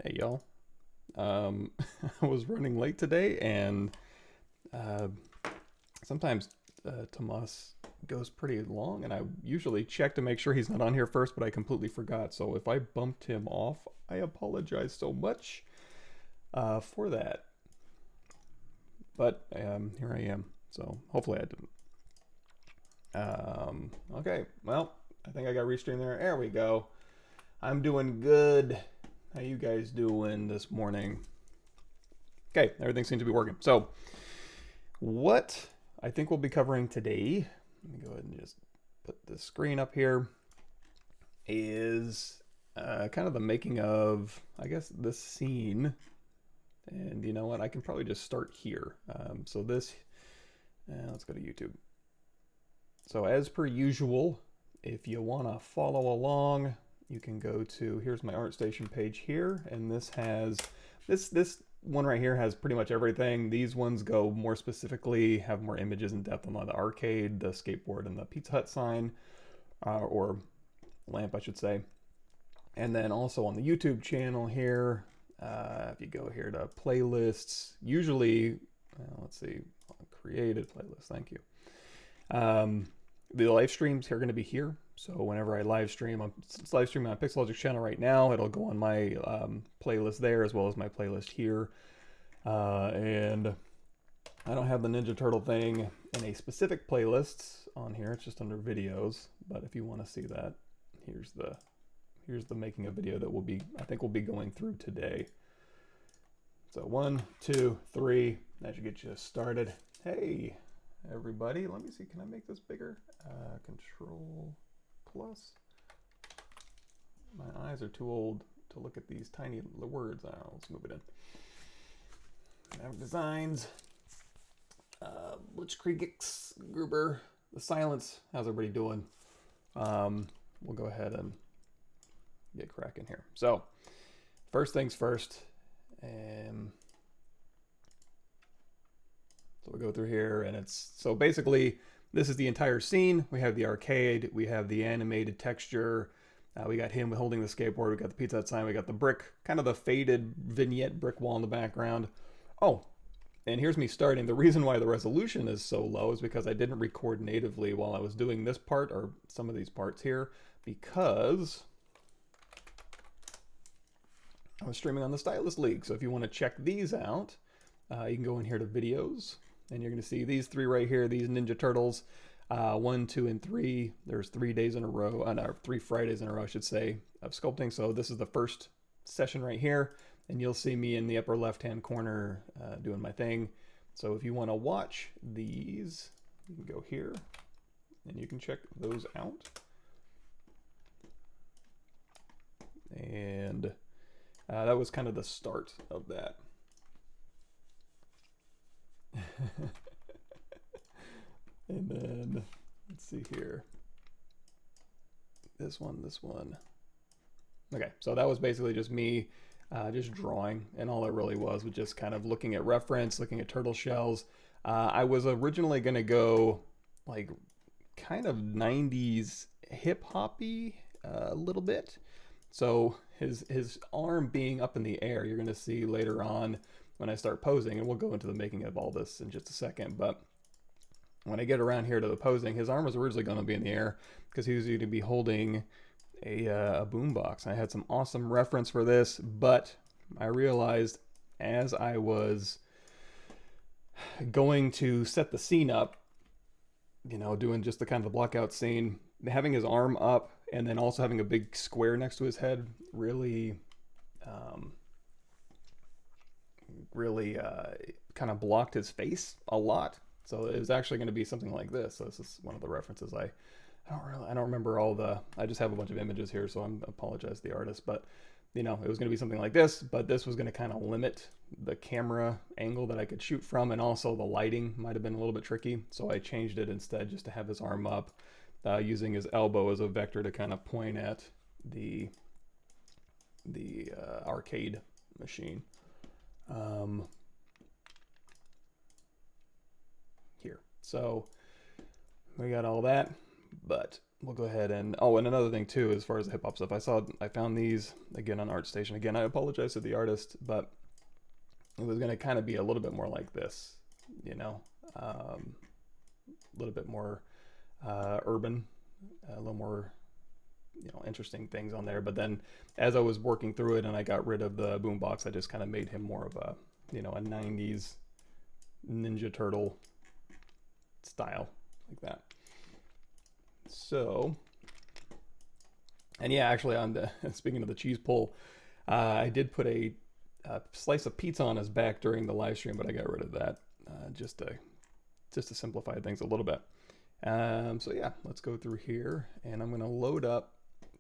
Hey y'all. I was running late today, and uh, sometimes Tomas goes pretty long, and I usually check to make sure he's not on here first, but I completely forgot. So if I bumped him off, I apologize so much for that. But here I am. So hopefully I didn't. Okay, well, I think I got restream there. There we go. I'm doing good. How you guys doing this morning? Okay, everything seems to be working. So, what I think we'll be covering today, let me go ahead and just put the screen up here, is kind of the making of, I guess, this scene. And you know what? I can probably just start here. So this, let's go to YouTube. So as per usual, if you want to follow along, you can go to, here's my ArtStation page here, and this has, this one right here has pretty much everything. These ones go more specifically, have more images in depth on the arcade, the skateboard, and the Pizza Hut sign, or lamp, I should say. And then also on the YouTube channel here, if you go here to playlists, usually, let's see, created playlist, thank you. The live streams are going to be here. So whenever I live stream, it's live streaming on Pixelogic's channel right now. It'll go on my playlist there as well as my playlist here. And I don't have the Ninja Turtle thing in a specific playlist on here. It's just under videos. But if you want to see that, here's the making a video that I think we'll be going through today. So 1, 2, 3. That should get you started. Hey, everybody. Let me see. Can I make this bigger? Control plus. My eyes are too old to look at these tiny words. Let's move it in. Designs. Blitzkrieg Gruber. The silence. How's everybody doing? We'll go ahead and get cracking here. So, first things first. So we'll go through here, and it's, so basically, this is the entire scene. We have the arcade, we have the animated texture, we got him holding the skateboard, we got the Pizza Hut sign, we got the brick, kind of the faded vignette brick wall in the background. Oh, and here's me starting. The reason why the resolution is so low is because I didn't record natively while I was doing this part, or some of these parts here, because I was streaming on the Stylus League. So if you want to check these out, you can go in here to videos, and you're going to see these three right here, these Ninja Turtles, 1, 2, and 3. There's 3 days in a row, no, 3 Fridays in a row, I should say, of sculpting. So this is the first session right here, and you'll see me in the upper left-hand corner doing my thing. So if you want to watch these, you can go here, and you can check those out. And that was kind of the start of that. And then let's see here. This one. Okay, so that was basically just me just drawing, and all it really was just kind of looking at reference, looking at turtle shells. I was originally gonna go like kind of 90s hip hoppy a little bit. So his arm being up in the air, you're gonna see later on when I start posing, and we'll go into the making of all this in just a second, but when I get around here to the posing, his arm was originally going to be in the air because he was going to be holding a boombox. I had some awesome reference for this, but I realized as I was going to set the scene up, you know, doing just the kind of the blockout scene, having his arm up and then also having a big square next to his head really kind of blocked his face a lot. So it was actually going to be something like this. So this is one of the references. I don't remember all the, I just have a bunch of images here, so I apologize to the artist, but you know, it was going to be something like this, but this was going to kind of limit the camera angle that I could shoot from, and also the lighting might have been a little bit tricky. So I changed it instead just to have his arm up, using his elbow as a vector to kind of point at the arcade machine. Here. So we got all that, but we'll go ahead and, oh, and another thing too, as far as the hip hop stuff, I found these again on ArtStation. Again, I apologize to the artist, but it was going to kind of be a little bit more like this, you know, a little bit more urban, a little more, you know, interesting things on there. But then as I was working through it and I got rid of the boombox, I just kind of made him more of a, you know, a 90s Ninja Turtle style like that. So, and yeah, actually on the, speaking of the cheese pull, I did put a slice of pizza on his back during the live stream, but I got rid of that just to simplify things a little bit. So yeah, let's go through here, and I'm going to load up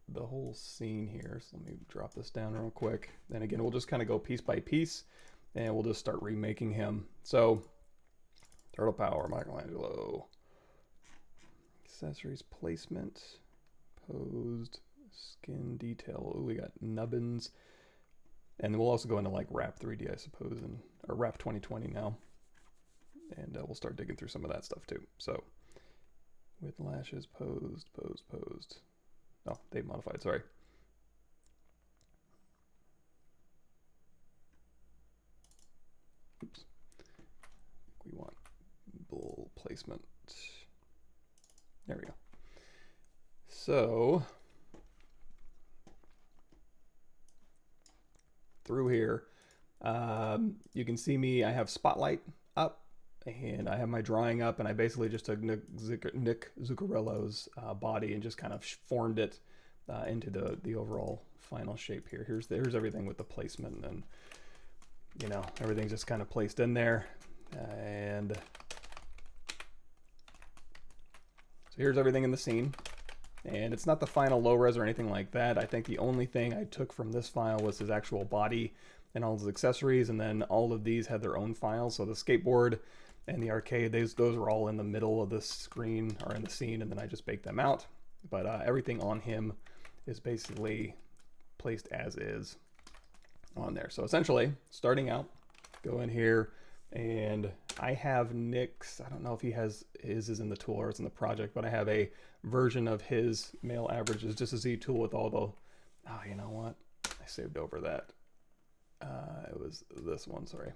the whole scene here. So let me drop this down real quick. And again, we'll just kind of go piece by piece, and we'll just start remaking him. So, Turtle Power, Michelangelo, accessories, placement, posed, skin detail. Ooh, we got nubbins. And we'll also go into like Wrap 3D, I suppose, and or Wrap 2020 now. And we'll start digging through some of that stuff too. So, with lashes, posed. Oh, they've modified, sorry. Oops. We want bull placement. There we go. So, through here, you can see me, I have Spotlight up, and I have my drawing up, and I basically just took Nick Zuccarello's body and just kind of formed it into the overall final shape here. Here's everything with the placement, and you know, everything's just kind of placed in there. And so here's everything in the scene. And it's not the final low res or anything like that. I think the only thing I took from this file was his actual body and all his accessories, and then all of these had their own files. So the skateboard and the arcade, those were all in the middle of the screen or in the scene, and then I just baked them out. But everything on him is basically placed as is on there. So essentially, starting out, go in here, and I have Nick's, I don't know if he has, his is in the tool or it's in the project, but I have a version of his male average is just a Z tool with all the, oh, you know what? I saved over that. It was this one, sorry.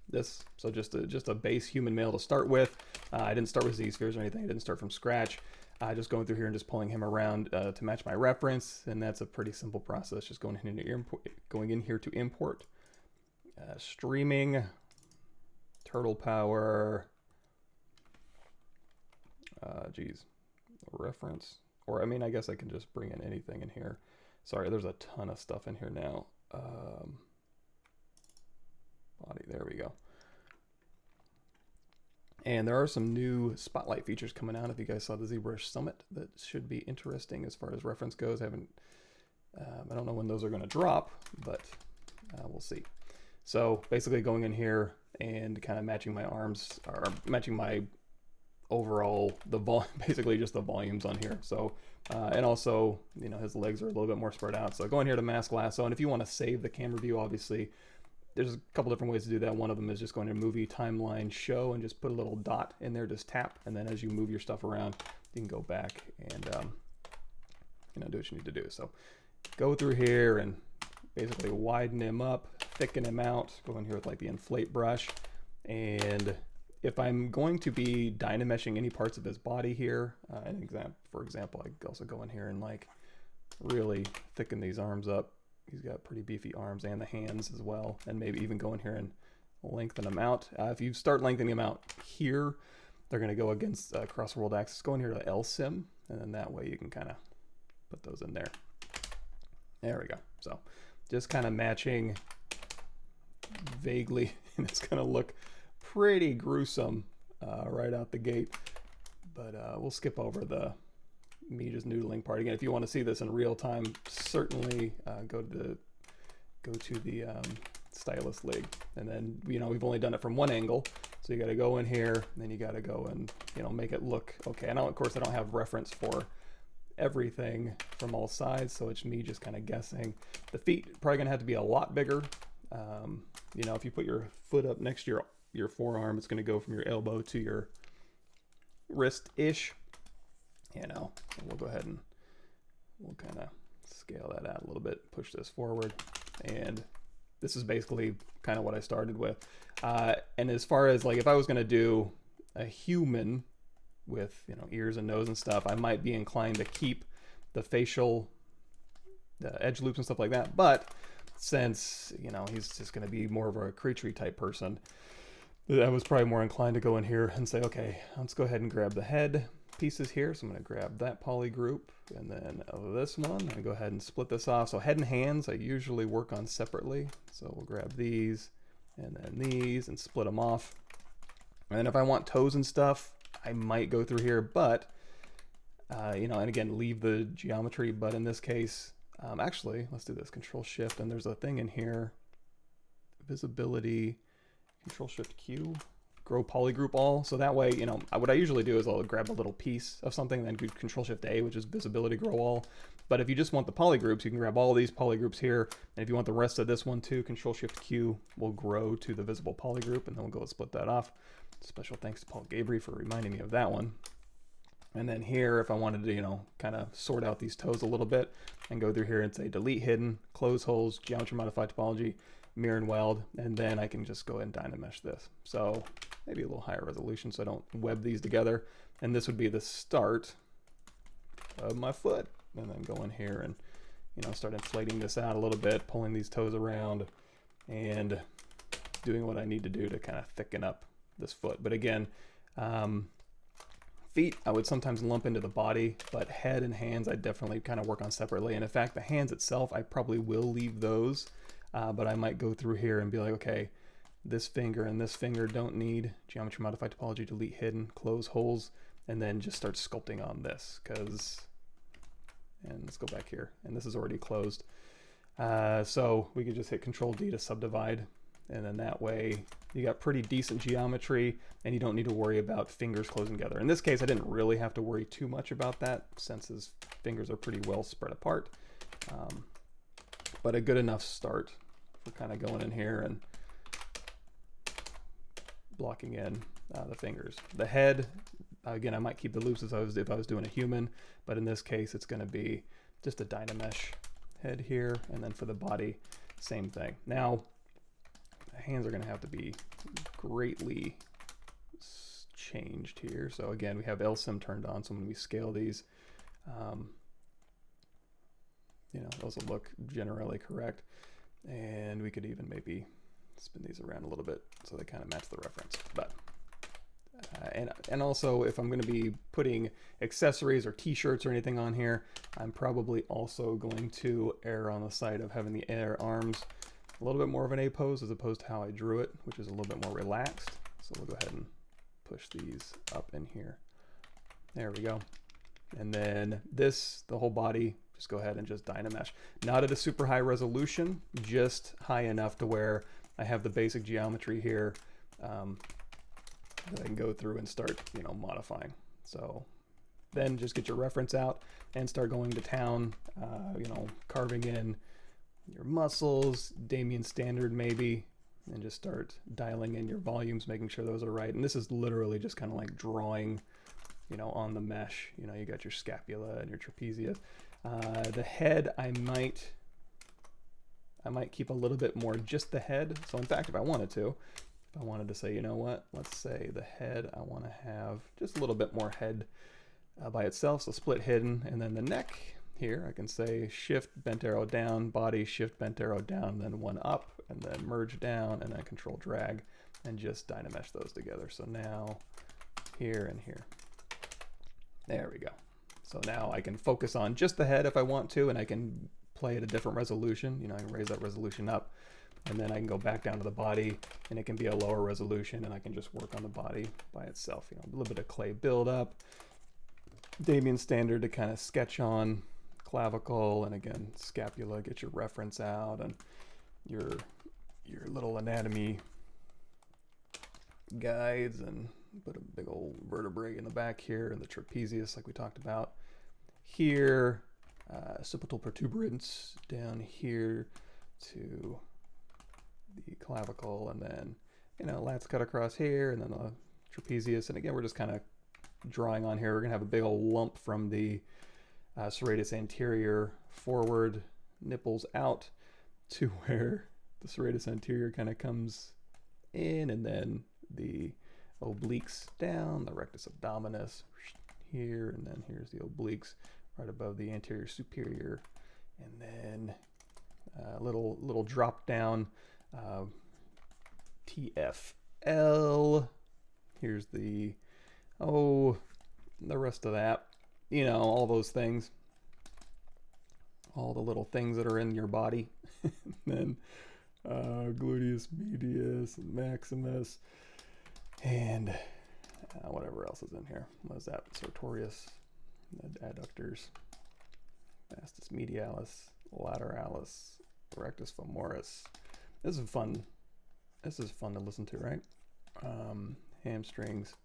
This, so just a base human male to start with. I didn't start with ZSpheres or anything. I didn't start from scratch. Just going through here and just pulling him around to match my reference, and that's a pretty simple process. Just going in here to import, streaming, turtle power, reference, or I mean, I guess I can just bring in anything in here. Sorry, there's a ton of stuff in here now. Body, there we go. And there are some new spotlight features coming out. If you guys saw the ZRemesh Summit, that should be interesting as far as reference goes. I don't know when those are going to drop, but we'll see. So basically going in here and kind of matching my arms, or matching my overall, basically just the volumes on here. So, and also, you know, his legs are a little bit more spread out. So go in here to mask lasso, and if you want to save the camera view, obviously, there's a couple different ways to do that. One of them is just going to movie timeline show and just put a little dot in there, just tap, and then as you move your stuff around, you can go back and you know, do what you need to do. So go through here and basically widen him up, thicken him out, go in here with like the inflate brush, and if I'm going to be dynameshing any parts of his body here, for example, I could also go in here and like really thicken these arms up. He's got pretty beefy arms, and the hands as well, and maybe even go in here and lengthen them out. If you start lengthening them out here, they're going to go against cross world axis. Go in here to LSIM, and then that way you can kind of put those in there. There we go. So just kind of matching vaguely, and it's going to look pretty gruesome right out the gate, but we'll skip over the me just noodling part. Again, if you want to see this in real time, certainly go to the stylus league, and then, you know, we've only done it from one angle, so you got to go in here, and then you got to go and, you know, make it look okay. And of course I don't have reference for everything from all sides, so it's me just kind of guessing. The feet probably gonna have to be a lot bigger. You know, if you put your foot up next to your forearm, it's going to go from your elbow to your wrist-ish, you know. And we'll go ahead and we'll kind of scale that out a little bit, push this forward, and this is basically kind of what I started with. And as far as like if I was going to do a human with, you know, ears and nose and stuff, I might be inclined to keep the facial edge loops and stuff like that. But since, you know, he's just going to be more of a creaturey type person, I was probably more inclined to go in here and say, okay, let's go ahead and grab the head pieces here. So I'm going to grab that poly group, and then this one, I'm going to go ahead and split this off. So head and hands, I usually work on separately. So we'll grab these and then these and split them off. And then if I want toes and stuff, I might go through here, but, you know, and again, leave the geometry. But in this case, actually, let's do this, Control Shift, and there's a thing in here, visibility, Control Shift Q, grow polygroup all. So that way, you know, what I usually do is I'll grab a little piece of something, then do Control Shift A, which is visibility grow all. But if you just want the polygroups, you can grab all these polygroups here. And if you want the rest of this one too, Control Shift Q will grow to the visible polygroup, and then we'll go and split that off. Special thanks to Paul Gabry for reminding me of that one. And then here, if I wanted to, you know, kind of sort out these toes a little bit and go through here and say delete hidden, close holes, geometry modify topology, mirror and weld, and then I can just go ahead and dynamesh this. So maybe a little higher resolution so I don't web these together. And this would be the start of my foot. And then go in here and, you know, start inflating this out a little bit, pulling these toes around and doing what I need to do to kind of thicken up this foot. But again, feet I would sometimes lump into the body, but head and hands I definitely kind of work on separately. And in fact, the hands itself, I probably will leave those, but I might go through here and be like, okay, this finger and this finger don't need geometry modify topology, delete hidden, close holes, and then just start sculpting on this, because, and let's go back here, and this is already closed. So we could just hit Control D to subdivide, and then that way you got pretty decent geometry and you don't need to worry about fingers closing together. In this case, I didn't really have to worry too much about that since his fingers are pretty well spread apart. But a good enough start for kind of going in here and blocking in the fingers. The head, again, I might keep the loops as if I was doing a human, but in this case, it's going to be just a dynamesh head here, and then for the body, same thing. Now, the hands are going to have to be greatly changed here. So again, we have LSIM turned on, so when we scale these, you know, those will look generally correct. And we could even maybe spin these around a little bit so they kind of match the reference. But and also, if I'm going to be putting accessories or t-shirts or anything on here, I'm probably also going to err on the side of having the air arms a little bit more of an A pose as opposed to how I drew it, which is a little bit more relaxed. So we'll go ahead and push these up in here. There we go. And then this, the whole body, just go ahead and just dynamesh. Not at a super high resolution, just high enough to where I have the basic geometry here that I can go through and start, you know, modifying. So then just get your reference out and start going to town, you know, carving in your muscles, Damien standard maybe, and just start dialing in your volumes, making sure those are right. And this is literally just kind of like drawing, you know, on the mesh. You know, you got your scapula and your trapezius. The head, I might keep a little bit more just the head. So in fact, if I wanted to say, you know what, let's say the head, I want to have just a little bit more head by itself. So split hidden, and then the neck here, I can say shift bent arrow down, body shift bent arrow down, then one up, and then merge down, and then control drag, and just dynamesh those together. So now here and here. There we go. So now I can focus on just the head if I want to, and I can play at a different resolution. You know, I can raise that resolution up, and then I can go back down to the body, and it can be a lower resolution, and I can just work on the body by itself. You know, a little bit of clay buildup, Damien standard to kind of sketch on clavicle, and again, scapula, get your reference out, and your little anatomy guides, and put a big old vertebrae in the back here, and the trapezius like we talked about here, occipital protuberance down here to the clavicle, and then, you know, lats cut across here, and then the trapezius, and again, we're just kind of drawing on here. We're gonna have a big old lump from the serratus anterior forward, nipples out to where the serratus anterior kind of comes in, and then the obliques down, the rectus abdominis here, and then here's the obliques right above the anterior superior, and then a little drop down TFL. Here's the rest of that, you know, all those things, all the little things that are in your body. And then gluteus medius and maximus, and whatever else is in here. What is that? Sartorius, adductors, vastus medialis, lateralis, rectus femoris. This is fun. This is fun to listen to, right? Hamstrings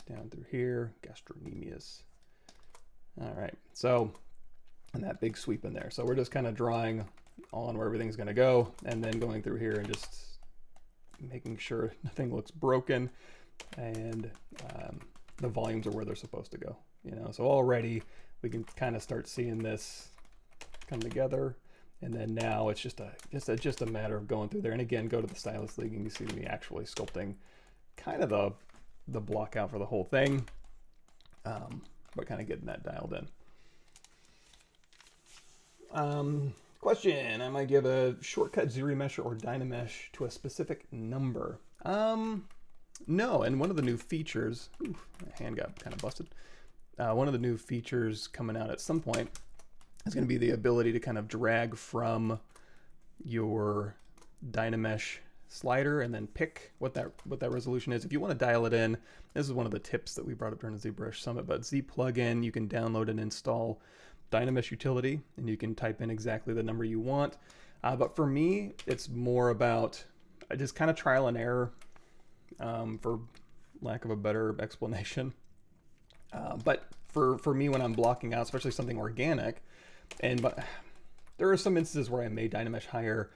down through here, gastrocnemius. All right, so, and that big sweep in there. So we're just kind of drawing on where everything's going to go, and then going through here and just making sure nothing looks broken, and the volumes are where they're supposed to go. You know, so already we can kind of start seeing this come together. And then now it's just a matter of going through there. And again, go to the stylus league and you see me actually sculpting kind of the block out for the whole thing, but kind of getting that dialed in. Question: I might give a shortcut ZRemesh or Dynamesh to a specific number. No, and one of the new features, my hand got kind of busted. One of the new features coming out at some point is going to be the ability to kind of drag from your Dynamesh slider and then pick what that resolution is. If you want to dial it in, this is one of the tips that we brought up during the ZBrush Summit, but Z plugin, you can download and install Dynamesh utility, and you can type in exactly the number you want. But for me, it's more about just kind of trial and error, for lack of a better explanation. But for me, when I'm blocking out, especially something organic, but there are some instances where I may Dynamesh higher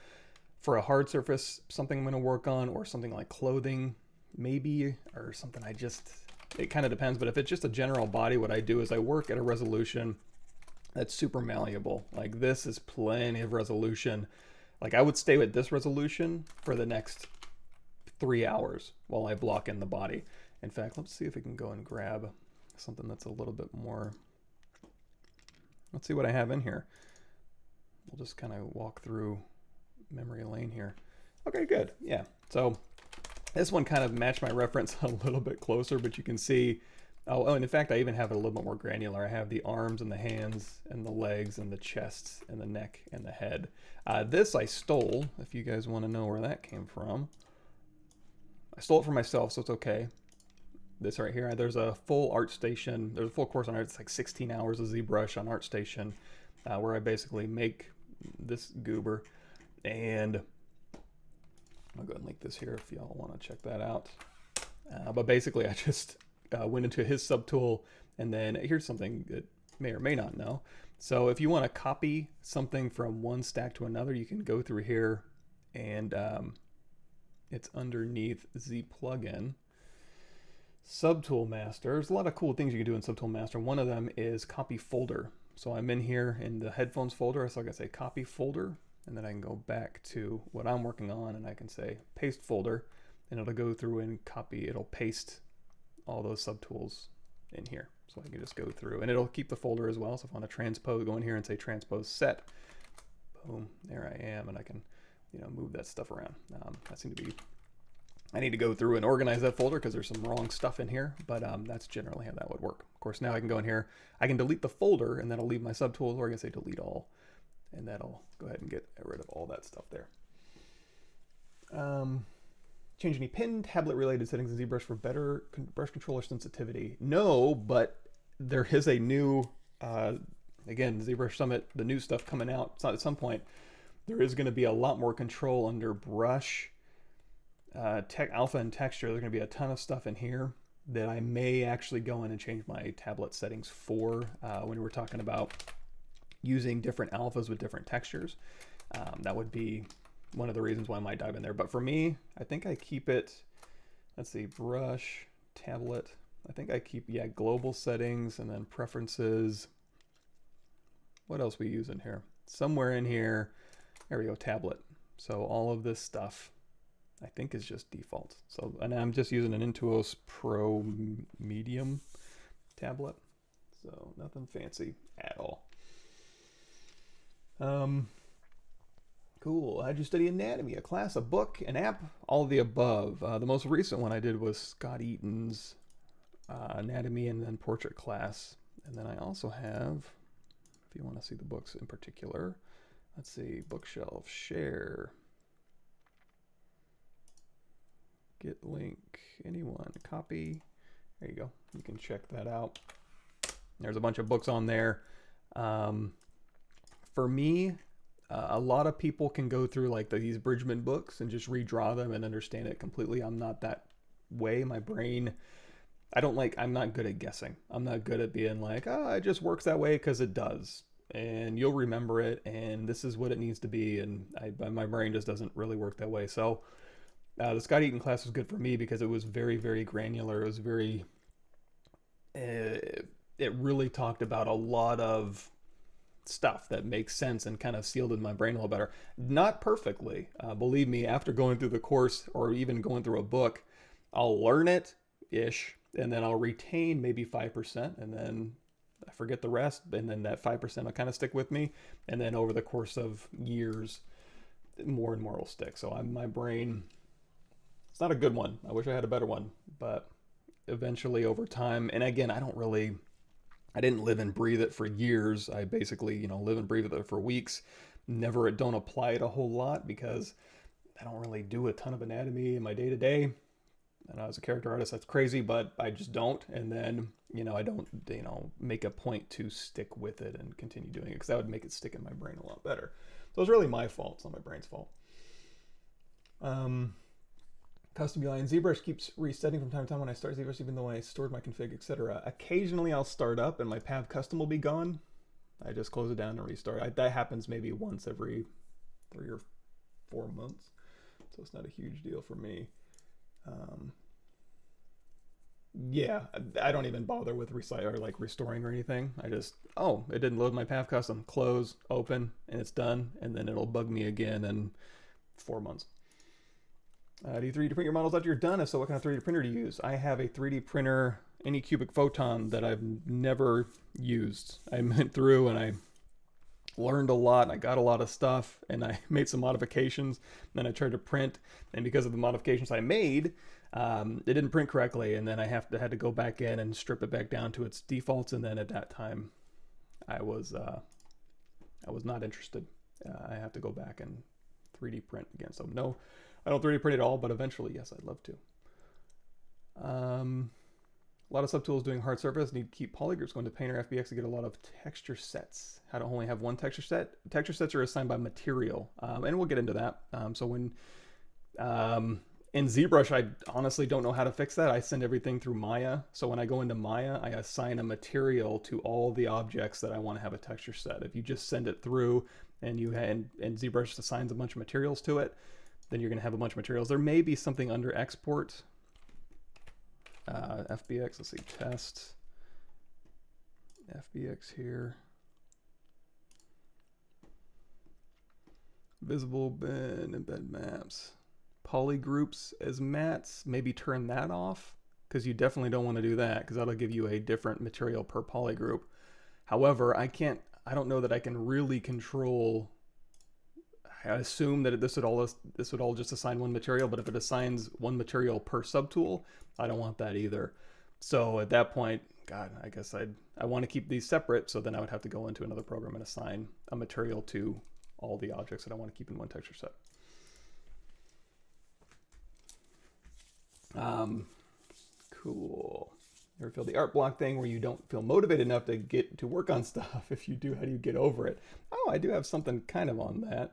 for a hard surface, something I'm going to work on, or something like clothing, maybe, or something it kind of depends. But if it's just a general body, what I do is I work at a resolution that's super malleable. Like this is plenty of resolution. Like I would stay with this resolution for the next 3 hours while I block in the body. In fact, let's see if we can go and grab something that's a little bit more. Let's see what I have in here. We'll just kind of walk through memory lane here. Okay, good. Yeah. So this one kind of matched my reference a little bit closer, but you can see, oh, and in fact, I even have it a little bit more granular. I have the arms and the hands and the legs and the chest and the neck and the head. This I stole, if you guys want to know where that came from. I stole it for myself, so it's okay. This right here, there's a full ArtStation, there's a full course on it. It's like 16 hours of ZBrush on ArtStation, where I basically make this goober. And I'll go ahead and link this here if y'all want to check that out. But basically, I just went into his subtool, and then here's something that may or may not know. So if you want to copy something from one stack to another, you can go through here, and it's underneath Z plugin. Subtool Master. There's a lot of cool things you can do in Subtool Master. One of them is copy folder. So I'm in here in the headphones folder, so I can say copy folder, and then I can go back to what I'm working on, and I can say paste folder, and it'll go through and copy, it'll paste all those subtools in here. So I can just go through, and it'll keep the folder as well. So if I want to transpose, go in here and say transpose set, boom, there I am, and I can, move that stuff around. I need to go through and organize that folder because there's some wrong stuff in here, but that's generally how that would work. Of course, now I can go in here, I can delete the folder, and that'll leave my subtools, or I can say delete all, and that'll go ahead and get rid of all that stuff there. Change any pin tablet related settings in ZBrush for better brush controller sensitivity? No, but there is a new, again, ZBrush Summit, the new stuff coming out. It's not at some point. There is going to be a lot more control under brush, alpha and texture. There's going to be a ton of stuff in here that I may actually go in and change my tablet settings for when we're talking about using different alphas with different textures. That would be one of the reasons why I might dive in there. But for me, I think I keep it, let's see, brush, tablet. I think I keep, yeah, global settings and then preferences. What else we use in here? Somewhere in here, there we go, tablet. So all of this stuff I think is just default. So, and I'm just using an Intuos Pro Medium tablet. So nothing fancy at all. Cool. How'd you study anatomy? A class, a book, an app, all of the above. The most recent one I did was Scott Eaton's anatomy and then portrait class. And then I also have, if you want to see the books in particular, let's see, bookshelf, share, get link, anyone, copy. There you go. You can check that out. There's a bunch of books on there. For me, a lot of people can go through like these Bridgman books and just redraw them and understand it completely. I'm not that way. My brain, I'm not good at guessing. I'm not good at being like, oh, it just works that way because it does. And you'll remember it, and this is what it needs to be. And my brain just doesn't really work that way. So the Scott Eaton class was good for me because it was very, very granular. It was very, it really talked about a lot of stuff that makes sense and kind of sealed in my brain a little better. Not perfectly. Believe me, after going through the course or even going through a book, I'll learn it-ish, and then I'll retain maybe 5%, and then I forget the rest, and then that 5% will kind of stick with me, and then over the course of years, more and more will stick. So my brain, it's not a good one. I wish I had a better one, but eventually over time, and again, I didn't live and breathe it for years. I basically, live and breathe it for weeks. Don't apply it a whole lot because I don't really do a ton of anatomy in my day-to-day. And as a character artist, that's crazy, but I just don't. And then, I don't, make a point to stick with it and continue doing it because that would make it stick in my brain a lot better. So it's really my fault. It's not my brain's fault. Custom UI and ZBrush keeps resetting from time to time when I start ZBrush, even though I stored my config, etc. Occasionally I'll start up and my pav custom will be gone. I just close it down and restart. That happens maybe once every 3 or 4 months. So it's not a huge deal for me. Yeah, I don't even bother with restoring or anything. I just, it didn't load my pav custom. Close, open, and it's done. And then it'll bug me again in 4 months. Do you 3D print your models after you're done? If so, what kind of 3D printer do you use? I have a 3D printer, Anycubic Photon, that I've never used. I went through and I learned a lot. I got a lot of stuff and I made some modifications. Then I tried to print, and because of the modifications I made, it didn't print correctly. And then I had to go back in and strip it back down to its defaults. And then at that time, I was not interested. I have to go back and 3D print again. So no. I don't 3D print at all, but eventually, yes, I'd love to. A lot of subtools doing hard surface need to keep polygroups going to Paint or FBX to get a lot of texture sets. How to only have one texture set? Texture sets are assigned by material, and we'll get into that. So when in ZBrush, I honestly don't know how to fix that. I send everything through Maya. So when I go into Maya, I assign a material to all the objects that I want to have a texture set. If you just send it through and and ZBrush assigns a bunch of materials to it, then you're going to have a bunch of materials. There may be something under export. FBX, let's see, test. FBX here. Visible bin, embed maps. Polygroups as mats, maybe turn that off because you definitely don't want to do that because that'll give you a different material per polygroup. However, I don't know that I can really control. I assume that this would all just assign one material, but if it assigns one material per subtool, I don't want that either. So at that point, God, I guess I want to keep these separate, so then I would have to go into another program and assign a material to all the objects that I want to keep in one texture set. Cool. You ever feel the art block thing where you don't feel motivated enough to work on stuff? If you do, how do you get over it? Oh, I do have something kind of on that.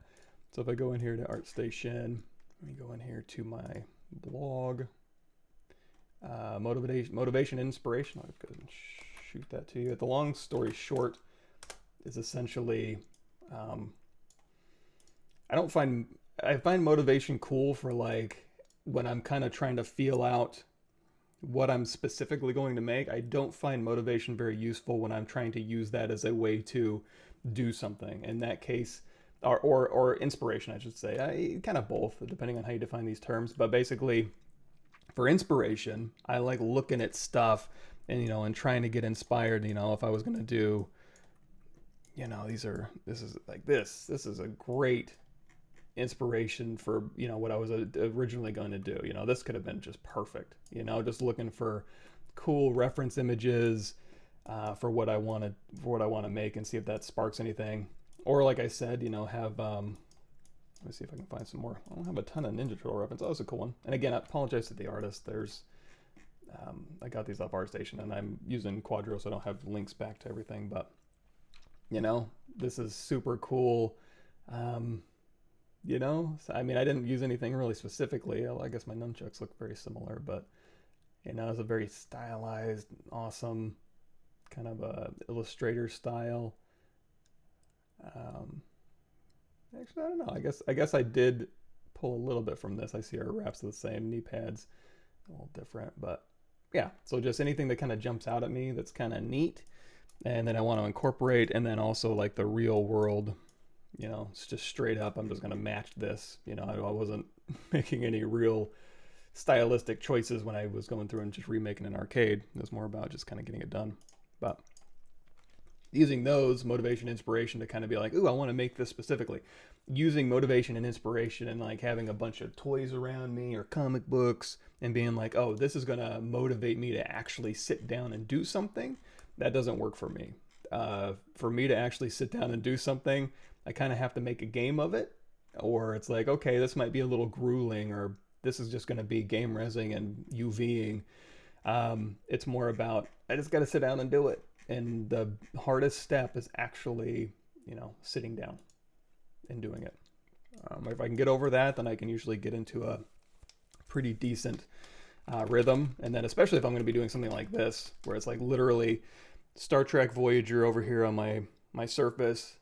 So if I go in here to ArtStation, let me go in here to my blog, motivation, inspiration. I'll just go ahead and shoot that to you. The long story short is essentially, I find motivation cool for like when I'm kind of trying to feel out what I'm specifically going to make, I don't find motivation very useful when I'm trying to use that as a way to do something. In that case, or inspiration, I should say. Kind of both, depending on how you define these terms. But basically, for inspiration, I like looking at stuff and, and trying to get inspired. If I was going to do, this is a great inspiration for what I was originally going to do. This could have been just perfect. Just looking for cool reference images for what I want to make, and see if that sparks anything. Or like I said, have let me see if I can find some more. I don't have a ton of Ninja Turtle reference. Oh, that's a cool one. And again, I apologize to the artist. There's I got these off ArtStation, and I'm using Quadro, so I don't have links back to everything. But this is super cool. I mean, I didn't use anything really specifically. I guess my nunchucks look very similar, but it's a very stylized, awesome kind of a Illustrator style. Actually, I don't know. I guess I did pull a little bit from this. I see our wraps are the same, knee pads a little different, but yeah. So just anything that kind of jumps out at me that's kind of neat, and then I want to incorporate, and then also like the real world. It's just straight up, I'm just going to match this. I wasn't making any real stylistic choices when I was going through and just remaking an arcade. It was more about just kind of getting it done. But using those, motivation, inspiration, to kind of be like, ooh, I want to make this specifically. Using motivation and inspiration and like having a bunch of toys around me or comic books and being like, oh, this is going to motivate me to actually sit down and do something. That doesn't work for me. For me to actually sit down and do something, I kind of have to make a game of it, or it's like, okay, this might be a little grueling, or this is just going to be game resing and UVing. It's more about, I just got to sit down and do it. And the hardest step is actually, sitting down and doing it. If I can get over that, then I can usually get into a pretty decent rhythm. And then especially if I'm going to be doing something like this, where it's like literally Star Trek Voyager over here on my Surface.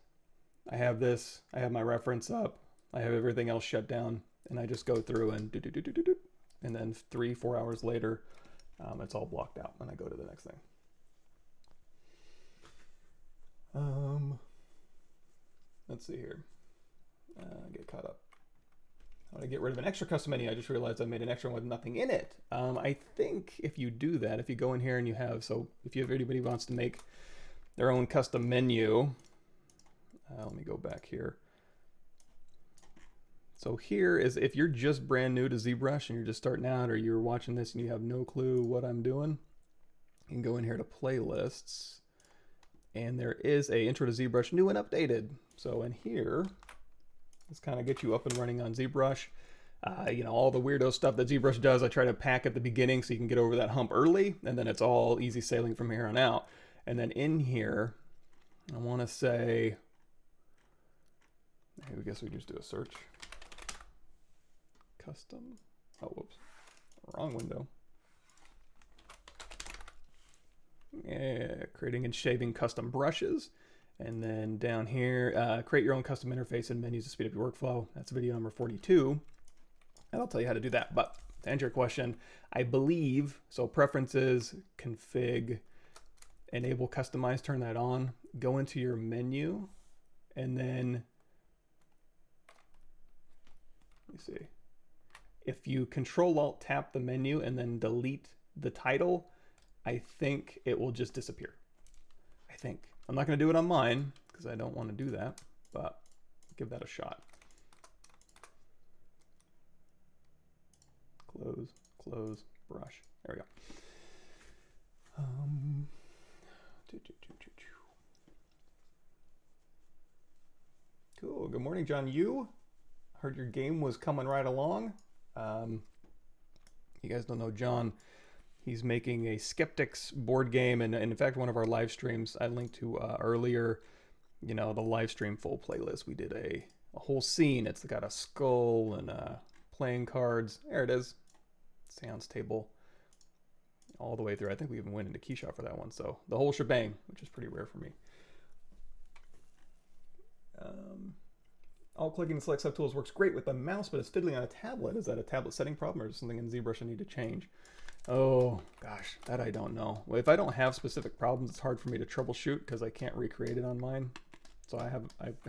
I have this, I have my reference up, I have everything else shut down, and I just go through and do. And then 3-4 hours later, it's all blocked out, and I go to the next thing. Let's see here. Get caught up. How do I get rid of an extra custom menu? I just realized I made an extra one with nothing in it. I think if you do that, if you go in here and you have, so if you have anybody who wants to make their own custom menu, let me go back here. So here is, if you're just brand new to ZBrush and you're just starting out, or you're watching this and you have no clue what I'm doing, you can go in here to playlists, and there is a intro to ZBrush new and updated. So in here, let's kind of get you up and running on ZBrush. All the weirdo stuff that ZBrush does, I try to pack at the beginning so you can get over that hump early, and then it's all easy sailing from here on out. And then in here, I want to say, I guess we just do a search. Custom. Oh, whoops. Wrong window. Yeah, creating and shaving custom brushes. And then down here, create your own custom interface and menus to speed up your workflow. That's video number 42. And I'll tell you how to do that. But to answer your question, I believe, so preferences, config, enable customize, turn that on, go into your menu, and then let me see. If you Control-Alt tap the menu and then delete the title, I think it will just disappear. I think. I'm not going to do it on mine because I don't want to do that, but give that a shot. Close, close, brush. There we go. Cool. Good morning, John. You heard your game was coming right along. You guys don't know John. He's making a Skeptics board game, and in fact, one of our live streams I linked to earlier, the live stream full playlist. We did a whole scene. It's got a skull and playing cards. There it is. Seance table all the way through. I think we even went into Keyshot for that one. So the whole shebang, which is pretty rare for me. All clicking and select subtools works great with the mouse, but it's fiddling on a tablet. Is that a tablet setting problem, or is something in ZBrush I need to change? Oh gosh, that I don't know. If I don't have specific problems, it's hard for me to troubleshoot because I can't recreate it on mine. So I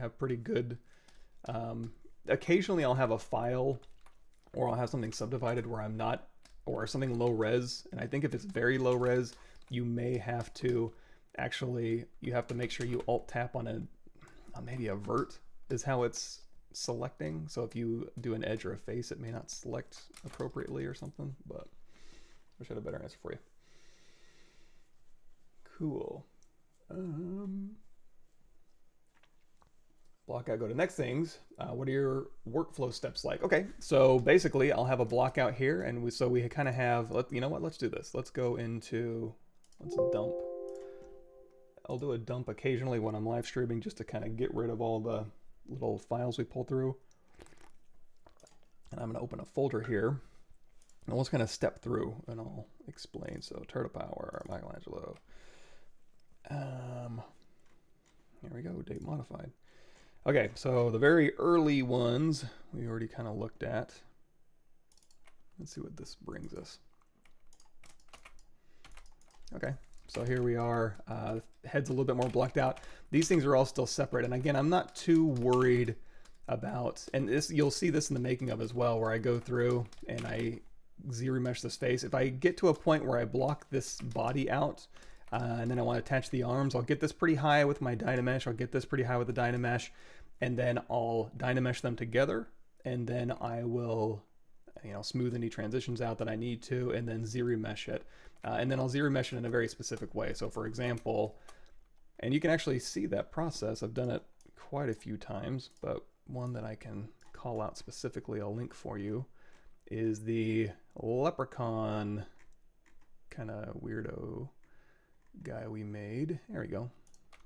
have pretty good. Occasionally I'll have a file, or I'll have something subdivided where I'm not, or something low res. And I think if it's very low res, you may have to actually, you have to make sure you alt tap on maybe a vert is how it's selecting. So if you do an edge or a face, it may not select appropriately or something, but I should have a better answer for you. Cool. Block out, go to next things. What are your workflow steps like? Okay, so basically I'll have a block out here, and so we kind of have, you know what, let's do this. Let's go into, let's dump. I'll do a dump occasionally when I'm live streaming just to kind of get rid of all the little files we pull through. And I'm gonna open a folder here. And let's kind of step through and I'll explain. So Turtle Power, Michelangelo. Here we go, date modified. Okay, so the very early ones we already kind of looked at. Let's see what this brings us. Okay, so here we are. Head's a little bit more blocked out. These things are all still separate. And again, I'm not too worried about, and this, you'll see this in the making of as well, where I go through and I ZRemesh this face. If I get to a point where I block this body out, and then I want to attach the arms, I'll get this pretty high with my Dynamesh. I'll get this pretty high with the Dynamesh, and then I'll Dynamesh them together, and then I will, you know, smooth any transitions out that I need to, and then ZRemesh it. And then I'll ZRemesh it in a very specific way. So for example, and you can actually see that process. I've done it quite a few times, but one that I can call out specifically, I'll link for you, is the leprechaun kind of weirdo guy we made. There we go.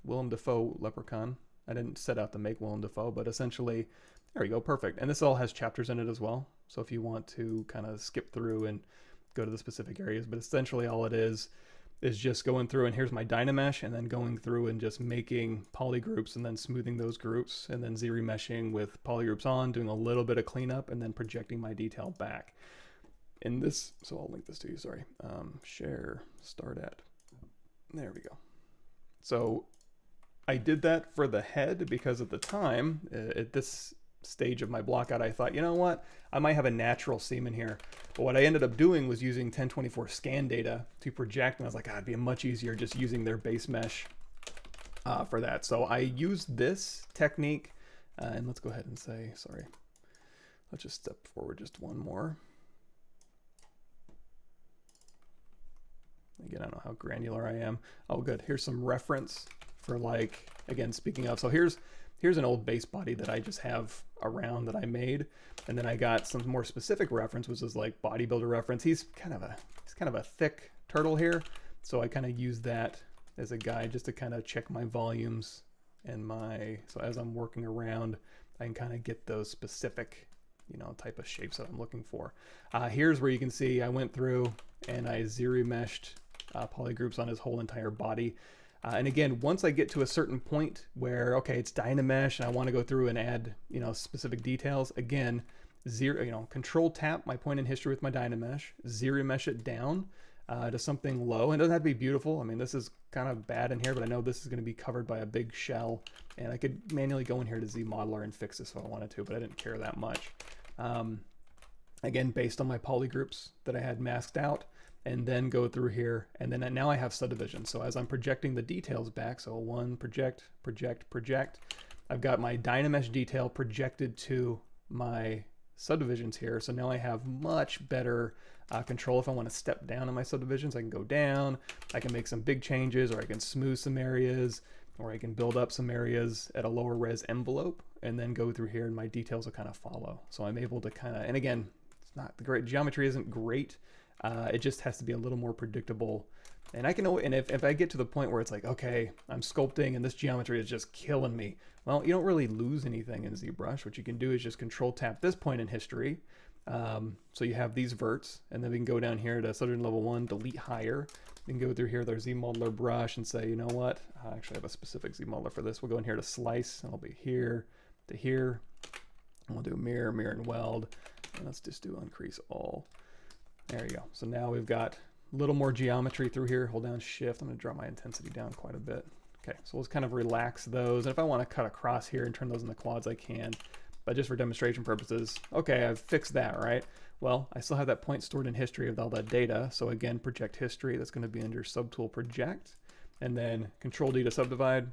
Willem Dafoe leprechaun. I didn't set out to make Willem Dafoe, but essentially, there we go, perfect. And this all has chapters in it as well. So if you want to kind of skip through and go to the specific areas, but essentially all it is just going through, and here's my Dynamesh, and then going through and just making poly groups and then smoothing those groups, and then ZRemeshing with poly groups on, doing a little bit of cleanup, and then projecting my detail back. In this, so I'll link this to you, sorry. Share, start at, there we go. So I did that for the head because at the time, at this stage of my blockout, I thought, you know what, I might have a natural seam in here. But what I ended up doing was using 1024 scan data to project, and I was like, it'd be much easier just using their base mesh for that. So I used this technique, and let's go ahead and say, sorry, let's just step forward just one more. Again, I don't know how granular I am. Oh, good. Here's some reference for, like, again, speaking of. So here's an old base body that I just have around that I made, and then I got some more specific reference, which is like bodybuilder reference. He's kind of a thick turtle here, so I kind of use that as a guide just to kind of check my volumes and so as I'm working around, I can kind of get those specific, you know, type of shapes that I'm looking for. Here's where you can see I went through and I ZRemeshed poly groups on his whole entire body. And again, once I get to a certain point where, okay, it's Dynamesh and I want to go through and add, you know, specific details, again, control tap my point in history with my Dynamesh, ZRemesh it down to something low. And it doesn't have to be beautiful. I mean, this is kind of bad in here, but I know this is going to be covered by a big shell, and I could manually go in here to ZModeler and fix this if I wanted to, but I didn't care that much. Again, based on my poly groups that I had masked out, and then go through here, and then now I have subdivisions. So as I'm projecting the details back, so one, project, project, project, I've got my Dynamesh detail projected to my subdivisions here. So now I have much better control. If I want to step down in my subdivisions, I can go down, I can make some big changes, or I can smooth some areas, or I can build up some areas at a lower res envelope, and then go through here and my details will kind of follow. So I'm able to kind of, and again, it's not the great, geometry isn't great. It just has to be a little more predictable. And I can, and if I get to the point where it's like, okay, I'm sculpting and this geometry is just killing me, well, you don't really lose anything in ZBrush. What you can do is just control tap this point in history. So you have these verts, and then we can go down here to subdivision level 1, delete higher. We can go through here with our ZModeler brush and say, you know what, I actually have a specific ZModeler for this. We'll go in here to slice, and I'll be here to here. And we'll do mirror, mirror, and weld. And let's just do increase all. There you go. So now we've got a little more geometry through here. Hold down shift. I'm going to drop my intensity down quite a bit. Okay, so let's kind of relax those. And if I want to cut across here and turn those into quads, I can. But just for demonstration purposes, okay, I've fixed that, right? Well, I still have that point stored in history of all that data. So again, project history, that's going to be under subtool project. And then Control D to subdivide,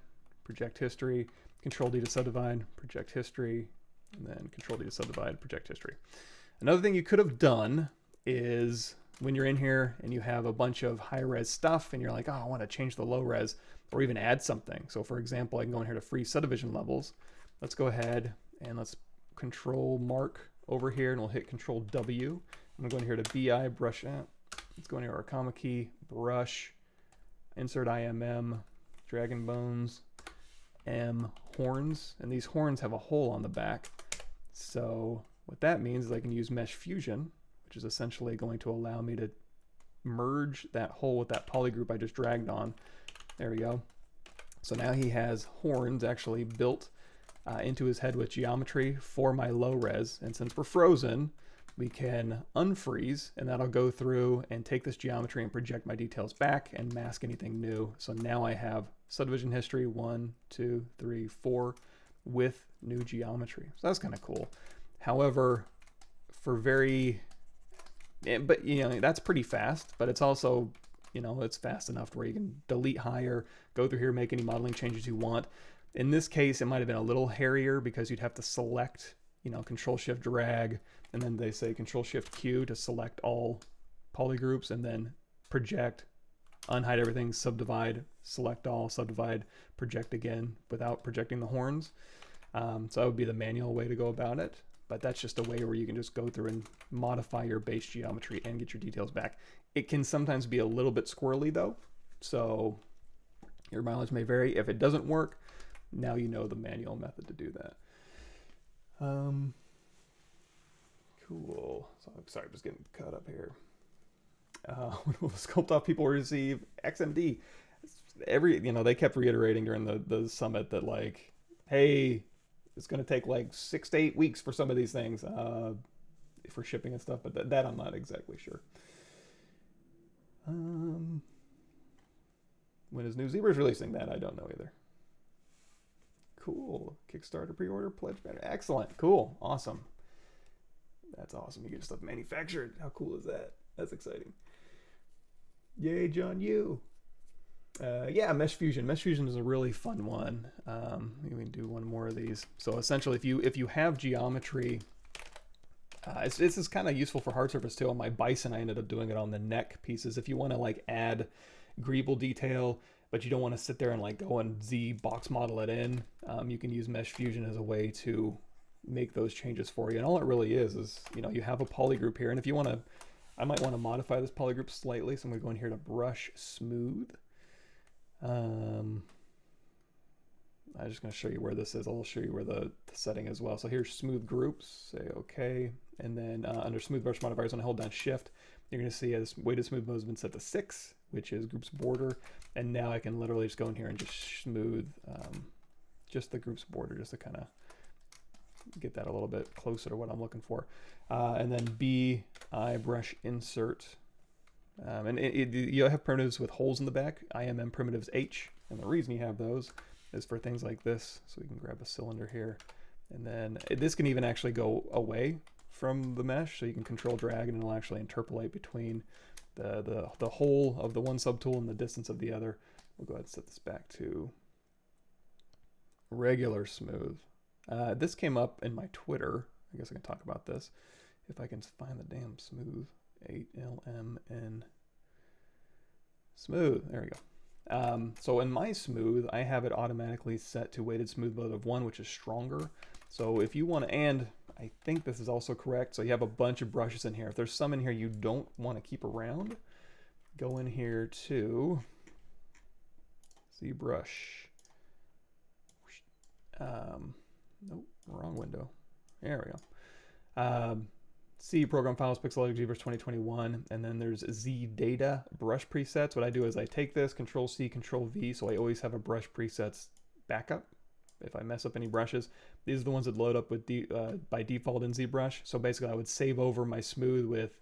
project history, Control D to subdivide, project history, and then Control D to subdivide, project history. Another thing you could have done is when you're in here and you have a bunch of high res stuff and you're like, oh, I want to change the low res or even add something. So for example, I can go in here to free subdivision levels. Let's go ahead and let's control mark over here and we'll hit Control W. I'm going to go in here to BI, brush out. Let's go in here, our comma key, brush, insert IMM, dragon bones, M, horns. And these horns have a hole on the back. So what that means is I can use Mesh Fusion, which is essentially going to allow me to merge that hole with that poly group I just dragged on. There we go. So now he has horns actually built into his head with geometry for my low res. And since we're frozen, we can unfreeze, and that'll go through and take this geometry and project my details back and mask anything new. So now I have subdivision history 1, 2, 3, 4 with new geometry. So that's kind of cool. However, for but you know, that's pretty fast, but it's also, you know, it's fast enough to where you can delete higher, go through here, make any modeling changes you want. In this case, it might have been a little hairier because you'd have to select, you know, Control Shift drag, and then they say Control Shift Q to select all poly groups, and then project, unhide everything, subdivide, select all, subdivide, project again without projecting the horns. So that would be the manual way to go about it. But that's just a way where you can just go through and modify your base geometry and get your details back. It can sometimes be a little bit squirrely though, so your mileage may vary. If it doesn't work, now you know the manual method to do that. Cool. So, sorry, I'm just getting caught up here. When will the Sculpt off people receive XMD? You know, they kept reiterating during the summit that like, hey, it's going to take like 6 to 8 weeks for some of these things for shipping and stuff, but that I'm not exactly sure. When is New ZRemesh releasing that? I don't know either. Cool. Kickstarter pre-order pledge banner. Excellent. Cool. Awesome. That's awesome. You get stuff manufactured. How cool is that? That's exciting. Yay, John Yu. Yeah, Mesh Fusion. Mesh Fusion is a really fun one. We can do one more of these. So essentially, if you have geometry, this is kind of useful for hard surface too. On my bison, I ended up doing it on the neck pieces. If you want to like add greeble detail, but you don't want to sit there and like go and Z box model it in, you can use Mesh Fusion as a way to make those changes for you. And all it really is you know, you have a poly group here, and if you want to, I might want to modify this poly group slightly. So I'm going to go in here to brush smooth. I'm just going to show you where this is. I'll show you where the setting as well. So here's smooth groups, say okay, and then under smooth brush modifiers, when I hold down shift, you're going to see as weighted smooth mode has been set to 6, which is groups border, and now I can literally just go in here and just smooth just the groups border, just to kind of get that a little bit closer to what I'm looking for. And then BI brush insert. And you have primitives with holes in the back, IMM primitives H, and the reason you have those is for things like this. So we can grab a cylinder here, and then this can even actually go away from the mesh, so you can control drag and it'll actually interpolate between the hole of the one subtool and the distance of the other. We'll go ahead and set this back to regular smooth. This came up in my Twitter. I guess I can talk about this if I can find the damn smooth. 8LMN smooth. There we go. So in my smooth, I have it automatically set to weighted smooth mode of 1, which is stronger. So if you want to, and I think this is also correct, so you have a bunch of brushes in here. If there's some in here you don't want to keep around, go in here to ZBrush. Nope, wrong window. There we go. C program files, Pixel ZRemesh 2021, and then there's Z data brush presets. What I do is I take this, Control C, Control V, so I always have a brush presets backup if I mess up any brushes. These are the ones that load up with by default in ZBrush. So basically I would save over my smooth with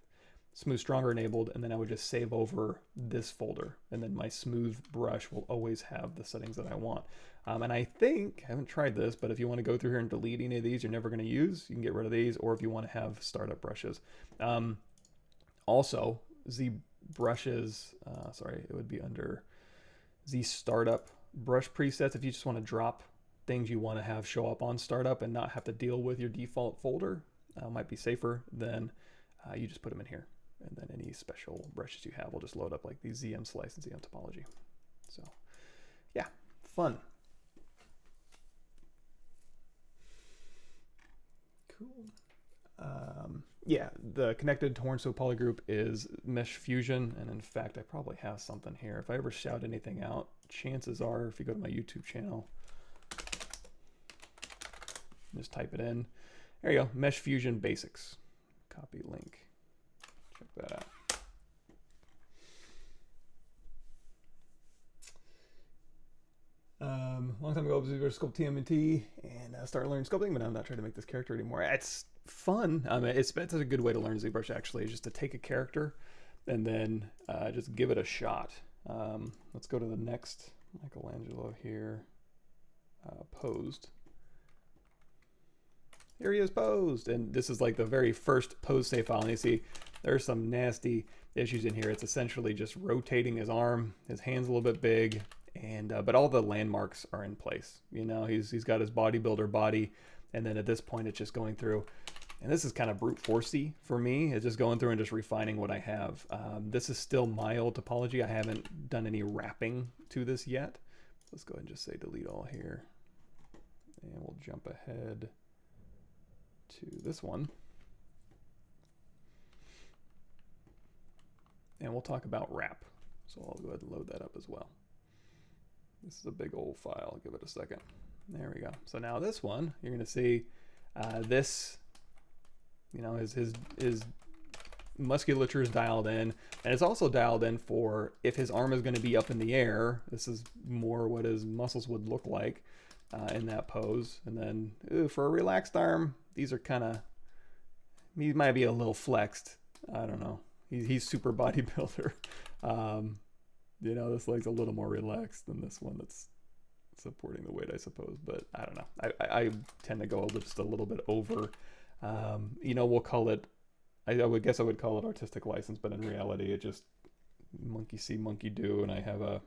Smooth Stronger enabled, and then I would just save over this folder, and then my smooth brush will always have the settings that I want. And I think, I haven't tried this, but if you want to go through here and delete any of these you're never going to use, you can get rid of these, or if you want to have startup brushes. Also, ZBrushes, sorry, it would be under Z Startup brush presets. If you just want to drop things you want to have show up on startup and not have to deal with your default folder, might be safer, then you just put them in here. And then any special brushes you have will just load up like these ZM Slice and ZM Topology. So yeah, fun. Cool. Yeah, the connected to Hornswoggle polygroup is Mesh Fusion, and in fact, I probably have something here. If I ever shout anything out, chances are, if you go to my YouTube channel, just type it in. There you go, Mesh Fusion Basics. Copy link. Check that out. Long time ago, I was going to sculpt TMNT and started learning sculpting, but I'm not trying to make this character anymore. It's fun. I mean, it's a good way to learn ZBrush, actually, is just to take a character and then just give it a shot. Let's go to the next Michelangelo here. Posed. Here he is posed, and this is like the very first pose save file, and you see there's some nasty issues in here. It's essentially just rotating his arm, his hand's a little bit big, and but all the landmarks are in place. You know, he's got his bodybuilder body, and then at this point it's just going through, and this is kind of brute forcey for me. It's just going through and just refining what I have. This is still my old topology. I haven't done any wrapping to this yet. Let's go ahead and just say delete all here, and we'll jump ahead to this one, and we'll talk about wrap. So I'll go ahead and load that up as well. This is a big old file. I'll give it a second. There we go. So now this one, you're going to see this, you know, his musculature is dialed in, and it's also dialed in for if his arm is going to be up in the air. This is more what his muscles would look like in that pose. And then for a relaxed arm, these are kind of, he might be a little flexed. I don't know. He's super bodybuilder. You know, this leg's a little more relaxed than this one that's supporting the weight, I suppose. But I don't know. I tend to go just a little bit over. You know, we'll call it, I would guess I would call it artistic license, but in reality, it just monkey see, monkey do. And I have a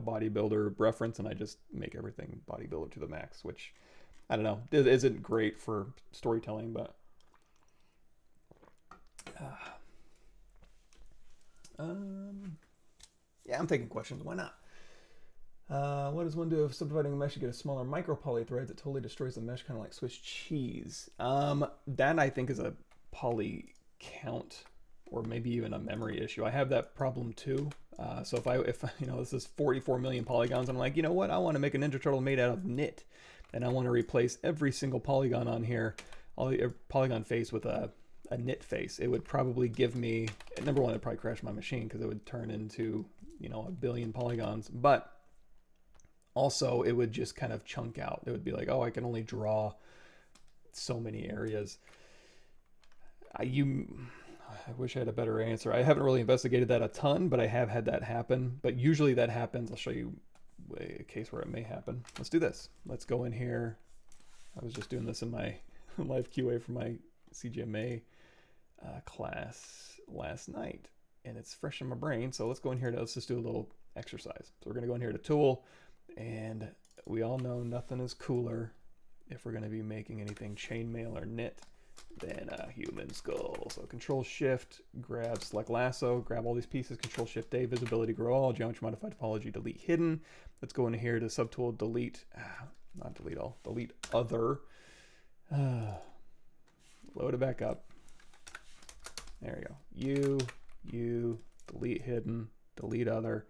bodybuilder reference, and I just make everything bodybuilder to the max, which I don't know, it isn't great for storytelling, but yeah, I'm taking questions. Why not? What does one do if subdividing a mesh you get a smaller micropoly thread that totally destroys the mesh, kind of like Swiss cheese? That I think is a poly count, or maybe even a memory issue. I have that problem too. So if you know, this is 44 million polygons, I'm like, you know what? I want to make a Ninja Turtle made out of knit, and I want to replace every single polygon on here, all the polygon face with a knit face. It would probably give me, number one, it'd probably crash my machine because it would turn into, you know, a billion polygons, but also it would just kind of chunk out. It would be like, oh, I can only draw so many areas. I wish I had a better answer. I haven't really investigated that a ton, but I have had that happen. But usually that happens. I'll show you a case where it may happen. Let's do this. Let's go in here. I was just doing this in my live QA for my CGMA class last night, and it's fresh in my brain. So let's go in here. Let's just do a little exercise. So we're going to go in here to Tool, and we all know nothing is cooler if we're going to be making anything chainmail or knit than a human skull. So Control Shift, grab Select Lasso, grab all these pieces, Control Shift A, Visibility, Grow All, Geometry Modify Topology, Delete Hidden. Let's go in here to Subtool, Delete, not Delete All, Delete Other. Load it back up. There we go. You, Delete Hidden, Delete Other.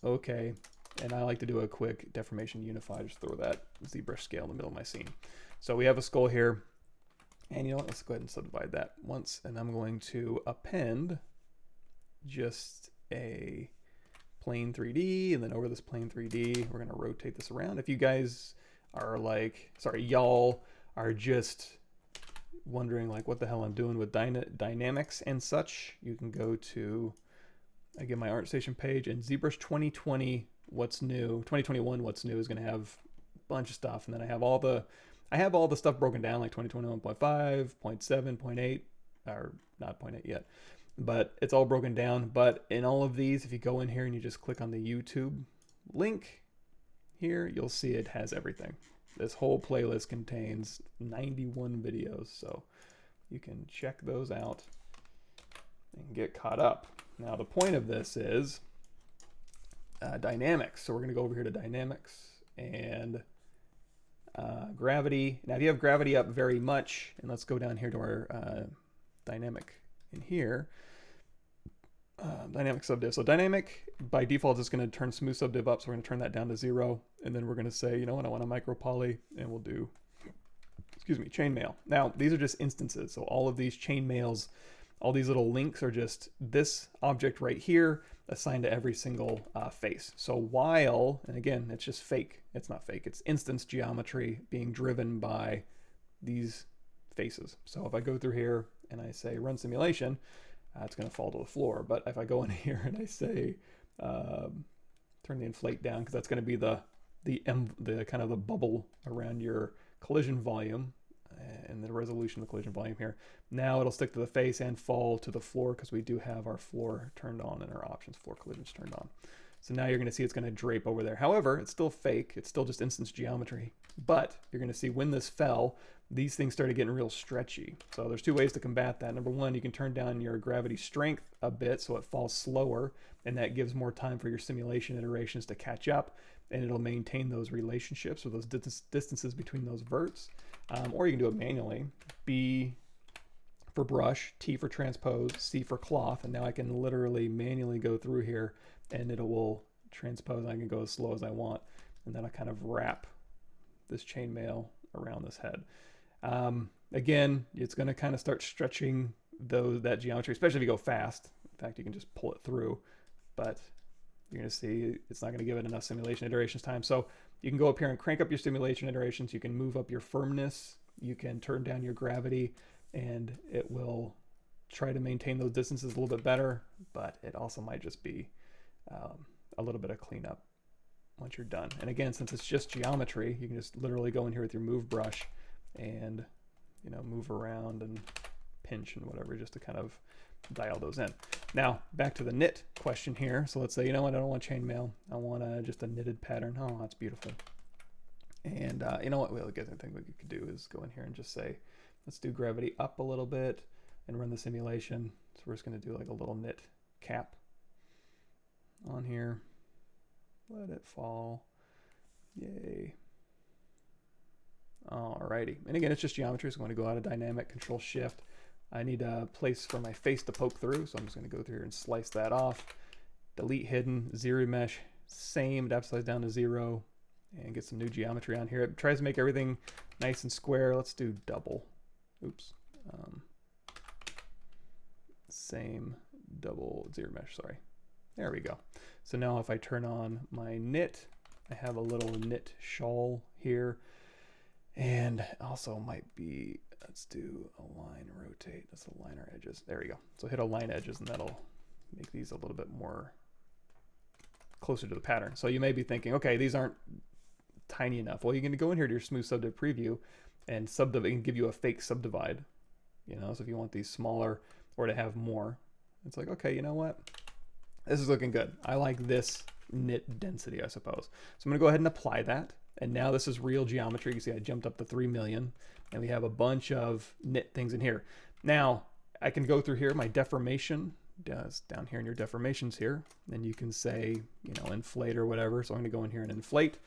Okay. And I like to do a quick deformation unify, just throw that ZBrush scale in the middle of my scene. So we have a skull here. And you know what, let's go ahead and subdivide that once, and I'm going to append just a plane 3D, and then over this plane 3D, we're gonna rotate this around. If you guys are like, sorry, y'all are just wondering like what the hell I'm doing with dynamics and such, you can go to, I get my ArtStation page, and ZBrush 2020 what's new, 2021 what's new is going to have a bunch of stuff, and then I have all the stuff broken down like 2021.5, 0.7, 0.8, or not 0.8 yet, but it's all broken down. But in all of these, if you go in here and you just click on the YouTube link here, you'll see it has everything. This whole playlist contains 91 videos, so you can check those out and get caught up. Now the point of this is dynamics. So we're going to go over here to dynamics and gravity. Now if you have gravity up very much, and let's go down here to our dynamic in here, dynamic subdiv. So dynamic by default is going to turn smooth subdiv up, so we're going to turn that down to 0, and then we're going to say, you know what, I want a micropoly, and we'll do, excuse me, chainmail. Now these are just instances, so all of these chainmails, all these little links are just this object right here assigned to every single face. So while, and again, it's just fake, it's not fake, it's instance geometry being driven by these faces. So if I go through here and I say run simulation, it's going to fall to the floor. But if I go in here and I say turn the inflate down, because that's going to be the kind of the bubble around your collision volume and the resolution of the collision volume here. Now it'll stick to the face and fall to the floor because we do have our floor turned on and our options floor collisions turned on. So now you're going to see it's going to drape over there. However, it's still fake. It's still just instance geometry. But you're going to see when this fell, these things started getting real stretchy. So there's two ways to combat that. Number one, you can turn down your gravity strength a bit so it falls slower, and that gives more time for your simulation iterations to catch up, and it'll maintain those relationships or those distances between those verts. Or you can do it manually. B for brush, T for transpose, C for cloth, and now I can literally manually go through here and it will transpose. I can go as slow as I want, and then I kind of wrap this chainmail around this head. Again, it's going to kind of start stretching that geometry, especially if you go fast. In fact, you can just pull it through, but you're going to see it's not going to give it enough simulation iterations time. So you can go up here and crank up your simulation iterations. You can move up your firmness. You can turn down your gravity, and it will try to maintain those distances a little bit better, but it also might just be a little bit of cleanup once you're done. And again, since it's just geometry, you can just literally go in here with your move brush and, you know, move around and pinch and whatever just to kind of dial those in. Now back to the knit question here. So let's say, you know what, I don't want chainmail. I want just a knitted pattern. Oh, that's beautiful. And you know what, well, I guess I think what you could do is go in here and just say, let's do gravity up a little bit and run the simulation. So we're just going to do like a little knit cap on here. Let it fall. Yay. Alrighty. And again, it's just geometry, so I'm going to go out of dynamic, control shift. I need a place for my face to poke through, so I'm just going to go through here and slice that off. Delete hidden, ZRemesh, same, depth size down to 0, and get some new geometry on here. It tries to make everything nice and square. Let's do double. Oops. Same, double ZRemesh, sorry. There we go. So now if I turn on my knit, I have a little knit shawl here. And also might be, let's do align, rotate. Let's align our edges. There we go. So hit align edges, and that'll make these a little bit more closer to the pattern. So you may be thinking, okay, these aren't tiny enough. Well, you're going to go in here to your smooth subdiv preview and subdivide, and give you a fake subdivide. You know, so if you want these smaller or to have more, it's like, okay, you know what? This is looking good. I like this knit density, I suppose. So I'm going to go ahead and apply that. And now this is real geometry. You see I jumped up to 3 million, and we have a bunch of knit things in here. Now I can go through here, my deformation down here in your deformations here, and you can say, you know, inflate or whatever. So I'm going to go in here and inflate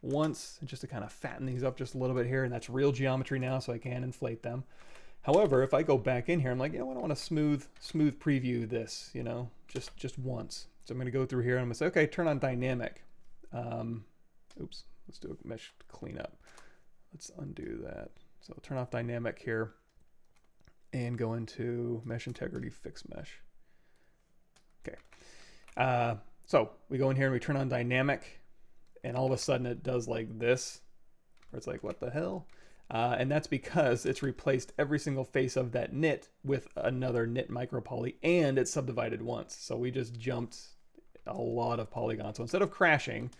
once just to kind of fatten these up just a little bit here, and that's real geometry now, so I can inflate them. However, if I go back in here, I'm like, you know what, I want to smooth preview this, you know, just once. So I'm going to go through here and I'm going to say, okay, turn on dynamic. Oops, let's do a mesh cleanup. Let's undo that. So I'll turn off dynamic here and go into mesh integrity, fix mesh. Okay. So we go in here and we turn on dynamic, and all of a sudden it does like this, where it's like, what the hell? And that's because it's replaced every single face of that knit with another knit micropoly, and it's subdivided once. So we just jumped a lot of polygons. So instead of crashing,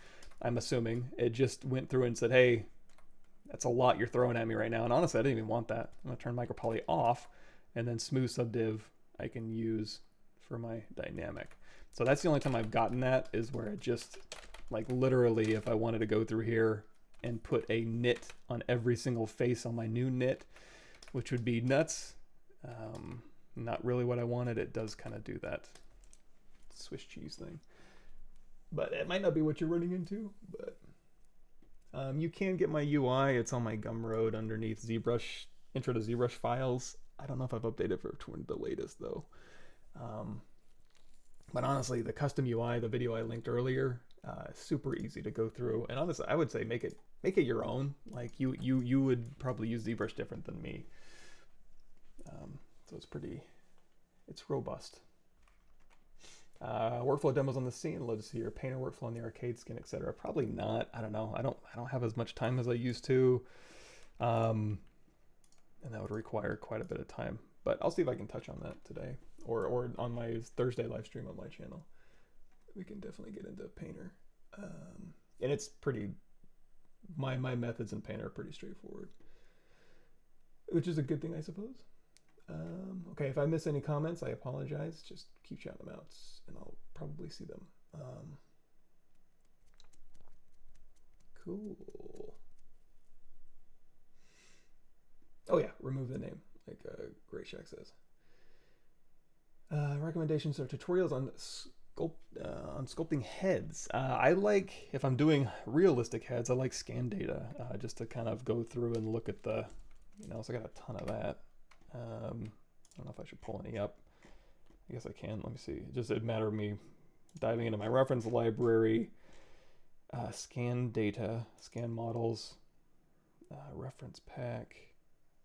I'm assuming, it just went through and said, hey, that's a lot you're throwing at me right now. And honestly, I didn't even want that. I'm gonna turn micropoly off, and then smooth subdiv I can use for my dynamic. So that's the only time I've gotten that, is where it just, like literally, if I wanted to go through here and put a knit on every single face on my new knit, which would be nuts. Not really what I wanted. It does kind of do that Swiss cheese thing. But it might not be what you're running into, but you can get my UI. It's on my Gumroad underneath ZBrush, intro to ZBrush files. I don't know if I've updated for the latest though. But honestly, the custom UI, the video I linked earlier, super easy to go through. And honestly, I would say make it your own. Like you would probably use ZBrush different than me. So it's robust. Workflow demos on the scene. Let's see your painter workflow on the arcade skin, etc. Probably not. I don't know. I don't have as much time as I used to, and that would require quite a bit of time. But I'll see if I can touch on that today, or on my Thursday live stream on my channel. We can definitely get into Painter, and it's pretty. My methods in Painter are pretty straightforward, which is a good thing, I suppose. Okay, if I miss any comments, I apologize. Just keep shouting them out, and I'll probably see them. Cool. Oh yeah, remove the name, like Gray Shack says. Recommendations or tutorials on sculpting heads. I like, if I'm doing realistic heads, I like scan data, just to kind of go through and look at the, so I got a ton of that. I don't know if I should pull any up. I guess I can. Let me see. Just a matter of me diving into my reference library, scan data, scan models, reference pack.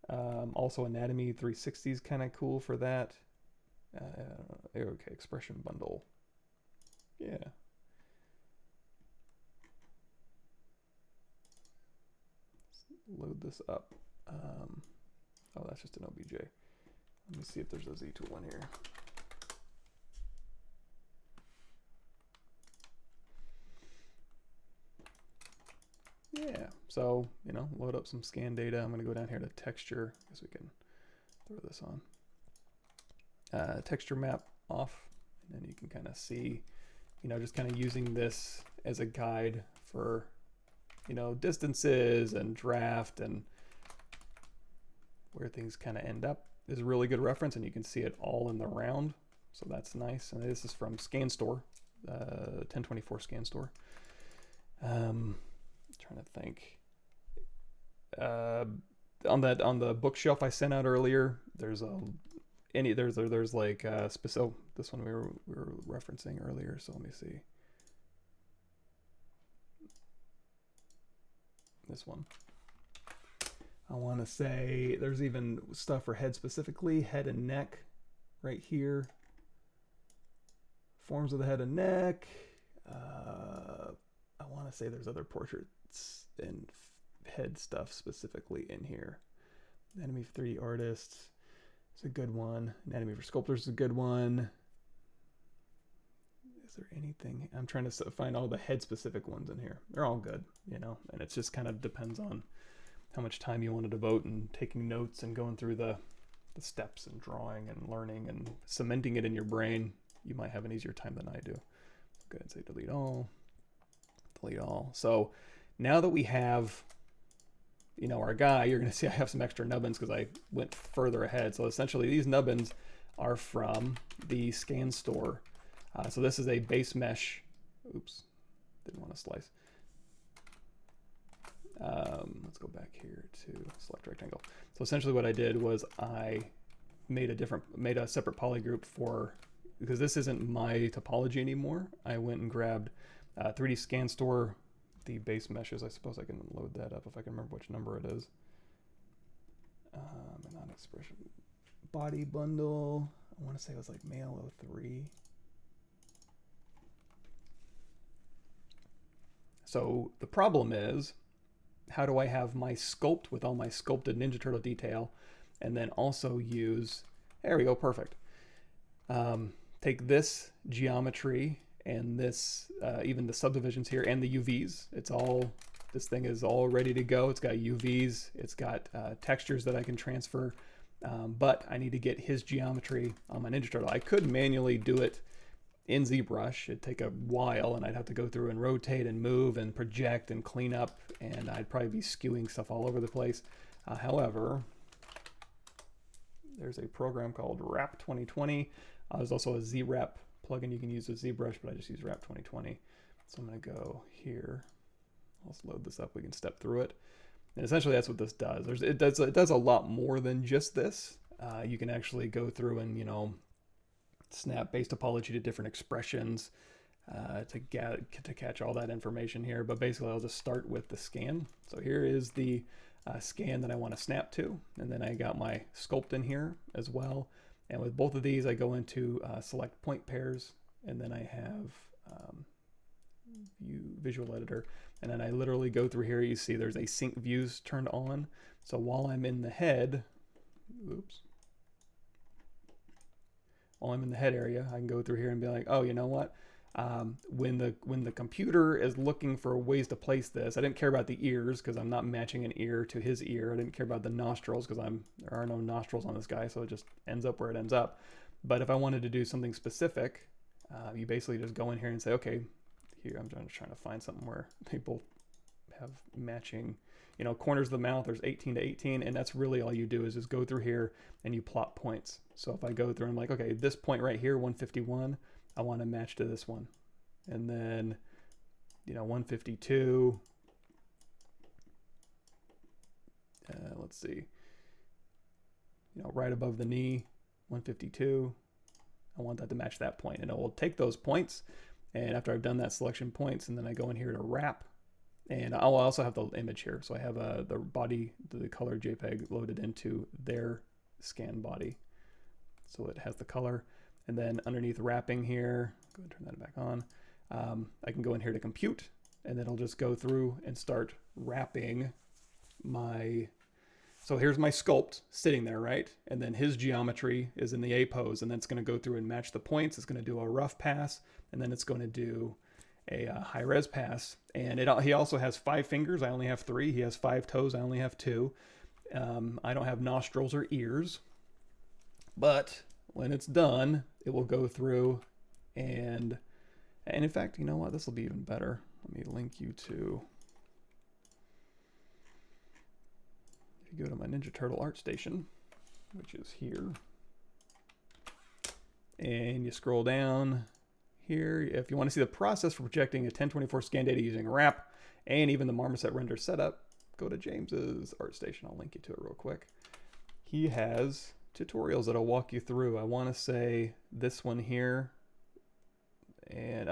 Also Anatomy 360 is kind of cool for that. Okay, expression bundle. Yeah. Let's load this up. Oh, that's just an OBJ. Let me see if there's a Z tool in here. Yeah, so, load up some scan data. I'm going to go down here to texture. I guess we can throw this on. Texture map off, and then you can kind of see, just kind of using this as a guide for, distances and draft and where things kind of end up is a really good reference, and you can see it all in the round. So that's nice. And this is from ScanStore, 1024 ScanStore. Trying to think. On the bookshelf I sent out earlier, there's like specific. This one we were referencing earlier. So let me see. This one. I want to say there's even stuff for head specifically, head and neck, right here. Forms of the head and neck. I want to say there's other portraits and head stuff specifically in here. Anatomy for 3D artists is a good one. Anatomy for sculptors is a good one. Is there anything? I'm trying to find all the head specific ones in here. They're all good, and it just kind of depends on how much time you want to devote and taking notes and going through the steps and drawing and learning and cementing it in your brain. You might have an easier time than I do. Go ahead and say delete all. Delete all. So now that we have, our guy, you're going to see I have some extra nubbins because I went further ahead. So essentially these nubbins are from the ScanStore. So this is a base mesh. Oops, didn't want to slice. Let's go back here to select rectangle. So essentially what I did was I made a separate poly group for, because this isn't my topology anymore. I went and grabbed 3D ScanStore, the base meshes. I suppose I can load that up if I can remember which number it is. Non-expression body bundle. I want to say it was like male 03. So the problem is how do I have my sculpt with all my sculpted Ninja Turtle detail, and then also use, there we go, perfect. Take this geometry and this, even the subdivisions here and the UVs. It's all, this thing is all ready to go. It's got UVs, it's got textures that I can transfer, but I need to get his geometry on my Ninja Turtle. I could manually do it in ZBrush. It'd take a while, and I'd have to go through and rotate and move and project and clean up, and I'd probably be skewing stuff all over the place. However, there's a program called Wrap 2020. There's also a ZRep plugin you can use with ZBrush, but I just use Wrap 2020. So I'm going to go here. Let's load this up. We can step through it. And essentially that's what this does. It does a lot more than just this. You can actually go through and, you know, snap base topology to different expressions to catch all that information here. But basically I'll just start with the scan. So here is the scan that I want to snap to, and then I got my sculpt in here as well. And with both of these I go into select point pairs, and then I have view visual editor, and then I literally go through here. You see there's a sync views turned on. So while I'm in the head, while I'm in the head area, I can go through here and be like, oh, you know what? When the computer is looking for ways to place this, I didn't care about the ears because I'm not matching an ear to his ear. I didn't care about the nostrils because there are no nostrils on this guy, so it just ends up where it ends up. But if I wanted to do something specific, you basically just go in here and say, okay, here I'm trying to find something where they both have matching, you know, corners of the mouth. There's 18 to 18, and that's really all you do is just go through here and you plot points. So if I go through and I'm like, okay, this point right here, 151, I want to match to this one, and then, you know, 152. Let's see, you know, right above the knee, 152. I want that to match that point, and it will take those points. And after I've done that selection points, and then I go in here to wrap, and I'll also have the image here. So I have the body, the color JPEG loaded into their scan body. So it has the color. And then underneath wrapping here, go ahead and turn that back on. I can go in here to compute, and then I'll just go through and start wrapping my, so here's my sculpt sitting there, right? And then his geometry is in the A pose, and then it's going to go through and match the points. It's going to do a rough pass, and then it's going to do a high res pass. And he also has 5 fingers. I only have 3. He has 5 toes. I only have 2. I don't have nostrils or ears, but when it's done, it will go through and in fact, you know what? This will be even better. Let me link you to, if you go to my Ninja Turtle ArtStation, which is here, and you scroll down here, if you want to see the process for projecting a 1024 scan data using wrap and even the marmoset render setup, go to James's ArtStation. I'll link you to it real quick. He has tutorials that'll walk you through. I want to say this one here, and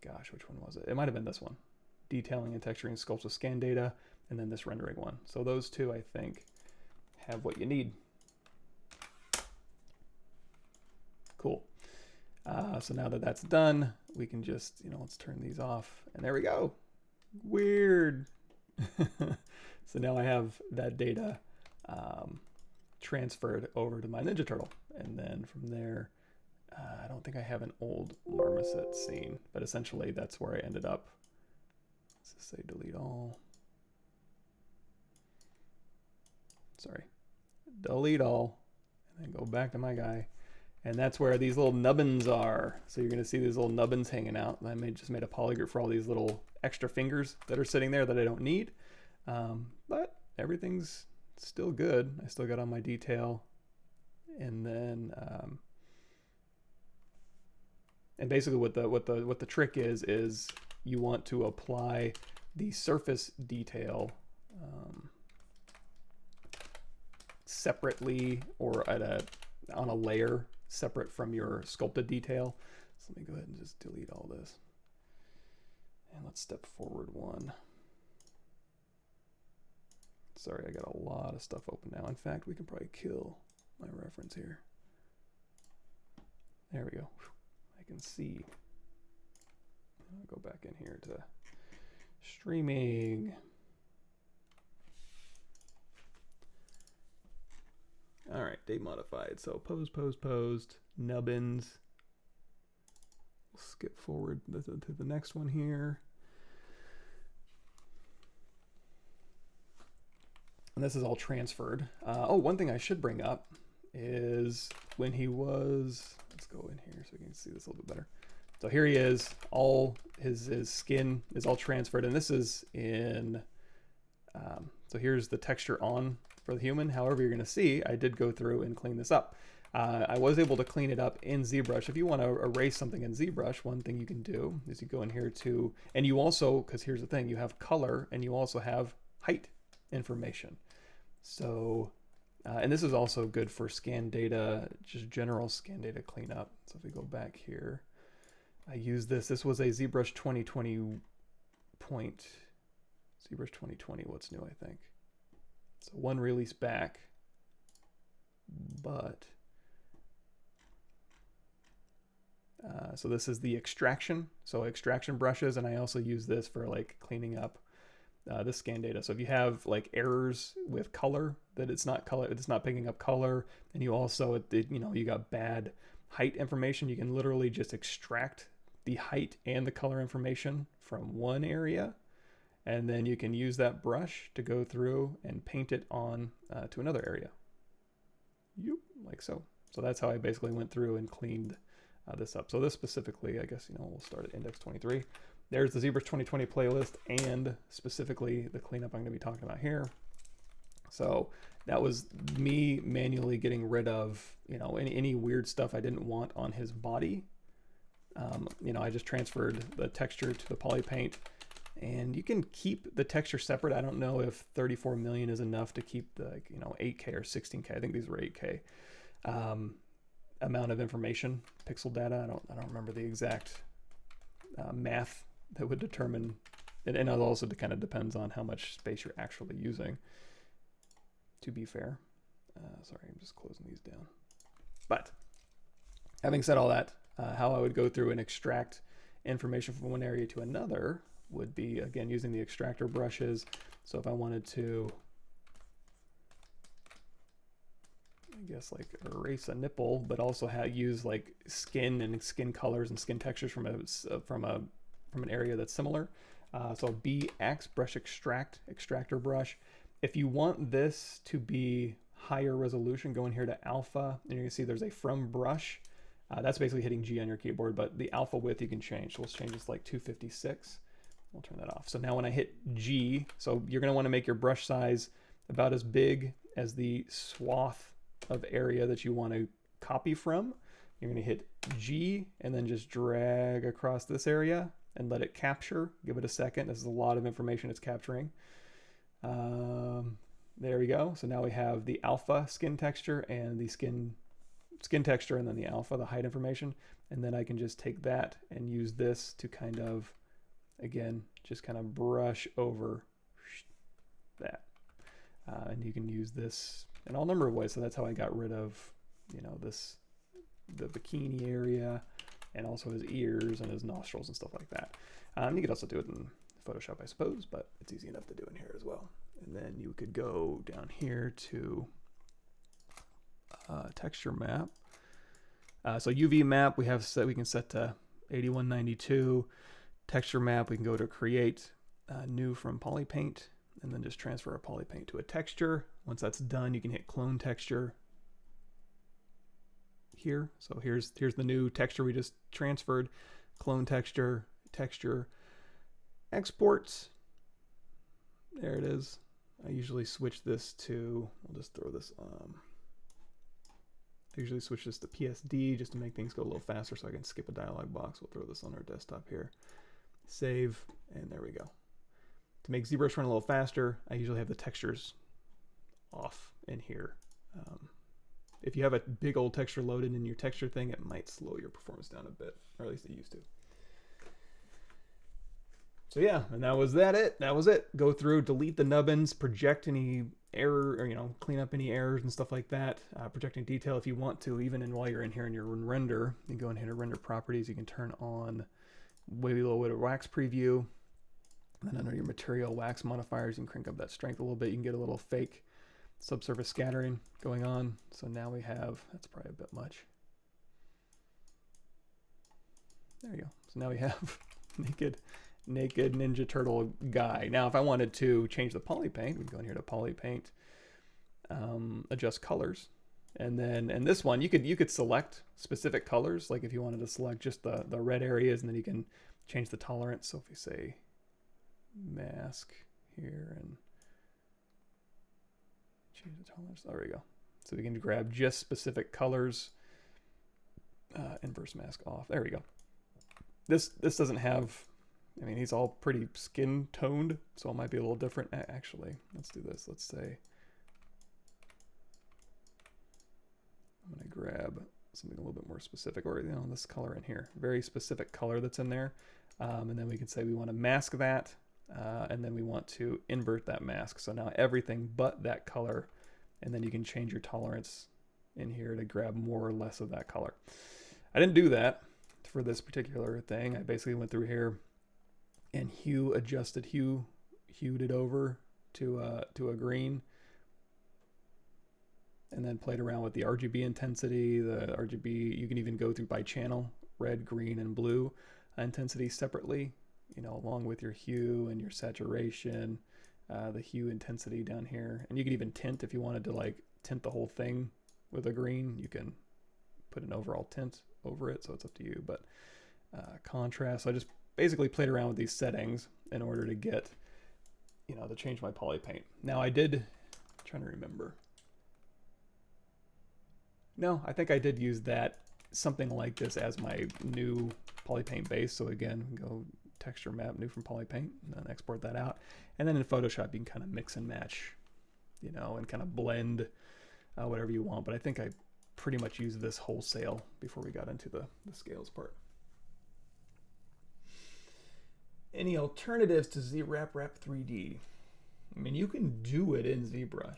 gosh, which one was it? It might have been this one, detailing and texturing sculpts with scan data, and then this rendering one. So those two, I think, have what you need. Cool. So now that that's done, we can just, you know, let's turn these off, and there we go. Weird. So now I have that data transferred over to my Ninja Turtle, and then from there, I don't think I have an old marmoset scene, but essentially that's where I ended up. Let's just say delete all. Sorry, delete all, and then go back to my guy. And that's where these little nubbins are. So you're gonna see these little nubbins hanging out. I just made a polygroup for all these little extra fingers that are sitting there that I don't need. But everything's still good. I still got on my detail. And then, and basically what the trick is you want to apply the surface detail separately, or on a layer separate from your sculpted detail. So let me go ahead and just delete all this. And let's step forward one. Sorry, I got a lot of stuff open now. In fact, we can probably kill my reference here. There we go. I can see. I'll go back in here to Streaming. All right, date modified. So posed, nubbins. We'll skip forward to the next one here. And this is all transferred. Oh, one thing I should bring up is when he was, let's go in here so we can see this a little bit better. So here he is, all his skin is all transferred, and this is in, so here's the texture on for the human. However, you're gonna see, I did go through and clean this up. I was able to clean it up in ZBrush. If you wanna erase something in ZBrush, one thing you can do is you go in here to, and you also, because here's the thing, you have color and you also have height information. So, and this is also good for scan data, just general scan data cleanup. So if we go back here, I use this. This was a ZBrush 2020 point. ZBrush 2020, what's new, I think. So one release back, but, so this is the extraction. So extraction brushes, and I also use this for like cleaning up the scan data. So if you have like errors with color, that it's not picking up color, and you also, you know, you got bad height information, you can literally just extract the height and the color information from one area, and then you can use that brush to go through and paint it on to another area. Like so. So that's how I basically went through and cleaned this up. So this specifically, I guess, you know, we'll start at index 23. There's the ZBrush 2020 playlist, and specifically the cleanup I'm going to be talking about here. So that was me manually getting rid of, you know, any weird stuff I didn't want on his body. You know, I just transferred the texture to the Polypaint, and you can keep the texture separate. I don't know if 34 million is enough to keep the, you know, 8K or 16K. I think these were 8K amount of information, pixel data. I don't remember the exact math that would determine, and it also kind of depends on how much space you're actually using, to be fair. Sorry, I'm just closing these down. But having said all that, how I would go through and extract information from one area to another would be, again, using the extractor brushes. So if I wanted to, I guess, like erase a nipple, but also use like skin and skin colors and skin textures from an area that's similar. So BX, brush extractor brush. If you want this to be higher resolution, go in here to alpha, and you can see there's a from brush. That's basically hitting G on your keyboard, but the alpha width you can change. So let's change this like 256. We'll turn that off. So now when I hit G, so you're going to want to make your brush size about as big as the swath of area that you want to copy from. You're going to hit G and then just drag across this area and let it capture. Give it a second. This is a lot of information it's capturing. There we go. So now we have the alpha skin texture and the skin texture, and then the alpha, the height information. And then I can just take that and use this to kind of, again, just kind of brush over that. And you can use this in all number of ways. So that's how I got rid of, you know, the bikini area, and also his ears and his nostrils and stuff like that. You could also do it in Photoshop, I suppose, but it's easy enough to do in here as well. And then you could go down here to texture map. So UV map we can set to 8192. Texture map we can go to create new from Polypaint, and then just transfer a Polypaint to a texture. Once that's done, you can hit clone texture here. So here's the new texture we just transferred. Clone texture, exports. There it is. I usually switch this to, we'll just throw this I usually switch this to PSD just to make things go a little faster so I can skip a dialog box. We'll throw this on our desktop here. Save, and there we go. To make ZBrush run a little faster, I usually have the textures off in here. If you have a big old texture loaded in your texture thing, it might slow your performance down a bit, or at least it used to. So yeah, and that was it. That was it. Go through, delete the nubbins, project any error, or, you know, clean up any errors and stuff like that. Projecting detail if you want to, even while you're in here in your render. You go in here to render properties. You can turn on way below with a wax preview. And then under your material wax modifiers, you can crank up that strength a little bit. You can get a little fake subsurface scattering going on. So now we have, that's probably a bit much. There you go. So now we have naked Ninja Turtle guy. Now, if I wanted to change the Polypaint, we'd go in here to Polypaint, adjust colors. And then, and this one, you could select specific colors. Like if you wanted to select just the red areas, and then you can change the tolerance. So if we say mask here and change the tolerance, there we go. So we can grab just specific colors, inverse mask off. There we go. This doesn't have, I mean, he's all pretty skin toned, so it might be a little different. Actually, let's do this. Let's say, I'm gonna grab something a little bit more specific, or this color in here, very specific color that's in there. And then we can say we want to mask that, and then we want to invert that mask. So now everything but that color, and then you can change your tolerance in here to grab more or less of that color. I didn't do that for this particular thing. I basically went through here and adjusted hued it over to a green, and then played around with the RGB intensity. The RGB, you can even go through by channel, red, green, and blue intensity separately, along with your hue and your saturation, the hue intensity down here. And you can even tint if you wanted to like tint the whole thing with a green. You can put an overall tint over it, so it's up to you. But contrast, so I just basically played around with these settings in order to get, to change my Polypaint. Now I'm trying to remember. No, I think I did use something like this as my new Polypaint base. So again, go texture map, new from Polypaint, and then export that out. And then in Photoshop, you can kind of mix and match, and kind of blend whatever you want. But I think I pretty much used this wholesale before we got into the scales part. Any alternatives to ZWrap 3D? I mean, you can do it in ZBrush.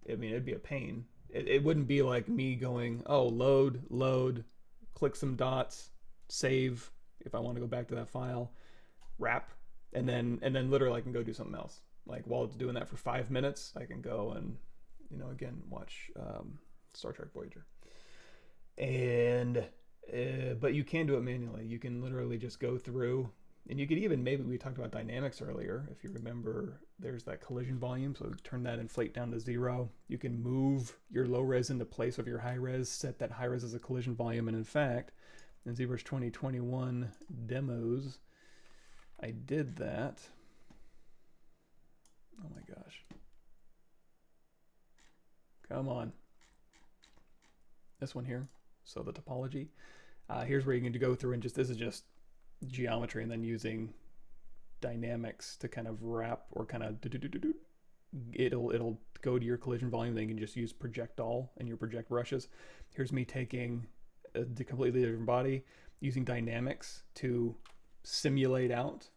It'd be a pain. It wouldn't be like me going, oh, load, click some dots, save. If I want to go back to that file, wrap, and then literally I can go do something else. Like while it's doing that for 5 minutes, I can go and, again, watch Star Trek Voyager. And, but you can do it manually. You can literally just go through, and you could even, maybe we talked about dynamics earlier. If you remember, there's that collision volume. So turn that inflate down to 0. You can move your low res into place of your high res, set that high res as a collision volume. And in fact, in ZBrush 2021 demos, I did that. Oh my gosh. Come on. This one here. So the topology. Here's where you can go through and this is just geometry, and then using dynamics to kind of wrap or kind of it'll go to your collision volume. Then you can just use project all and your project brushes. Here's me taking a completely different body, using dynamics to simulate out,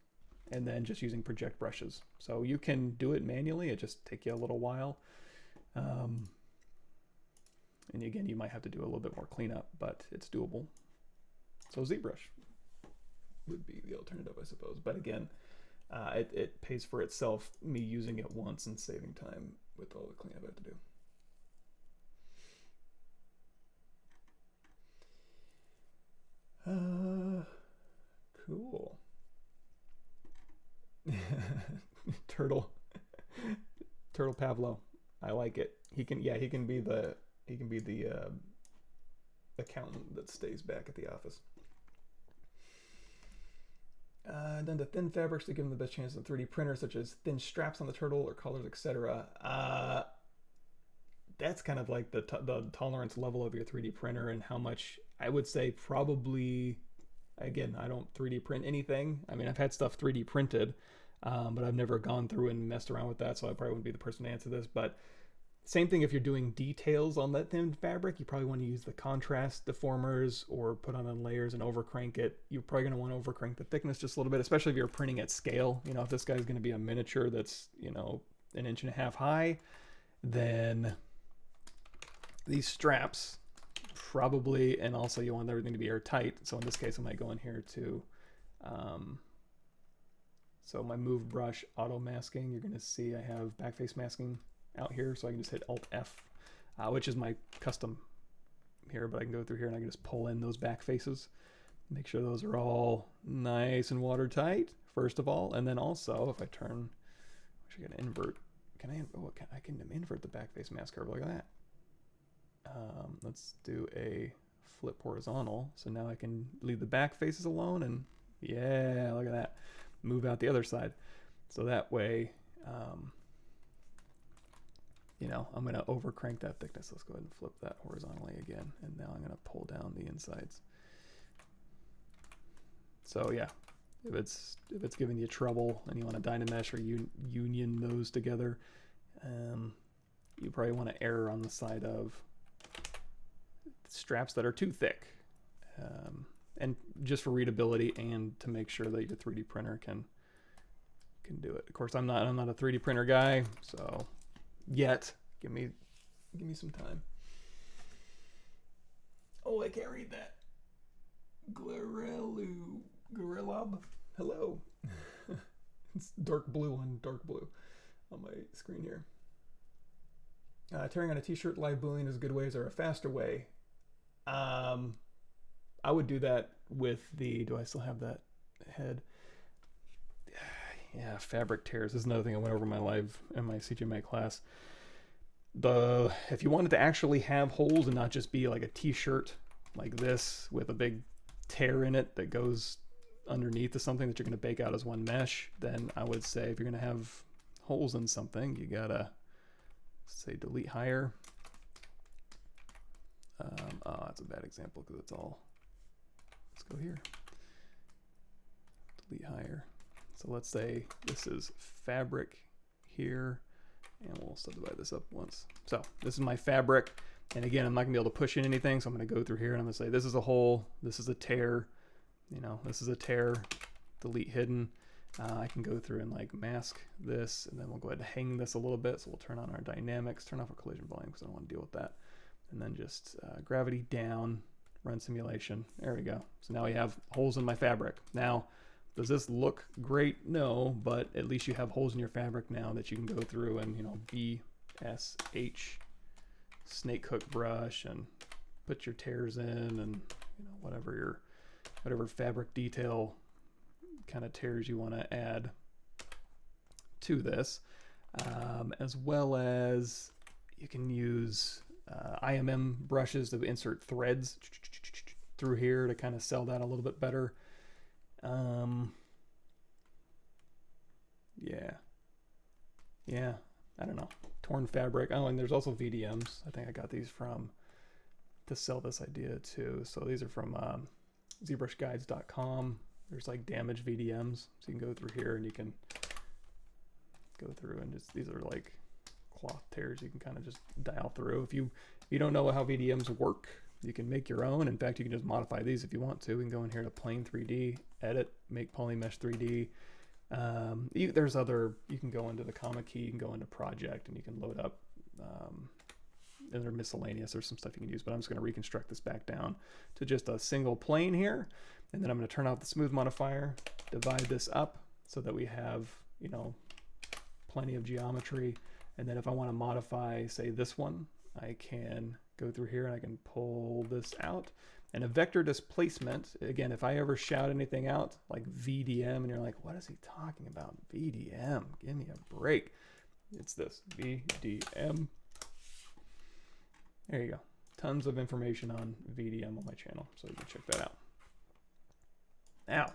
and then just using project brushes. So you can do it manually. It just take you a little while. And again, you might have to do a little bit more cleanup, but it's doable. So ZBrush would be the alternative, I suppose. But again, it pays for itself, me using it once and saving time with all the cleanup I have to do. Cool. Turtle Pavlo. I like it. He can be the accountant that stays back at the office. Done to thin fabrics to give them the best chance of 3D printer, such as thin straps on the turtle or colors, etc. That's kind of like the tolerance level of your 3D printer and how much. I would say probably, again, I don't 3D print anything. I mean, I've had stuff 3D printed, but I've never gone through and messed around with that, so I probably wouldn't be the person to answer this. But same thing if you're doing details on that thin fabric, you probably want to use the contrast deformers or put on layers and overcrank it. You're probably going to want to overcrank the thickness just a little bit, especially if you're printing at scale. If this guy's going to be a miniature that's, 1.5 inches high, then these straps probably, and also you want everything to be airtight. So in this case, I might go in here to So my move brush auto masking, you're going to see I have backface masking out here. So I can just hit Alt F, which is my custom here, but I can go through here and I can just pull in those back faces. Make sure those are all nice and watertight, first of all. And then also, if I turn, I can invert. Can I? Oh, I can invert the backface mask curve. Look at that. Let's do a flip horizontal. So now I can leave the back faces alone, and yeah, look at that. Move out the other side. So that way, you know, I'm going to over crank that thickness. Let's go ahead and flip that horizontally again. And now I'm going to pull down the insides. So yeah, if it's giving you trouble and you want to Dynamesh or union those together, you probably want to err on the side of straps that are too thick, and just for readability and to make sure that your 3D printer can do it. Of course, I'm not a 3D printer guy, so yet give me some time. Oh, I can't read that. Gorillab. Hello. It's dark blue on my screen here. Tearing on a t-shirt live Boolean is a good way. Is there a faster way? I would do that with the, do I still have that head? Yeah, fabric tears. This is another thing I went over in my CGMA class. If you wanted to actually have holes and not just be like a t-shirt like this with a big tear in it that goes underneath of something that you're going to bake out as one mesh, then I would say if you're going to have holes in something, you gotta say delete higher. Oh, that's a bad example because it's all, let's go here, delete higher. So let's say this is fabric here, and we'll subdivide this up once. So this is my fabric, and again, I'm not gonna be able to push in anything, so I'm gonna go through here and I'm gonna say this is a hole, this is a tear, you know, this is a tear, delete hidden. I can go through and like mask this, and then we'll go ahead and hang this a little bit. So we'll turn on our dynamics, turn off our collision volume because I don't want to deal with that. And then just gravity down, run simulation. There we go. So now we have holes in my fabric. Now, does this look great? No, but at least you have holes in your fabric now that you can go through and, you know, BSH snake hook brush and put your tears in, and, you know, whatever fabric detail kind of tears you want to add to this, as well as you can use IMM brushes to insert threads through here to kind of sell that a little bit better. Yeah, I don't know. Torn fabric. Oh, and there's also VDMs. I think I got these to sell this idea too. So these are from ZBrushGuides.com. There's like damaged VDMs, so you can go through here and you can go through and just, these are like cloth tears you can kind of just dial through. If you don't know how VDMs work, you can make your own. In fact, you can just modify these if you want to. We can go in here to Plane 3D, edit, make Polymesh 3D. There's other, you can go into the comma key, you can go into project, and you can load up, and they're miscellaneous. There's some stuff you can use, but I'm just going to reconstruct this back down to just a single plane here. And then I'm going to turn off the smooth modifier, divide this up so that we have, you know, plenty of geometry. And then if I want to modify, say, this one, I can go through here and I can pull this out. And a vector displacement, again, if I ever shout anything out like VDM and you're like, what is he talking about? VDM, give me a break. It's this, VDM. There you go. Tons of information on VDM on my channel, so you can check that out. Now,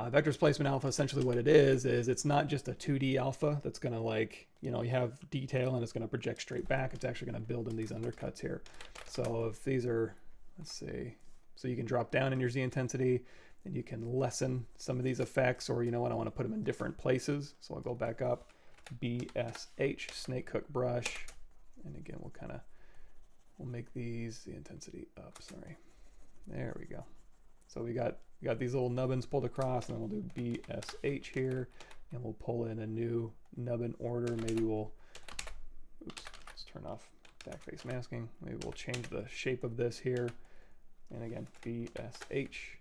vector displacement alpha, essentially what it is it's not just a 2D alpha that's going to, like, you know, you have detail and it's going to project straight back. It's actually going to build in these undercuts here. So if these are, let's see, so you can drop down in your Z intensity and you can lessen some of these effects, or, you know what, I want to put them in different places. So I'll go back up, BSH, snake hook brush. And again, we'll make these the intensity up, sorry. There we go. So we got these little nubbins pulled across, and then we'll do BSH here, and we'll pull in a new nubbin order. Maybe we'll, oops, let's turn off backface masking. Maybe we'll change the shape of this here. And again, BSH.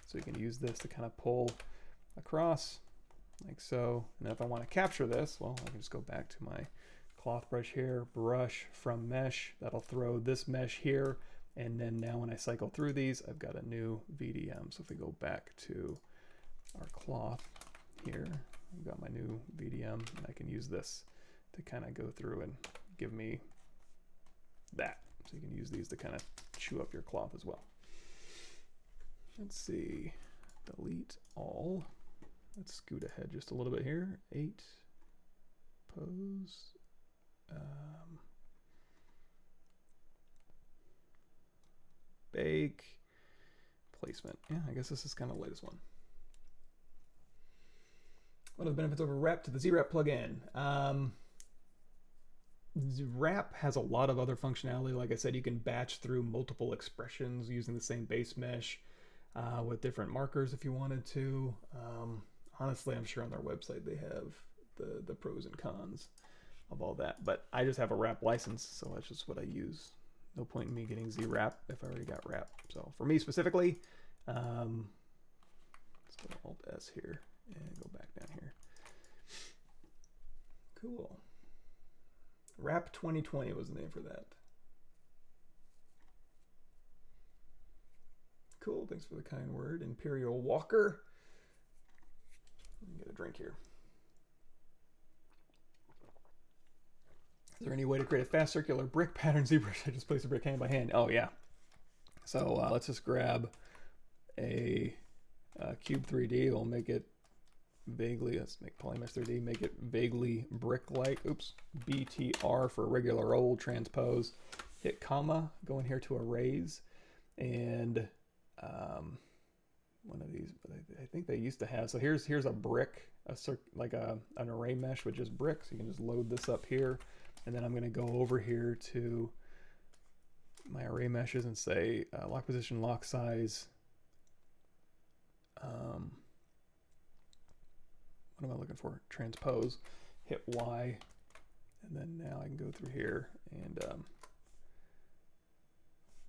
So you can use this to kind of pull across like so. And if I want to capture this, well, I can just go back to my cloth brush here, brush from mesh. That'll throw this mesh here. And then now when I cycle through these, I've got a new VDM. So if we go back to our cloth here, I've got my new VDM, and I can use this to kind of go through and give me that. So you can use these to kind of chew up your cloth as well. Let's see, delete all. Let's scoot ahead just a little bit here. 8, pose. Bake, placement. Yeah, I guess this is kind of the latest one. What are the benefits over Rep to the ZRep plugin? Rep has a lot of other functionality. Like I said, you can batch through multiple expressions using the same base mesh with different markers if you wanted to. Honestly, I'm sure on their website they have the pros and cons of all that. But I just have a Rep license, so that's just what I use. No point in me getting ZRep if I already got Rep. So for me specifically, let's go to Alt-S here and go back down here. Cool. Rap 2020 was the name for that. Cool, thanks for the kind word. Imperial Walker. Let me get a drink here. Is there any way to create a fast circular brick pattern ZBrush? I just placed a brick hand by hand. Oh yeah. So let's just grab a cube 3D. We'll make it vaguely, let's make Polymesh 3D, make it vaguely brick-like. Oops, BTR for regular old transpose. Hit comma, go in here to arrays, and one of these, I think they used to have. So here's a brick, like an array mesh with just bricks. You can just load this up here, and then I'm going to go over here to my array meshes and say lock position, lock size. What am I looking for? Transpose, hit Y, and then now I can go through here and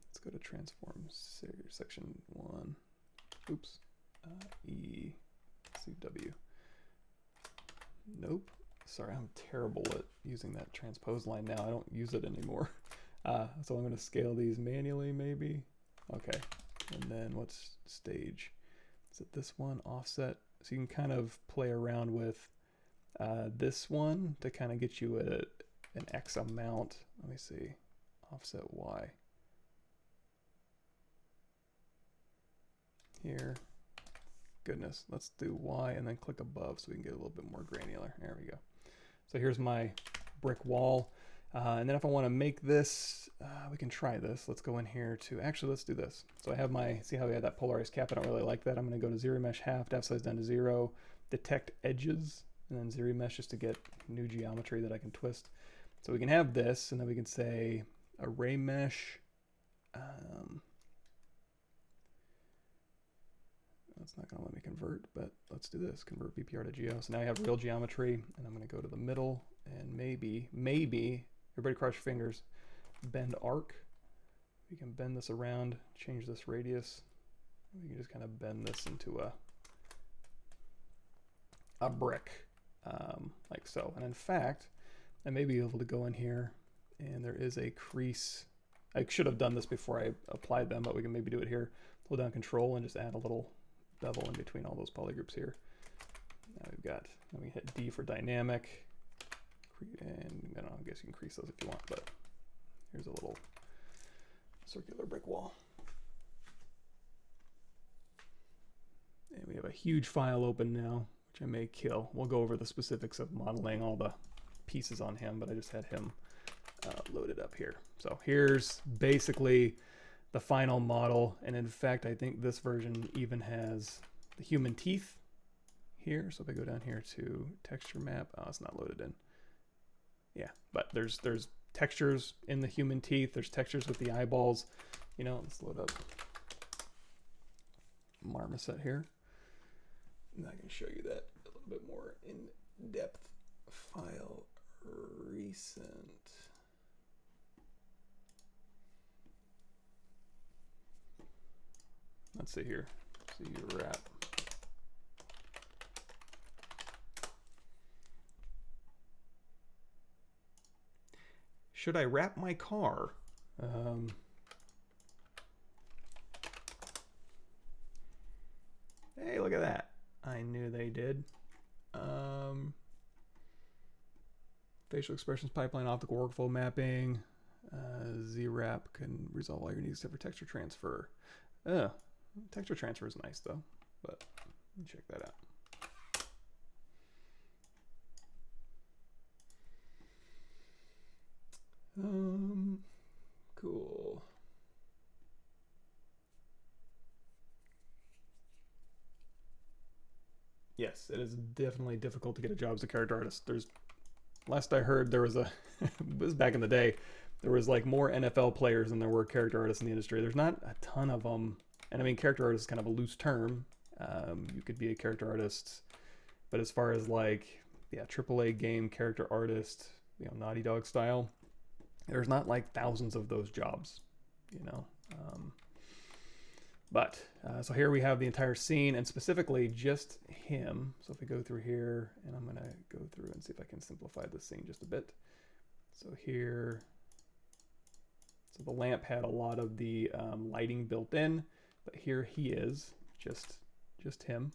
let's go to transform section 1. Oops, E, C, W. Nope. Sorry, I'm terrible at using that transpose line now. I don't use it anymore. So I'm going to scale these manually, maybe. Okay, and then what's stage? Is it this one? Offset. So you can kind of play around with this one to kind of get you an X amount. Let me see. Offset Y. Here. Goodness. Let's do Y and then click above so we can get a little bit more granular. There we go. So here's my brick wall. And then if I want to make this, we can try this. Let's go in here to, actually, let's do this. So I have my, see how we had that polarized cap? I don't really like that. I'm going to go to ZRemesh half, depth size down to 0, detect edges, and then ZRemesh just to get new geometry that I can twist. So we can have this, and then we can say array mesh. That's not going to let me convert, but let's do this. Convert BPR to geo. So now I have real geometry, and I'm going to go to the middle, and maybe, everybody cross your fingers, bend arc. We can bend this around, change this radius. We can just kind of bend this into a brick, like so. And in fact, I may be able to go in here, and there is a crease. I should have done this before I applied them, but we can maybe do it here. Hold down Control and just add a little bevel in between all those polygroups here. Now we've got, let me hit D for dynamic. And I don't know, I guess you can increase those if you want, but here's a little circular brick wall. And we have a huge file open now, which I may kill. We'll go over the specifics of modeling all the pieces on him, but I just had him loaded up here. So here's basically the final model. And in fact, I think this version even has the human teeth here. So if I go down here to texture map, oh, it's not loaded in. Yeah, but there's textures in the human teeth. There's textures with the eyeballs. You know, let's load up Marmoset here. And I can show you that a little bit more in depth. File recent. Let's see here. See your wrap. should I wrap my car? Hey, look at that. I knew they did. Facial expressions pipeline, optical workflow mapping. ZWrap can resolve all your needs except for texture transfer. Texture transfer is nice though, but let me check that out. Cool. Yes, it is definitely difficult to get a job as a character artist. Last I heard, there was this was back in the day, there was like more NFL players than there were character artists in the industry. There's not a ton of them. And I mean, character artist is kind of a loose term. You could be a character artist, but as far as like, yeah, AAA game character artist, you know, Naughty Dog style, there's not like thousands of those jobs, you know. So here we have the entire scene, and specifically just him. So if we go through here, and I'm gonna go through and see if I can simplify this scene just a bit. So here, so the lamp had a lot of the lighting built in, but here he is, just him.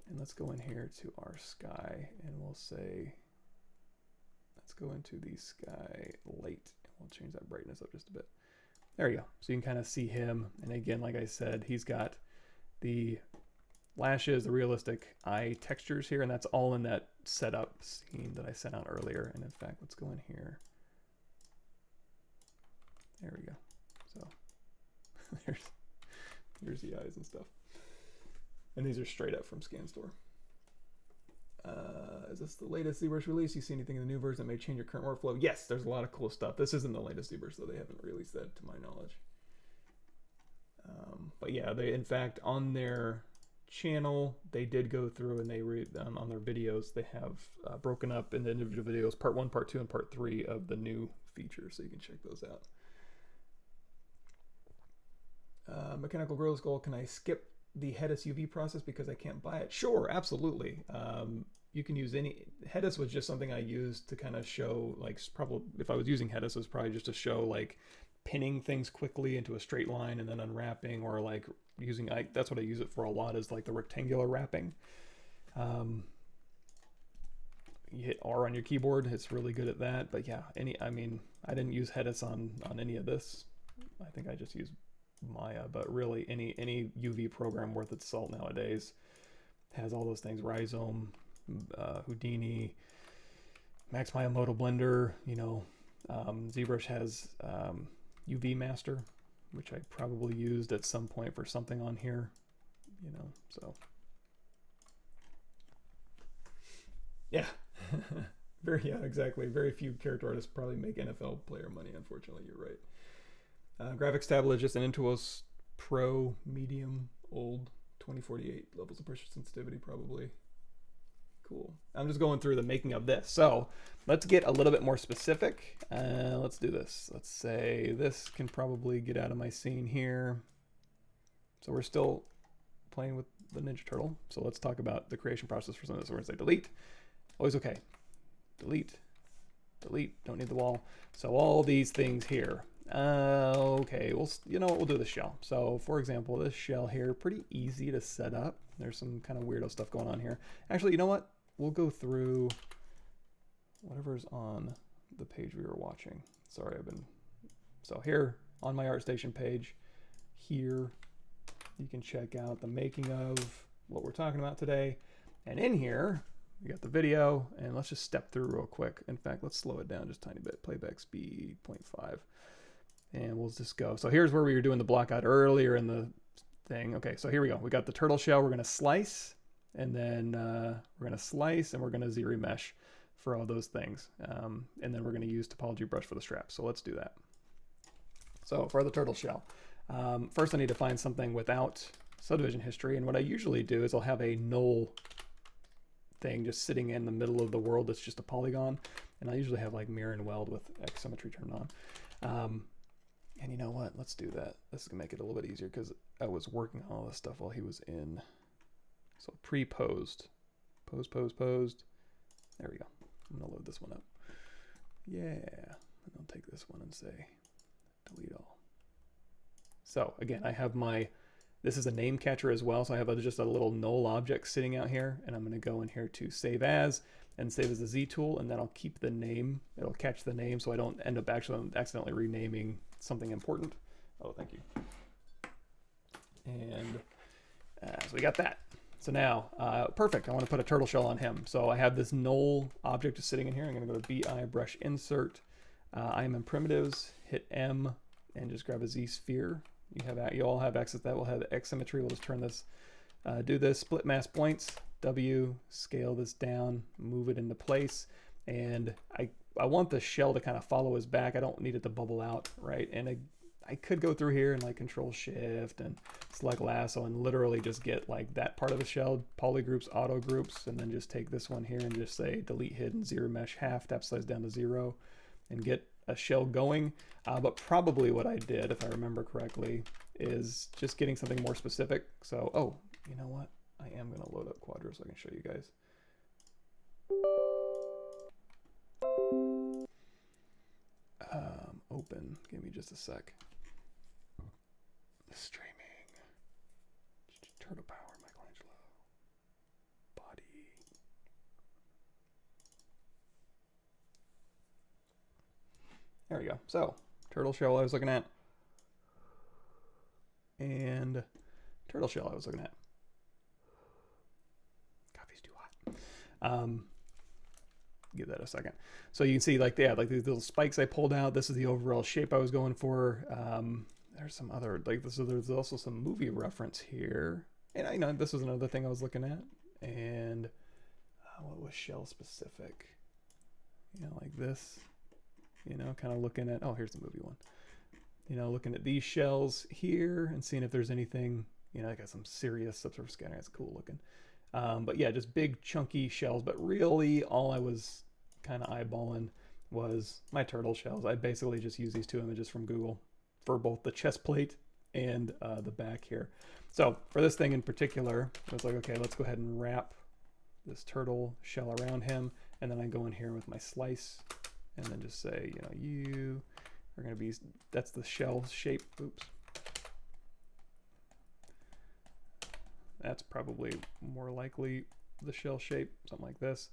And let's go in here to our sky, and we'll say, let's go into the sky light, and we'll change that brightness up just a bit. There you go. So you can kind of see him. And again, like I said, he's got the lashes, the realistic eye textures here, and that's all in that setup scene that I sent out earlier. And in fact, let's go in here. There we go. So there's the eyes and stuff. And these are straight up from ScanStore. Is this the latest ZRemesh release? You see anything in the new version that may change your current workflow? Yes, there's a lot of cool stuff. This isn't the latest ZRemesh, so they haven't released that to my knowledge. But yeah, they, in fact, on their channel, they did go through and they on their videos, they have broken up into individual videos, part 1, part 2, and part 3 of the new features, so you can check those out. Mechanical Gorilla Skull, can I skip the Hedis UV process because I can't buy it? Sure, absolutely. You can use any. Hedis was just something I used to kind of show, like, probably if I was using Hedis, it was probably just to show like pinning things quickly into a straight line and then unwrapping, or like using, that's what I use it for a lot, is like the rectangular wrapping. You hit R on your keyboard, it's really good at that. But yeah, I mean, I didn't use Hedis on any of this. I think I just used Maya, but really any UV program worth its salt nowadays has all those things. Rhizome, Houdini, Max Maya Moto Blender, you know. ZRemesh has UV Master, which I probably used at some point for something on here, you know, so yeah. Yeah, exactly. Very few character artists probably make NFL player money, unfortunately. You're right. Graphics tablet is just an Intuos Pro medium old 2048 levels of pressure sensitivity, probably. Cool. I'm just going through the making of this. So let's get a little bit more specific. Let's do this. Let's say this can probably get out of my scene here. So we're still playing with the Ninja Turtle. So let's talk about the creation process for some of this. We're going to say delete. Always okay. Delete. Delete. Don't need the wall. So all these things here. Okay, well, you know what, we'll do the shell. So for example, this shell here, pretty easy to set up. There's some kind of weirdo stuff going on here. Actually, you know what? We'll go through whatever's on the page we were watching. Sorry, so here on my ArtStation page, here, you can check out the making of what we're talking about today. And in here, we got the video, and let's just step through real quick. In fact, let's slow it down just a tiny bit. Playback speed 0.5. And we'll just go. So here's where we were doing the block out earlier in the thing. Okay, so here we go. We got the turtle shell. We're going to slice, and then we're going to slice, and we're going to ZRemesh for all those things. And then we're going to use topology brush for the strap. So let's do that. So for the turtle shell, first I need to find something without subdivision history. And what I usually do is I'll have a null thing just sitting in the middle of the world that's just a polygon. And I usually have like mirror and weld with X symmetry turned on. And you know what? Let's do that. This is going to make it a little bit easier because I was working on all this stuff while he was in. So pre-posed. Posed. There we go. I'm going to load this one up. Yeah. And I'll take this one and say delete all. So again, I have my, this is a name catcher as well. So I have just a little null object sitting out here, and I'm going to go in here to save as and save as the Z tool, and then I'll keep the name. It'll catch the name so I don't end up actually accidentally renaming something important. Oh, thank you. And so we got that. So now, perfect. I want to put a turtle shell on him. So I have this null object just sitting in here. I'm going to go to BI brush insert. I'm in primitives, hit M, and just grab a ZSphere. You all have access to that. We'll have X symmetry. We'll just turn this, do this, split mask points, W, scale this down, move it into place. And I want the shell to kind of follow his back. I don't need it to bubble out, right? And I could go through here and like Control Shift and select lasso and literally just get like that part of the shell, polygroups, auto groups, and then just take this one here and just say delete hidden, ZRemesh half, tap slice down to 0, and get a shell going. But probably what I did, if I remember correctly, is just getting something more specific. So, oh, you know what? I am going to load up Quadro so I can show you guys. Open. Give me just a sec. Streaming. Turtle power, Michelangelo. Body. There we go. So, turtle shell I was looking at. And turtle shell I was looking at. Coffee's too hot. Give that a second. So you can see like, yeah, like these little spikes I pulled out. This is the overall shape I was going for. There's some other, like this, so there's also some movie reference here. And I know this was another thing I was looking at. And what was shell specific? You know, like this, you know, kind of looking at, oh, here's the movie one. You know, looking at these shells here and seeing if there's anything, you know, I got some serious subsurface scattering. It's cool looking. But yeah, just big chunky shells. But really all I was kind of eyeballing was my turtle shells. I basically just use these two images from Google for both the chest plate and the back here. So for this thing in particular, I was like, okay, let's go ahead and wrap this turtle shell around him. And then I go in here with my slice and then just say, you know, you are going to be, that's the shell shape. Oops. That's probably more likely the shell shape, something like this.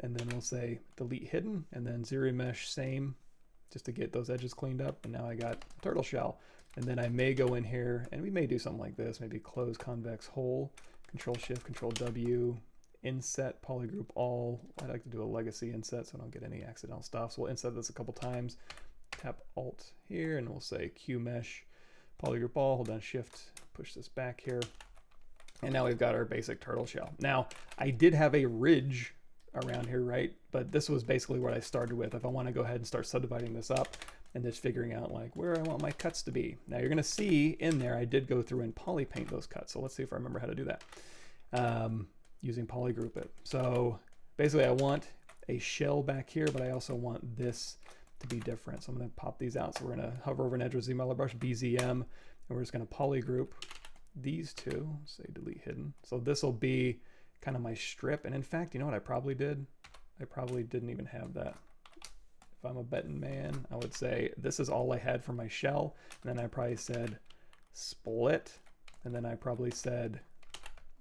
And then we'll say delete hidden and then ZRemesh same, just to get those edges cleaned up. And now I got a turtle shell. And then I may go in here and we may do something like this, maybe close convex hole, Control Shift, Control W, inset polygroup all. I like to do a legacy inset so I don't get any accidental stuff. So we'll inset this a couple times, tap Alt here, and we'll say QMesh polygroup all, hold down Shift, push this back here. And now we've got our basic turtle shell. Now, I did have a ridge around here, right? But this was basically what I started with. If I want to go ahead and start subdividing this up and just figuring out like where I want my cuts to be. Now you're going to see in there, I did go through and polypaint those cuts. So let's see if I remember how to do that using polygroup it. So basically I want a shell back here, but I also want this to be different. So I'm going to pop these out. So we're going to hover over an edge with ZModeler brush, BZM, and we're just going to polygroup these two, say delete hidden. So this will be kind of my strip. And in fact, you know what I probably did? I probably didn't even have that. If I'm a betting man, I would say this is all I had for my shell. And then I probably said split. And then I probably said,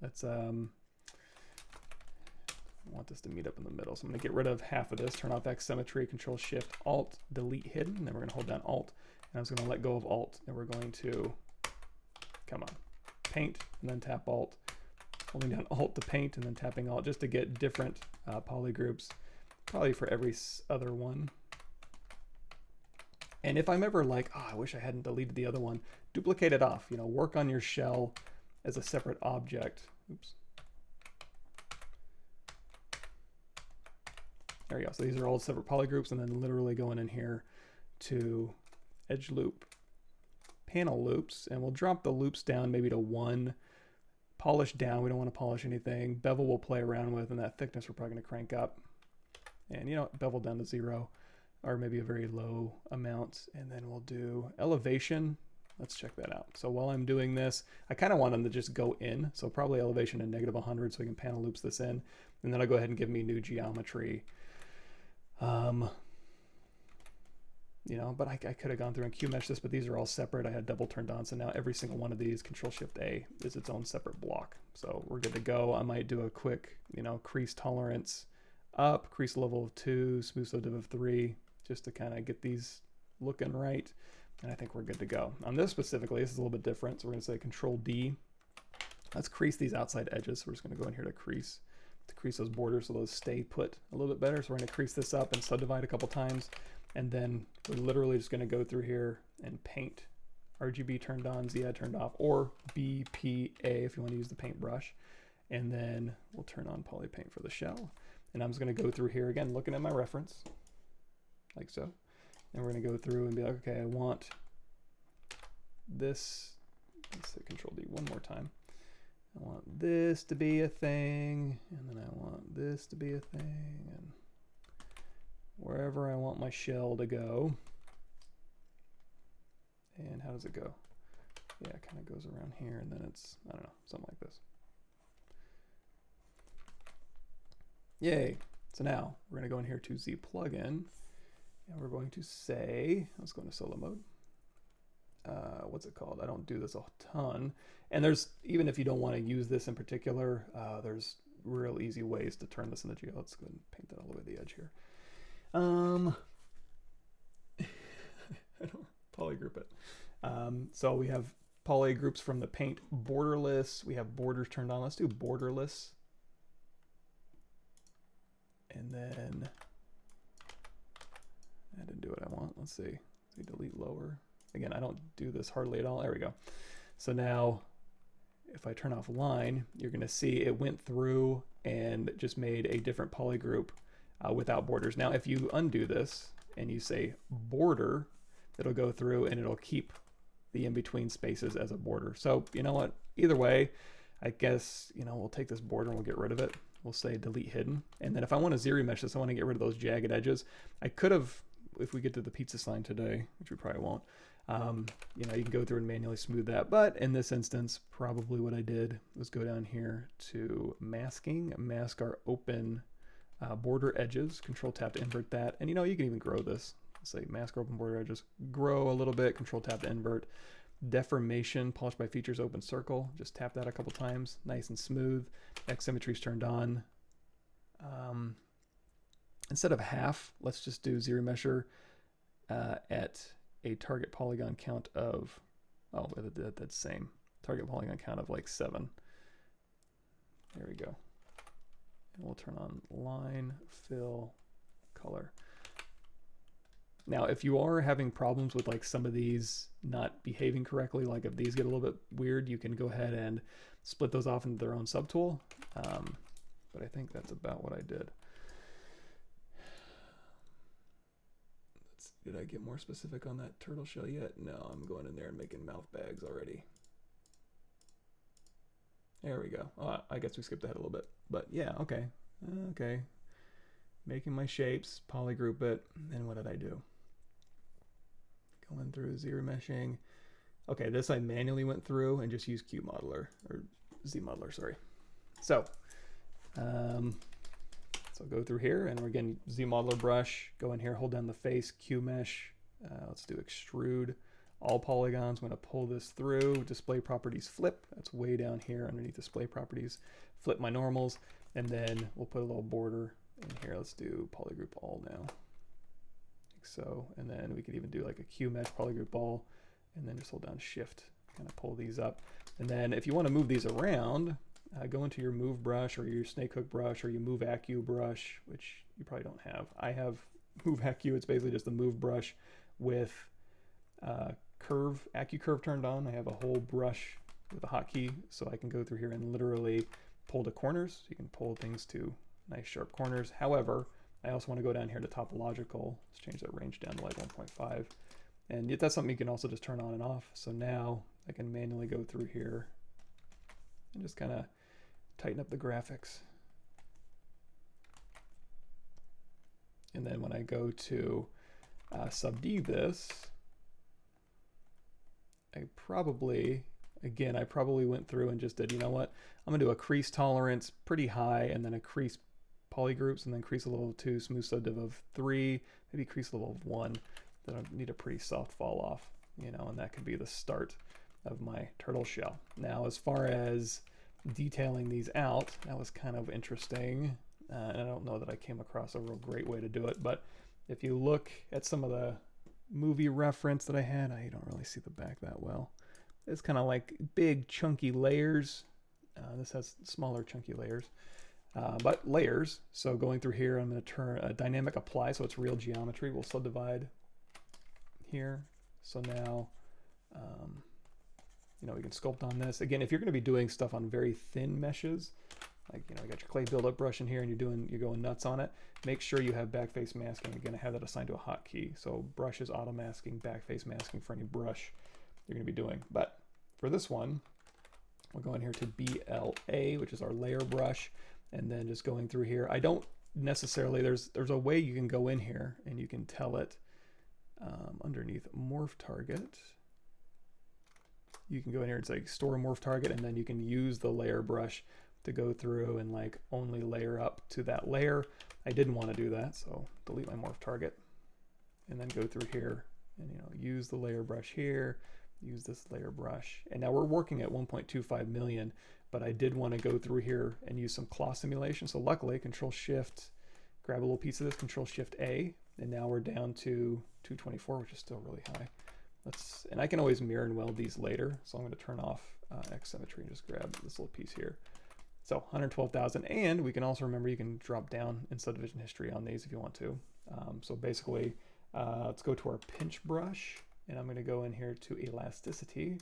let's, I want this to meet up in the middle. So I'm gonna get rid of half of this, turn off X symmetry, Control Shift Alt, delete hidden. And then we're gonna hold down Alt. And I'm just gonna let go of Alt. And we're going to, come on, paint, and then tap Alt, holding down Alt to paint, and then tapping Alt just to get different polygroups, probably for every other one. And if I'm ever like, oh, I wish I hadn't deleted the other one, duplicate it off, you know, work on your shell as a separate object. Oops. There we go. So these are all separate polygroups, and then literally going in here to edge loop, panel loops, and we'll drop the loops down maybe to 1. Polish down, we don't want to polish anything. Bevel we'll play around with, and that thickness we're probably going to crank up. And you know, bevel down to 0, or maybe a very low amount. And then we'll do elevation. Let's check that out. So while I'm doing this, I kind of want them to just go in. So probably elevation in -100 so we can panel loops this in. And then I'll go ahead and give me new geometry. you know, but I could have gone through and QMesh this, but these are all separate. I had double turned on, so now every single one of these, Control-Shift-A, is its own separate block. So we're good to go. I might do a quick, you know, crease tolerance up, crease level of 2, smooth subdiv of 3, just to kind of get these looking right. And I think we're good to go. On this specifically, this is a little bit different. So we're going to say Control-D. Let's crease these outside edges. So we're just going to go in here to crease those borders so those stay put a little bit better. So we're going to crease this up and subdivide a couple times. And then we're literally just going to go through here and paint. RGB turned on, ZI turned off, or BPA if you want to use the paintbrush. And then we'll turn on Polypaint for the shell. And I'm just going to go through here again, looking at my reference, like so. And we're going to go through and be like, okay, I want this. Let's say Control-D one more time. I want this to be a thing, and then I want this to be a thing, and wherever I want my shell to go. And how does it go? Yeah, it kind of goes around here, and then it's, I don't know, something like this. Yay. So now we're going to go in here to Z plugin, and we're going to say, let's go into solo mode. What's it called? I don't do this a ton. And there's, even if you don't want to use this in particular, there's real easy ways to turn this into geo. Let's go ahead and paint that all the way to the edge here. I don't polygroup it. So we have poly groups from the paint borderless. We have borders turned on. Let's do borderless. And then I didn't do what I want. Let's see. Delete lower. Again, I don't do this hardly at all. There we go. So now if I turn off line, you're going to see it went through and just made a different poly group without borders. Now, if you undo this and you say border, it'll go through and it'll keep the in-between spaces as a border. So you know what? Either way, I guess, you know, we'll take this border and we'll get rid of it. We'll say delete hidden. And then if I want to ZRemesh this, I want to get rid of those jagged edges. I could have, if we get to the pizza sign today, which we probably won't, you know, you can go through and manually smooth that. But in this instance, probably what I did was go down here to masking, mask our open border edges, Control Tab to invert that. And you know, you can even grow this. Let's say mask open border edges, grow a little bit, Control Tab to invert. Deformation, polish by features, open circle. Just tap that a couple times, nice and smooth. X symmetry is turned on. Instead of half, let's just do ZRemesher at a target polygon count of, oh, that's same. Target polygon count of like 7. There we go. And we'll turn on line, fill, color. Now, if you are having problems with like some of these not behaving correctly, like if these get a little bit weird, you can go ahead and split those off into their own subtool. But I think that's about what I did. Did I get more specific on that turtle shell yet? No, I'm going in there and making mouth bags already. There we go. Oh, I guess we skipped ahead a little bit. But yeah, okay. Okay. Making my shapes, polygroup it, and what did I do? Going through ZRemeshing. Okay, this I manually went through and just used QModeler, or ZModeler, sorry. So, so go through here, and we're again ZModeler brush, go in here, hold down the face, QMesh, let's do extrude, all polygons. I'm going to pull this through, display properties flip, that's way down here underneath display properties, flip my normals, and then we'll put a little border in here. Let's do polygroup all now, like so, and then we could even do like a QMesh polygroup all, and then just hold down shift, kind of pull these up. And then if you want to move these around, go into your move brush or your snake hook brush or your move acu brush, which you probably don't have. I have move acu. It's basically just the move brush with curve, acu curve turned on. I have a whole brush with a hotkey, so I can go through here and literally pull to corners. You can pull things to nice sharp corners. However, I also want to go down here to topological. Let's change that range down to like 1.5. And that's something you can also just turn on and off. So now I can manually go through here and just kind of tighten up the graphics. And then when I go to subdiv this, I probably went through and just did, you know what, I'm gonna do a crease tolerance pretty high, and then a crease polygroups, and then crease level of 2, smooth subdiv of 3, maybe crease level of 1. then I need a pretty soft fall off, you know, and that could be the start of my turtle shell. Now, as far as detailing these out, that was kind of interesting. And I don't know that I came across a real great way to do it, but if you look at some of the movie reference that I had, I don't really see the back that well. It's kind of like big chunky layers. This has smaller chunky layers, but layers. So going through here, I'm going to turn a dynamic apply, so it's real geometry. We'll subdivide here. So now, you know, we can sculpt on this. Again, if you're going to be doing stuff on very thin meshes, like, you know, you got your clay buildup brush in here and you're going nuts on it, make sure you have backface masking. You're going to have that assigned to a hotkey. So brush is auto masking, backface masking for any brush you're going to be doing. But for this one, we'll go in here to BLA, which is our layer brush, and then just going through here. I don't necessarily, there's a way you can go in here and you can tell it underneath morph target. You can go in here and say store morph target, and then you can use the layer brush to go through and like only layer up to that layer. I didn't want to do that, so delete my morph target, and then go through here and, you know, use the layer brush here, use this layer brush. And now we're working at 1.25 million, but I did want to go through here and use some claw simulation. So luckily, Control Shift, grab a little piece of this, Control Shift A, and now we're down to 224, which is still really high. And I can always mirror and weld these later. So I'm going to turn off X symmetry and just grab this little piece here. So 112,000, and we can also remember you can drop down in subdivision history on these if you want to. So basically, let's go to our pinch brush, and I'm going to go in here to elasticity,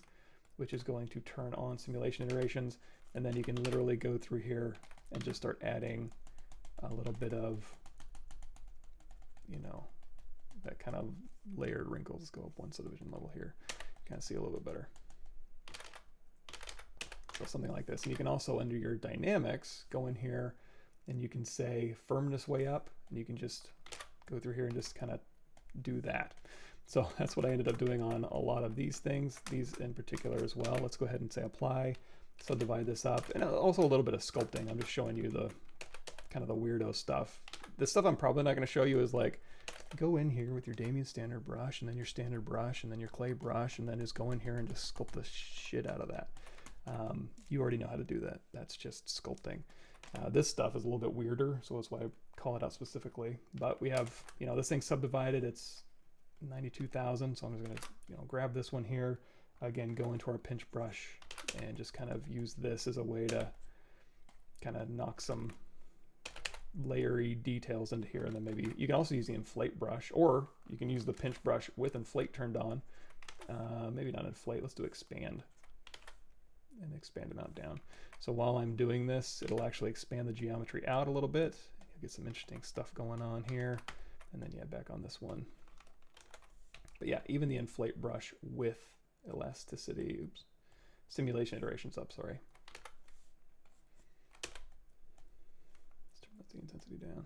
which is going to turn on simulation iterations, and then you can literally go through here and just start adding a little bit of, you know, that kind of layered wrinkles. Let's go up one subdivision level here. Kind of see a little bit better. So something like this. And you can also, under your dynamics, go in here and you can say firmness way up, and you can just go through here and just kind of do that. So that's what I ended up doing on a lot of these things, these in particular as well. Let's go ahead and say apply, subdivide this up, and also a little bit of sculpting. I'm just showing you the kind of the weirdo stuff. The stuff I'm probably not going to show you is like, go in here with your Damien standard brush, and then your standard brush, and then your clay brush, and then just go in here and just sculpt the shit out of that. You already know how to do that. That's just sculpting. This stuff is a little bit weirder, so that's why I call it out specifically. But we have, you know, this thing's subdivided. It's 92,000, so I'm just going to, you know, grab this one here. Again, go into our pinch brush and just kind of use this as a way to kind of knock some layery details into here. And then maybe you can also use the inflate brush, or you can use the pinch brush with inflate turned on. Maybe not inflate, let's do expand, and expand amount down. So while I'm doing this, it'll actually expand the geometry out a little bit. You'll get some interesting stuff going on here. And then, yeah, back on this one. But yeah, even the inflate brush with elasticity, oops, simulation iterations up, sorry. Let's turn the intensity down.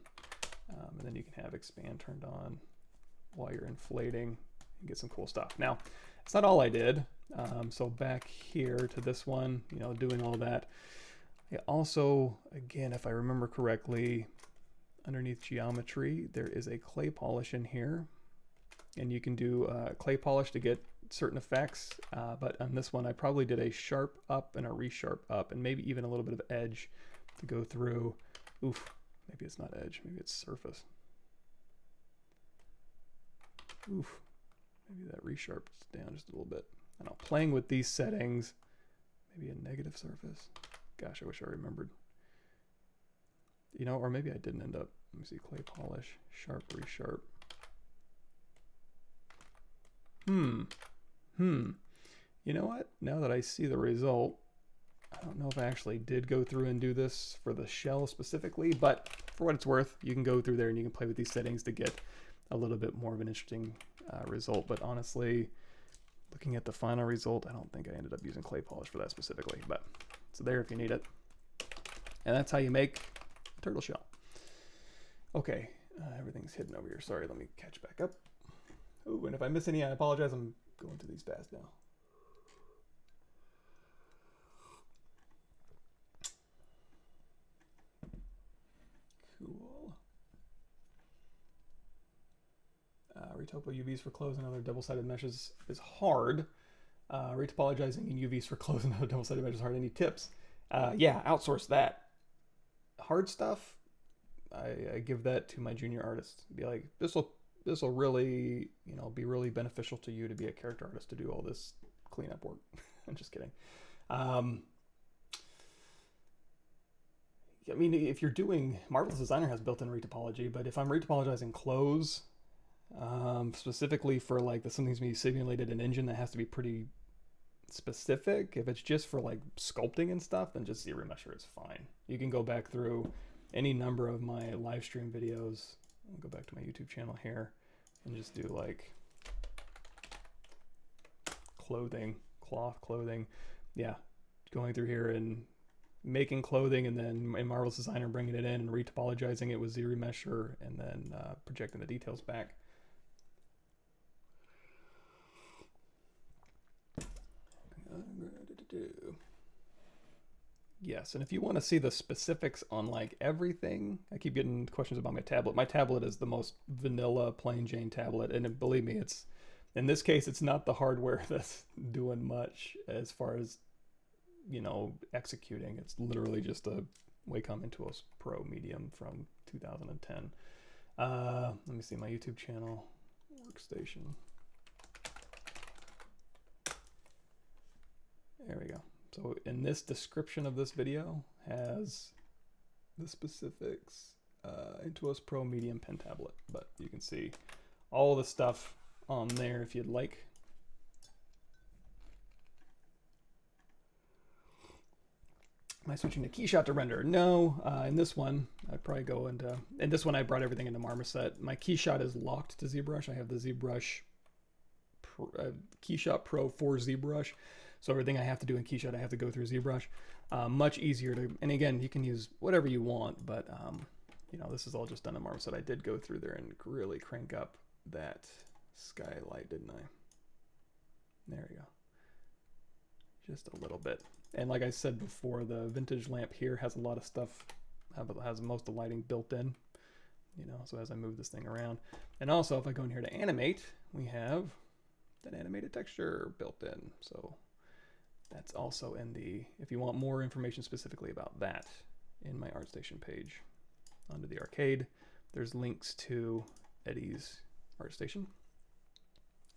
And then you can have expand turned on while you're inflating and get some cool stuff. Now, it's not all I did. So back here to this one, you know, doing all that. I also, again, if I remember correctly, underneath geometry, there is a clay polish in here. And you can do clay polish to get certain effects. But on this one, I probably did a sharp up and a resharp up, and maybe even a little bit of edge to go through. Oof, maybe it's not edge, maybe it's surface. Oof, maybe that resharps down just a little bit. I don't know, playing with these settings, maybe a negative surface. Gosh, I wish I remembered. You know, or maybe I didn't end up. Let me see, clay polish, sharp, resharp. You know what? Now that I see the result, I don't know if I actually did go through and do this for the shell specifically, but for what it's worth, you can go through there and you can play with these settings to get a little bit more of an interesting result. But honestly, looking at the final result, I don't think I ended up using clay polish for that specifically, but it's there if you need it. And that's how you make a turtle shell. Okay, everything's hidden over here. Sorry, let me catch back up. Oh, and if I miss any, I apologize. I'm going through these fast now. Cool. Retopo UVs for clothes and other double-sided meshes is hard. Retopologizing in UVs for clothes and other double-sided meshes is hard. Any tips? Yeah, outsource that. Hard stuff, I give that to my junior artists. Be like, this will really, you know, be really beneficial to you to be a character artist to do all this cleanup work. I'm just kidding. I mean, if you're doing, Marvelous Designer has built-in retopology, but if I'm retopologizing clothes, specifically for like something's to be simulated in engine, that has to be pretty specific. If it's just for like sculpting and stuff, then just ZRemesher is fine. You can go back through any number of my live stream videos. I'll go back to my YouTube channel here and just do like clothing, cloth clothing. Yeah, going through here and making clothing, and then in Marvelous Designer bringing it in and retopologizing it with ZRemesher, and then projecting the details back. Yes, and if you want to see the specifics on like everything, I keep getting questions about my tablet. My tablet is the most vanilla plain Jane tablet, and believe me, it's, in this case, it's not the hardware that's doing much as far as, you know, executing. It's literally just a Wacom Intuos Pro Medium from 2010. Let me see my YouTube channel, workstation. There we go. So in this description of this video has the specifics, Intuos Pro Medium pen tablet, but you can see all the stuff on there if you'd like. Am I switching to Keyshot to render? No, in this one, I'd probably go into, in this one I brought everything into Marmoset. My Keyshot is locked to ZBrush. I have the ZBrush Keyshot Pro for ZBrush. So everything I have to do in Keyshot, I have to go through ZBrush. Much easier to, and again, you can use whatever you want, but you know, this is all just done in Marmoset. I did go through there and really crank up that skylight, didn't I? There we go. Just a little bit. And like I said before, the vintage lamp here has a lot of stuff, has most of the lighting built in, you know, so as I move this thing around. And also, if I go in here to animate, we have that animated texture built in. So that's also in the, if you want more information specifically about that, in my ArtStation page. Under the arcade, there's links to Eddie's ArtStation,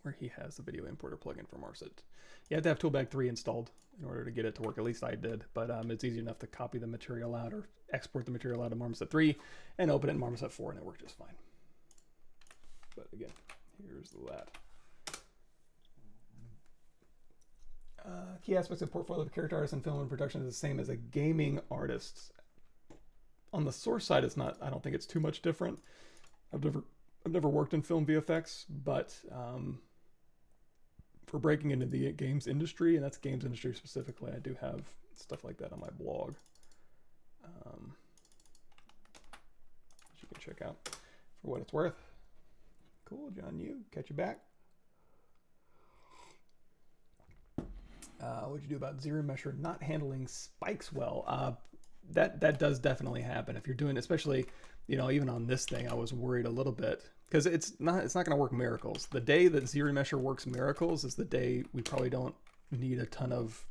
where he has the video importer plugin from Marmoset. You have to have Toolbag 3 installed in order to get it to work. At least I did, but it's easy enough to copy the material out or export the material out of Marmoset 3 and open it in Marmoset 4, and it worked just fine. But again, here's that. Key aspects of portfolio of character artists in film and production is the same as a gaming artist. On the source side, it's not, I don't think it's too much different. I've never worked in film VFX, but for breaking into the games industry, and that's games industry specifically, I do have stuff like that on my blog. Which you can check out for what it's worth. Cool, John, you catch you back. What'd you do about ZRemesher not handling spikes well? That does definitely happen if you're doing, especially, you know, even on this thing, I was worried a little bit because it's not going to work miracles. The day that ZRemesher works miracles is the day we probably don't need a ton of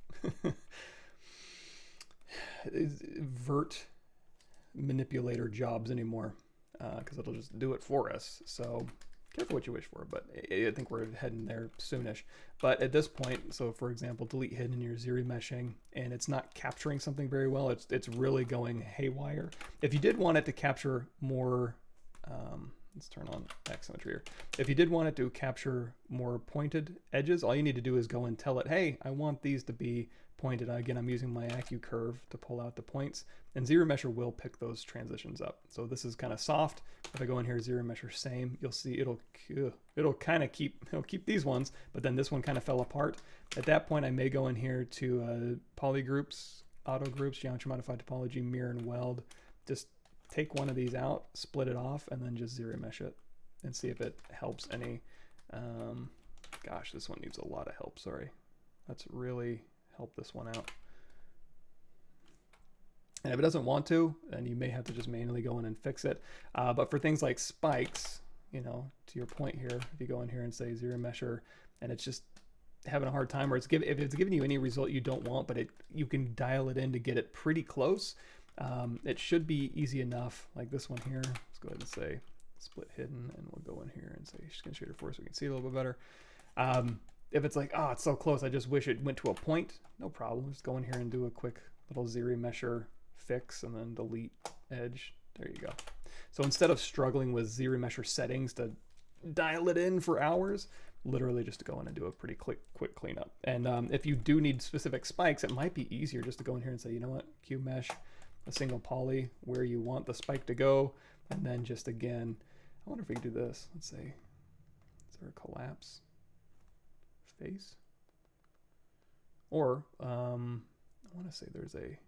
vert manipulator jobs anymore, because it'll just do it for us. So careful what you wish for, but I think we're heading there soonish. But at this point, so for example, delete hidden in your ZRemeshing, and it's not capturing something very well. It's really going haywire. If you did want it to capture more, let's turn on Axsymmetry here. If you did want it to capture more pointed edges, all you need to do is go and tell it, hey, I want these to be pointed. Again, I'm using my AccuCurve to pull out the points, and ZRemesher will pick those transitions up. So this is kind of soft. If I go in here, ZRemesher same, you'll see it'll kind of keep these ones, but then this one kind of fell apart. At that point, I may go in here to poly groups, auto groups, geometry modified topology, mirror and weld. Just take one of these out, split it off, and then just ZRemesh it and see if it helps any. Gosh, this one needs a lot of help. Sorry, let's really help this one out. And if it doesn't want to, then you may have to just manually go in and fix it. But for things like spikes, you know, to your point here, if you go in here and say ZRemesher, and it's just having a hard time, or if it's giving you any result you don't want, but you can dial it in to get it pretty close, it should be easy enough. Like this one here, let's go ahead and say split hidden, and we'll go in here and say skin shader 4 so we can see it a little bit better. If it's like, oh, it's so close, I just wish it went to a point, no problem. Just go in here and do a quick little ZRemesher fix and then delete edge. There you go. So instead of struggling with ZRemesher settings to dial it in for hours, literally just to go in and do a pretty quick cleanup. And if you do need specific spikes, it might be easier just to go in here and say, you know what, QMesh, a single poly, where you want the spike to go, and then just again, I wonder if we can do this. Let's say, is there a collapse face? Or I want to say there's a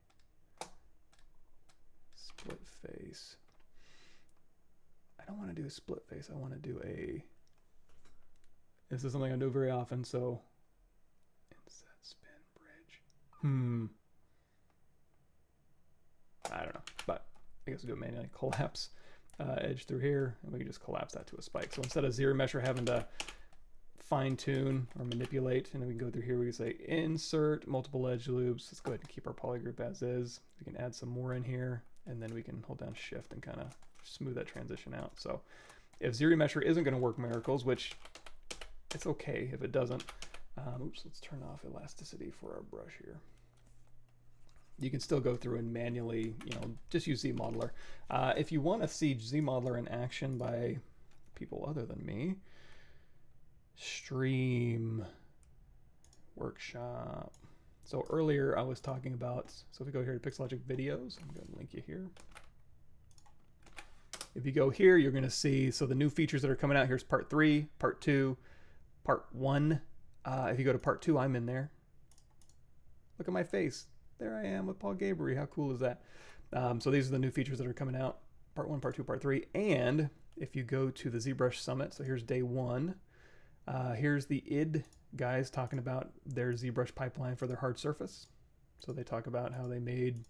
split face. I don't want to do a split face. I want to do a, this is something I do very often, so inset spin bridge. I don't know, but I guess we'll do it manually. Collapse edge through here, and we can just collapse that to a spike. So instead of ZRemesher having to fine tune or manipulate, and then we can go through here, we can say insert multiple edge loops. Let's go ahead and keep our poly group as is. We can add some more in here, and then we can hold down shift and kind of smooth that transition out. So if ZRemesher isn't going to work miracles, which it's okay if it doesn't, oops, let's turn off elasticity for our brush here. You can still go through and manually, you know, just use ZModeler. If you want to see ZModeler in action by people other than me, stream workshop. So earlier I was talking about, so if we go here to Pixelogic videos, I'm going to link you here. If you go here, you're going to see, so the new features that are coming out, here's part 3, part 2, part 1. If you go to part 2, I'm in there. Look at my face. There I am with Paul Gabriel. How cool is that? So these are the new features that are coming out, part 1, part 2, part 3. And if you go to the ZBrush Summit, so here's day 1. Here's the id guys talking about their ZBrush pipeline for their hard surface. So they talk about how they made,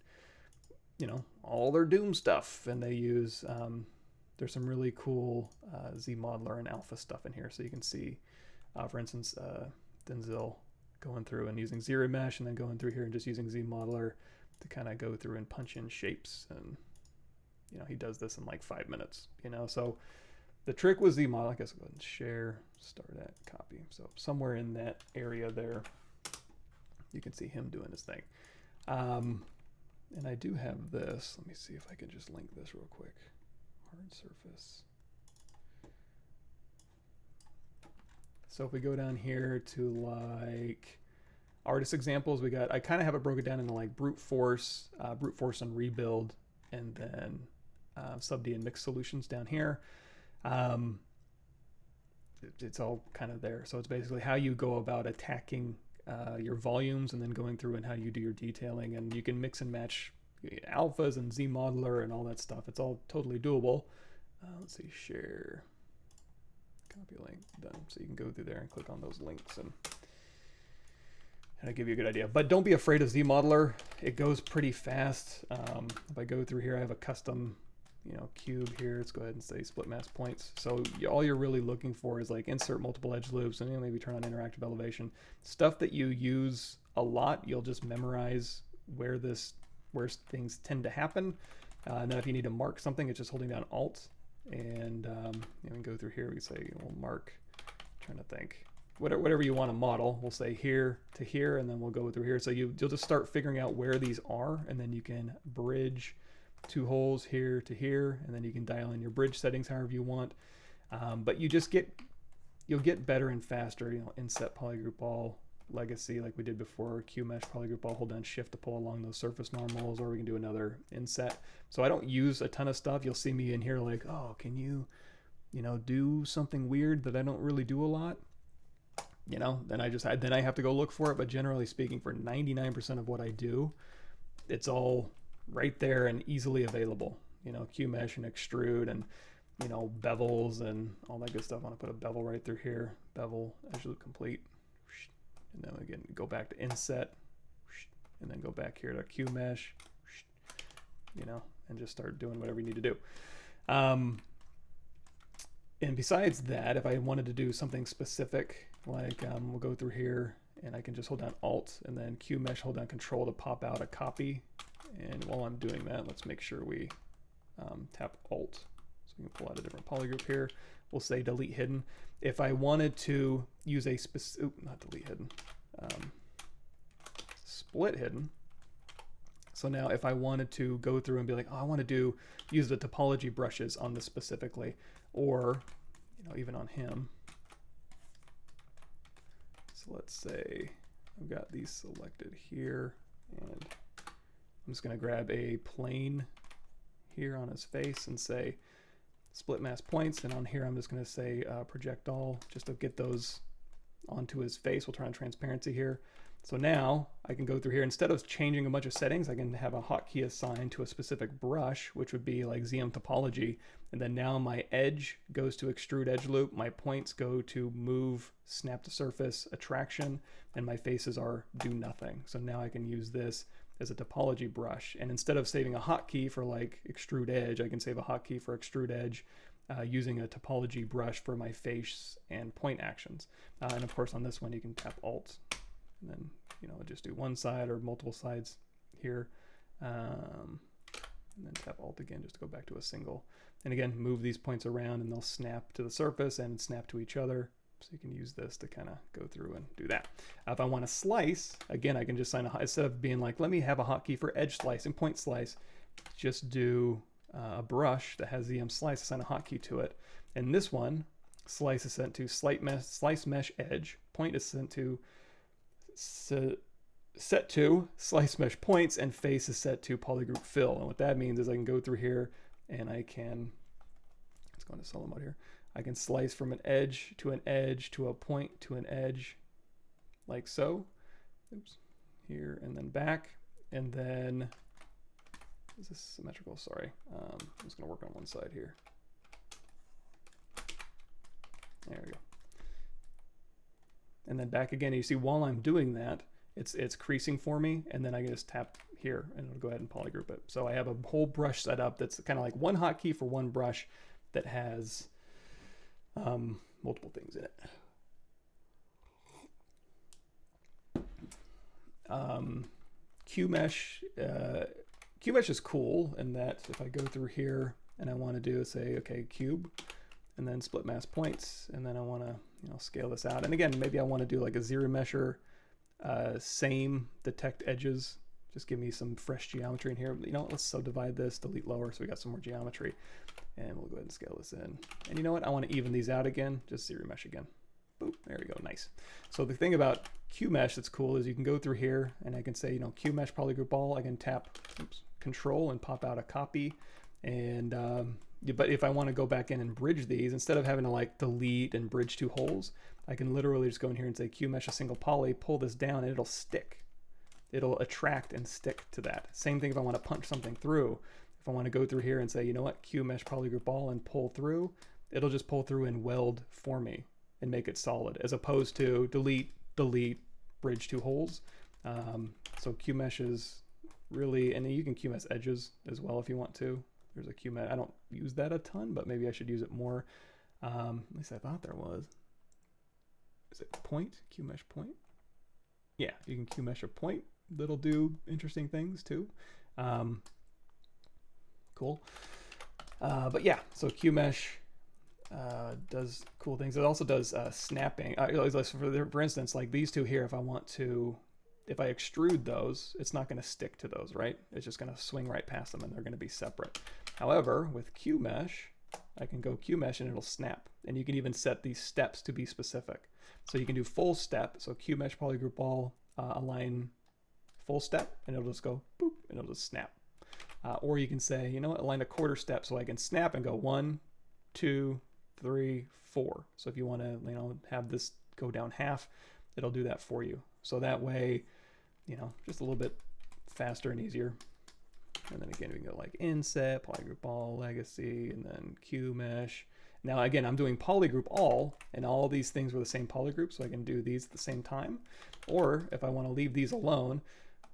you know, all their Doom stuff, and they use, there's some really cool ZModeler and Alpha stuff in here. So you can see, for instance, Denzel going through and using ZRemesh, and then going through here and just using ZModeler to kind of go through and punch in shapes. And, you know, he does this in like 5 minutes, you know. So the trick was ZModeler. I guess I'll go ahead and share, start at, copy. So somewhere in that area there, you can see him doing his thing. And I do have this. Let me see if I can just link this real quick. Hard surface. So if we go down here to like artist examples, we got, I kind of have it broken down into like brute force and rebuild, and then sub-D and mixed solutions down here. It's all kind of there. So it's basically how you go about attacking your volumes, and then going through and how you do your detailing, and you can mix and match alphas and ZModeler and all that stuff. It's all totally doable. Let's see, share, copy link, done. So you can go through there and click on those links, and I give you a good idea. But don't be afraid of ZModeler. It goes pretty fast. If I go through here, I have a custom, you know, cube here. Let's go ahead and say split mask points. So all you're really looking for is like insert multiple edge loops, and maybe turn on interactive elevation. Stuff that you use a lot, you'll just memorize where things tend to happen. And then if you need to mark something, it's just holding down Alt, and you can go through here. We can say we'll mark. I'm trying to think. Whatever you want to model, we'll say here to here, and then we'll go through here. So you'll just start figuring out where these are, and then you can bridge 2 holes here to here, and then you can dial in your bridge settings however you want. But you'll get better and faster. You know, inset polygroup all legacy like we did before. QMesh polygroup all, hold down shift to pull along those surface normals, or we can do another inset. So I don't use a ton of stuff. You'll see me in here like, oh, can you know, do something weird that I don't really do a lot. You know, then I have to go look for it. But generally speaking, for 99% of what I do, it's all right there and easily available. You know, QMesh and extrude, and, you know, bevels and all that good stuff. I want to put a bevel right through here. Bevel, edge loop complete. And then again, go back to inset, and then go back here to QMesh, you know, and just start doing whatever you need to do. And besides that, if I wanted to do something specific, like we'll go through here and I can just hold down Alt and then QMesh, hold down Control to pop out a copy. And while I'm doing that, let's make sure we tap Alt. So we can pull out a different polygroup here. We'll say delete hidden. If I wanted to use a specific, not delete hidden, split hidden. So now if I wanted to go through and be like, oh, I want to use the topology brushes on this specifically, or even on him. So let's say I've got these selected here, and I'm just going to grab a plane here on his face and say split mask points, and on here I'm just going to say project all, just to get those onto his face. We'll turn on transparency here. So now I can go through here, instead of changing a bunch of settings, I can have a hotkey assigned to a specific brush, which would be like ZM topology. And then now my edge goes to extrude edge loop, my points go to move, snap to surface, attraction, and my faces are do nothing. So now I can use this as a topology brush. And instead of saving a hotkey for like extrude edge, I can save a hotkey for extrude edge using a topology brush for my face and point actions. And of course on this one you can tap Alt. And then, just do one side or multiple sides here. And then tap Alt again just to go back to a single. And again, move these points around and they'll snap to the surface and snap to each other. So you can use this to kind of go through and do that. If I want to slice, again, I can just instead of being like, let me have a hotkey for edge slice and point slice, just do a brush that has ZM slice, assign a hotkey to it. And this one, slice is sent to slice mesh edge, point is sent to set to slice mesh points, and face is set to polygroup fill. And what that means is I can go through here and I can, let's go into solo mode here. I can slice from an edge to a point to an edge like so. Oops, here and then back. And then, is this symmetrical? Sorry. I'm just gonna work on one side here. There we go. And then back again. You see, while I'm doing that, it's creasing for me, and then I can just tap here and it'll go ahead and polygroup it. So I have a whole brush set up that's kind of like one hotkey for one brush that has multiple things in it. QMesh is cool in that if I go through here and I want to do, say, okay, cube, and then split mask points, and then I want to scale this out. And again, maybe I want to do like a ZRemesher, same detect edges, just give me some fresh geometry in here. Let's subdivide this, delete lower, so we got some more geometry, and we'll go ahead and scale this in. And you know what? I want to even these out again, just ZRemesh again. Boop, there we go, nice. So the thing about QMesh that's cool is you can go through here and I can say, QMesh polygroup all. I can tap Control and pop out a copy. And but if I want to go back in and bridge these, instead of having to like delete and bridge two holes, I can literally just go in here and say QMesh a single poly, pull this down, and it'll stick. It'll attract and stick to that. Same thing if I want to punch something through. If I want to go through here and say, QMesh polygroup all and pull through, it'll just pull through and weld for me and make it solid, as opposed to delete, bridge two holes. So QMesh is really, and you can QMesh edges as well if you want to. There's a QMesh, I don't use that a ton, but maybe I should use it more. At least I thought there was. Is it point? QMesh point? Yeah, you can QMesh a point. That'll do interesting things too. Cool. But yeah, so QMesh does cool things. It also does snapping. For instance, like these two here, if I extrude those, it's not going to stick to those, right? It's just going to swing right past them and they're going to be separate. However, with QMesh, I can go QMesh and it'll snap. And you can even set these steps to be specific. So you can do full step. So QMesh polygroup all, align full step, and it'll just go boop, and it'll just snap. Or you can say, align a quarter step, so I can snap and go 1, 2, 3, 4. So if you want to, have this go down half, it'll do that for you. So that way, just a little bit faster and easier. And then again, we can go like inset, polygroup all, legacy, and then QMesh. Now again, I'm doing polygroup all, and all these things were the same polygroup, so I can do these at the same time. Or if I want to leave these alone,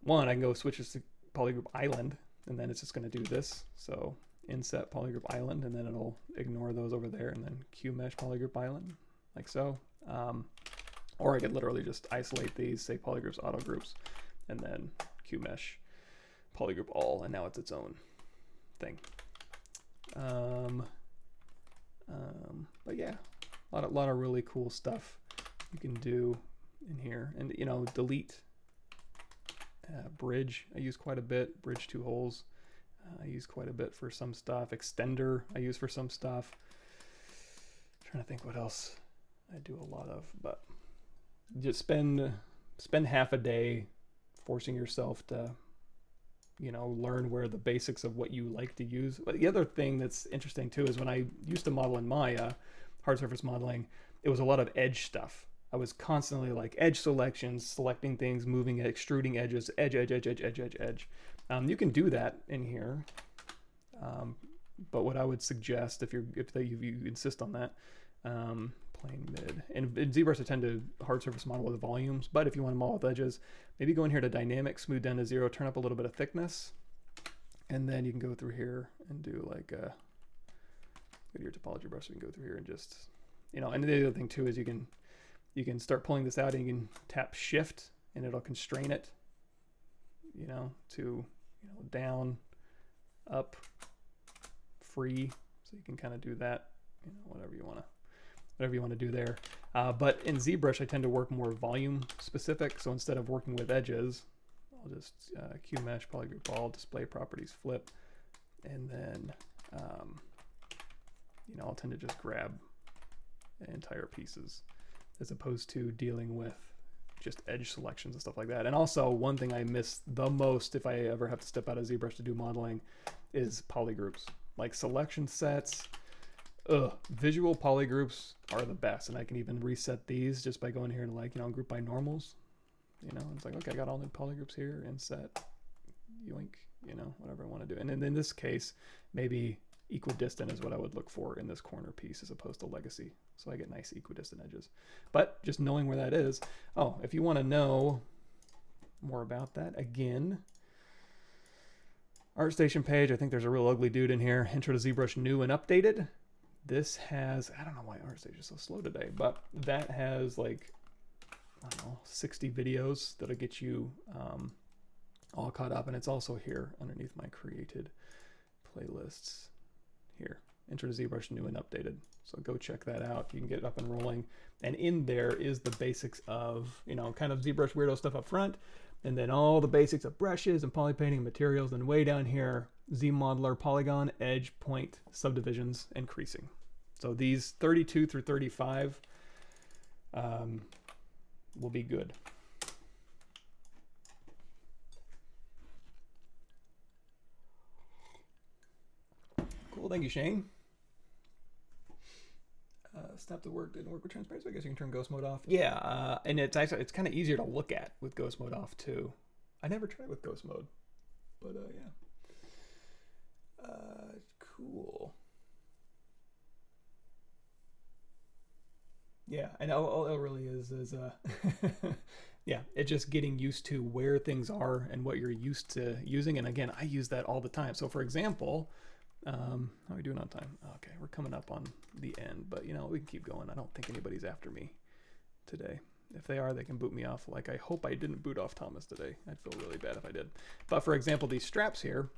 I can go switch this to polygroup island, and then it's just going to do this. So inset polygroup island, and then it'll ignore those over there, and then QMesh polygroup island, like so. Or I could literally just isolate these, say polygroups auto groups, and then QMesh polygroup all, and now it's its own thing. But yeah, a lot of really cool stuff you can do in here. And you know, delete bridge I use quite a bit. Bridge 2 holes I use quite a bit for some stuff. Extender I use for some stuff. I'm trying to think what else I do a lot of, but just spend half a day forcing yourself to, you know, learn where the basics of what you like to use. But the other thing that's interesting too is when I used to model in Maya, hard surface modeling, it was a lot of edge stuff. I was constantly like edge selections, selecting things, moving, extruding edges, edge. You can do that in here, but what I would suggest if you insist on that, plane mid. And in ZBrush I tend to hard surface model with volumes, but if you want to model with edges, maybe go in here to dynamic, smooth down to 0, turn up a little bit of thickness, and then you can go through here and do like go to your topology brush. You can go through here and just, you know, and the other thing too is you can start pulling this out and you can tap shift and it'll constrain it, you know, to, you know, down, up, free. So you can kind of do that, you know, whatever you want to do there. But in ZBrush, I tend to work more volume specific. So instead of working with edges, I'll just QMesh polygroup all, display properties, flip, and then you know, I'll tend to just grab entire pieces as opposed to dealing with just edge selections and stuff like that. And also, one thing I miss the most if I ever have to step out of ZBrush to do modeling is polygroups, like selection sets. Visual polygroups are the best, and I can even reset these just by going here and, like, you know, group by normals. You know, it's like, okay, I got all new polygroups here, inset, yoink, you know, whatever I want to do. And then in this case, maybe equidistant is what I would look for in this corner piece as opposed to legacy. So I get nice equidistant edges. But just knowing where that is. Oh, if you want to know more about that, again, ArtStation page, I think there's a real ugly dude in here. Intro to ZBrush new and updated. This has, I don't know why ArtStation is so slow today, but that has like, I don't know, 60 videos that'll get you all caught up. And it's also here underneath my created playlists here. Intro to ZBrush new and updated. So go check that out. You can get it up and rolling. And in there is the basics of, you know, kind of ZBrush weirdo stuff up front. And then all the basics of brushes and polypainting and materials. And way down here, ZModeler, polygon, edge, point, subdivisions, and creasing. So these 32 through 35 will be good. Cool, thank you, Shane. Stop the work, didn't work with transparency. I guess you can turn ghost mode off. Yeah, and it's actually, it's kind of easier to look at with ghost mode off too. I never tried with ghost mode, but yeah. Cool. Yeah, and all it really is yeah, it's just getting used to where things are and what you're used to using. And again, I use that all the time. So for example, how are we doing on time? Okay, we're coming up on the end, but you know, we can keep going. I don't think anybody's after me today. If they are, they can boot me off. Like, I hope I didn't boot off Thomas today. I'd feel really bad if I did. But for example, these straps here,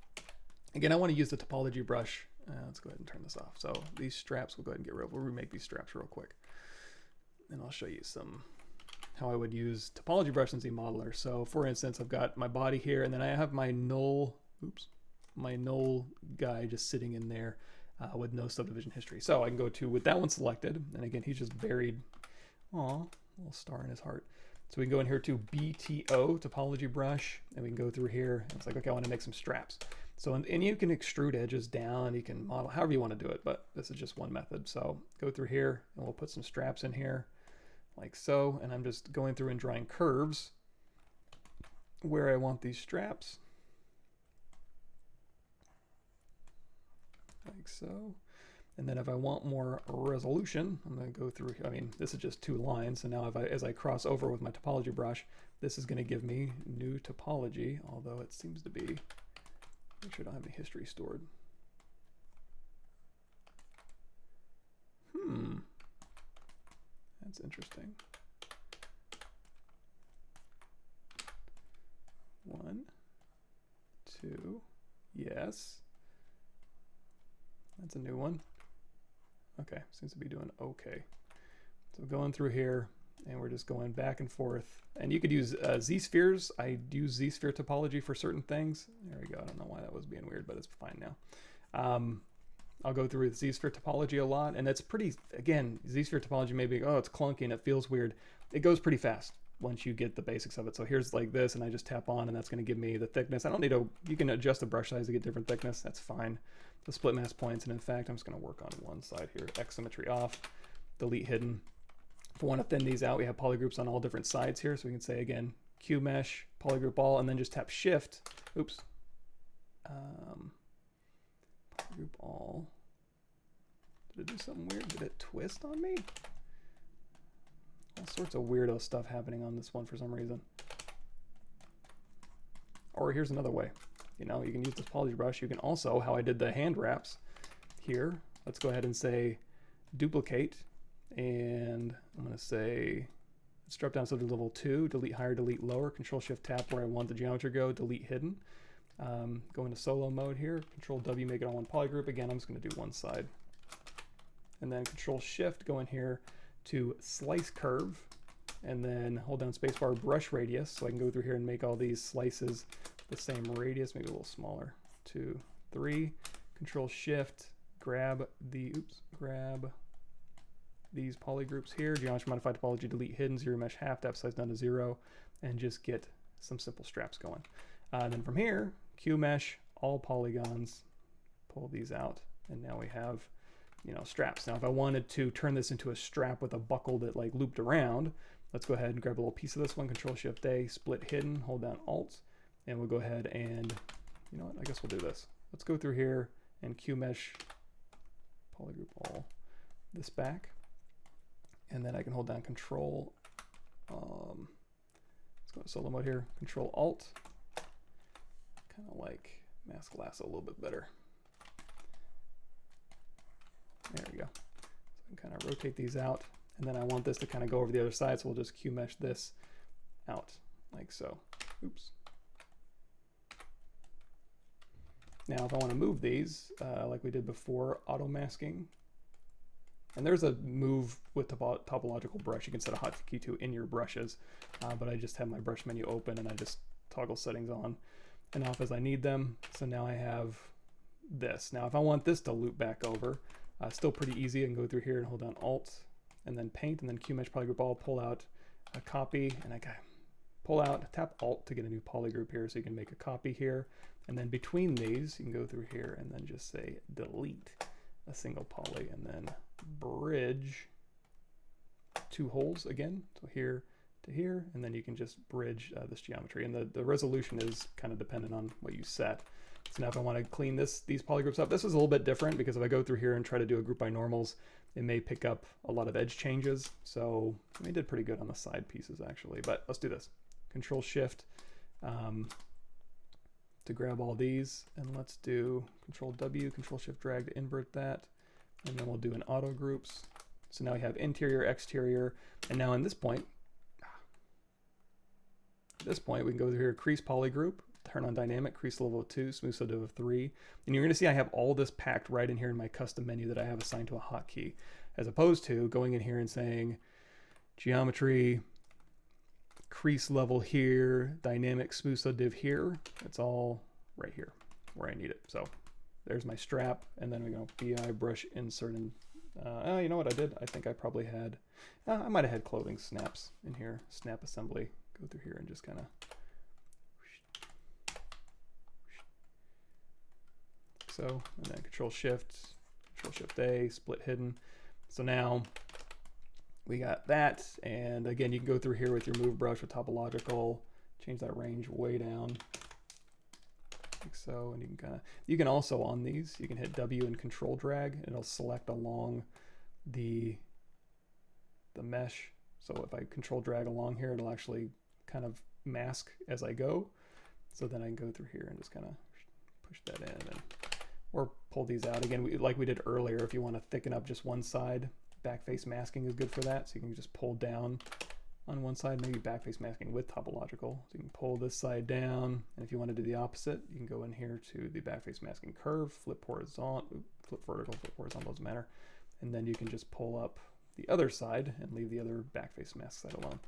again, I want to use the topology brush. Let's go ahead and turn this off. So these straps, we'll go ahead and get rid of. We'll remake these straps real quick. And I'll show you how I would use topology brush in ZModeler. So for instance, I've got my body here, and then I have my null, my null guy just sitting in there with no subdivision history. So I can go to, with that one selected, and again, he's just buried, aw, little star in his heart. So we can go in here to BTO, topology brush, and we can go through here, and it's like, okay, I want to make some straps. So, and you can extrude edges down, you can model however you want to do it, but this is just one method. So go through here, and we'll put some straps in here, like so, and I'm just going through and drawing curves where I want these straps. Like so. And then if I want more resolution, I'm going to go through, I mean, this is just 2 lines. So now as I cross over with my topology brush, this is going to give me new topology, although it seems to be, make sure I don't have any history stored. That's interesting. 1, 2, yes. That's a new one. Okay, seems to be doing okay. So going through here, and we're just going back and forth. And you could use ZSpheres. I use ZSphere topology for certain things. There we go. I don't know why that was being weird, but it's fine now. I'll go through with ZSphere topology a lot, and it's pretty, again, ZSphere topology may be, oh, it's clunky and it feels weird. It goes pretty fast once you get the basics of it. So here's like this, and I just tap on, and that's going to give me the thickness. I don't need to, you can adjust the brush size to get different thickness. That's fine. The split mask points, and in fact, I'm just going to work on one side here. X symmetry off, delete hidden. If we want to thin these out, we have polygroups on all different sides here. So we can say, again, QMesh, polygroup all, and then just tap shift. Oops. Polygroup all. Did it do something weird? Did it twist on me? All sorts of weirdo stuff happening on this one for some reason. Or here's another way. You know, you can use this poly brush. You can also, how I did the hand wraps here, let's go ahead and say duplicate. And I'm going to say, let's drop down to level 2, delete higher, delete lower, Control Shift tap where I want the geometry to go, delete hidden. Go into solo mode here, Control W, make it all one polygroup. Again, I'm just going to do one side. And then Control Shift, go in here to slice curve, and then hold down spacebar, brush radius, so I can go through here and make all these slices the same radius, maybe a little smaller. 2, 3, Control Shift, grab these polygroups here, geometry modify topology, delete hidden, ZRemesh half, depth size down to 0, and just get some simple straps going. Then from here, QMesh, all polygons, pull these out, and now we have, you know, straps. Now if I wanted to turn this into a strap with a buckle that like looped around, let's go ahead and grab a little piece of this one, Control Shift A, split hidden, hold down Alt, and we'll go ahead and, you know what, I guess we'll do this. Let's go through here and QMesh, polygroup all this back, and then I can hold down Control, let's go to solo mode here, Control Alt, kind of like mask glass a little bit better. There we go. So I can kind of rotate these out, and then I want this to kind of go over the other side, so we'll just QMesh this out like so. Oops. Now if I want to move these, like we did before, auto masking, and there's a move with topological brush you can set a hotkey to in your brushes, but I just have my brush menu open and I just toggle settings on and off as I need them. So now I have this. Now if I want this to loop back over, still pretty easy. I can go through here and hold down Alt and then Paint and then QMesh polygroup all, pull out a copy, and I can pull out, tap Alt to get a new polygroup here, so you can make a copy here. And then between these, you can go through here and then just say delete a single poly, and then bridge 2 holes again, so here to here, and then you can just bridge this geometry. And the resolution is kind of dependent on what you set. So now if I want to clean these polygroups up, this is a little bit different because if I go through here and try to do a group by normals, it may pick up a lot of edge changes. So we did pretty good on the side pieces actually, but let's do this. Control Shift to grab all these, and let's do Control W, Control Shift drag to invert that, and then we'll do an auto groups. So now we have interior, exterior, and now in this point, we can go through here, crease polygroup, turn on dynamic, crease level of 2, smooth subdiv of 3, and you're going to see I have all this packed right in here in my custom menu that I have assigned to a hotkey, as opposed to going in here and saying geometry, crease level here, dynamic, smooth subdiv here. It's all right here where I need it. So there's my strap, and then we go BI brush insert, and you know what I did? I think I probably had, I might have had clothing snaps in here, snap assembly. Go through here and just kind of so, and then Control Shift A, split hidden. So now we got that, and again, you can go through here with your move brush with topological, change that range way down, like so, and you can also on these, you can hit W and Control drag, and it'll select along the mesh. So if I Control drag along here, it'll actually kind of mask as I go. So then I can go through here and just kind of push that in, or pull these out. Again, like we did earlier, if you want to thicken up just one side, backface masking is good for that. So you can just pull down on one side, maybe backface masking with topological. So you can pull this side down, and if you want to do the opposite, you can go in here to the backface masking curve, flip horizontal, flip vertical, flip horizontal, doesn't matter. And then you can just pull up the other side and leave the other backface mask side alone.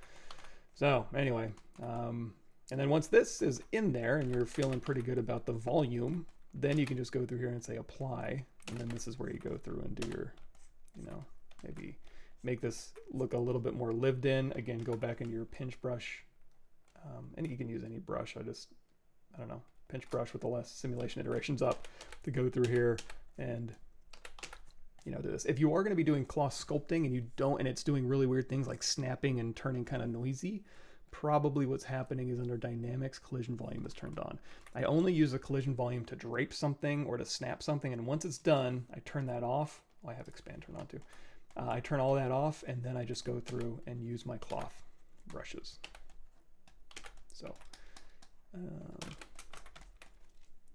So anyway, and then once this is in there and you're feeling pretty good about the volume, then you can just go through here and say apply, and then this is where you go through and do your, you know, maybe make this look a little bit more lived in. Again, go back into your pinch brush, and you can use any brush. I don't know, pinch brush with the less simulation iterations up to go through here and, you know, do this. If you are going to be doing cloth sculpting and you don't, and it's doing really weird things like snapping and turning kind of noisy, probably what's happening is under dynamics, collision volume is turned on. I only use a collision volume to drape something or to snap something, and once it's done, I turn that off. Well, I have expand turned on too. I turn all that off, and then I just go through and use my cloth brushes. So,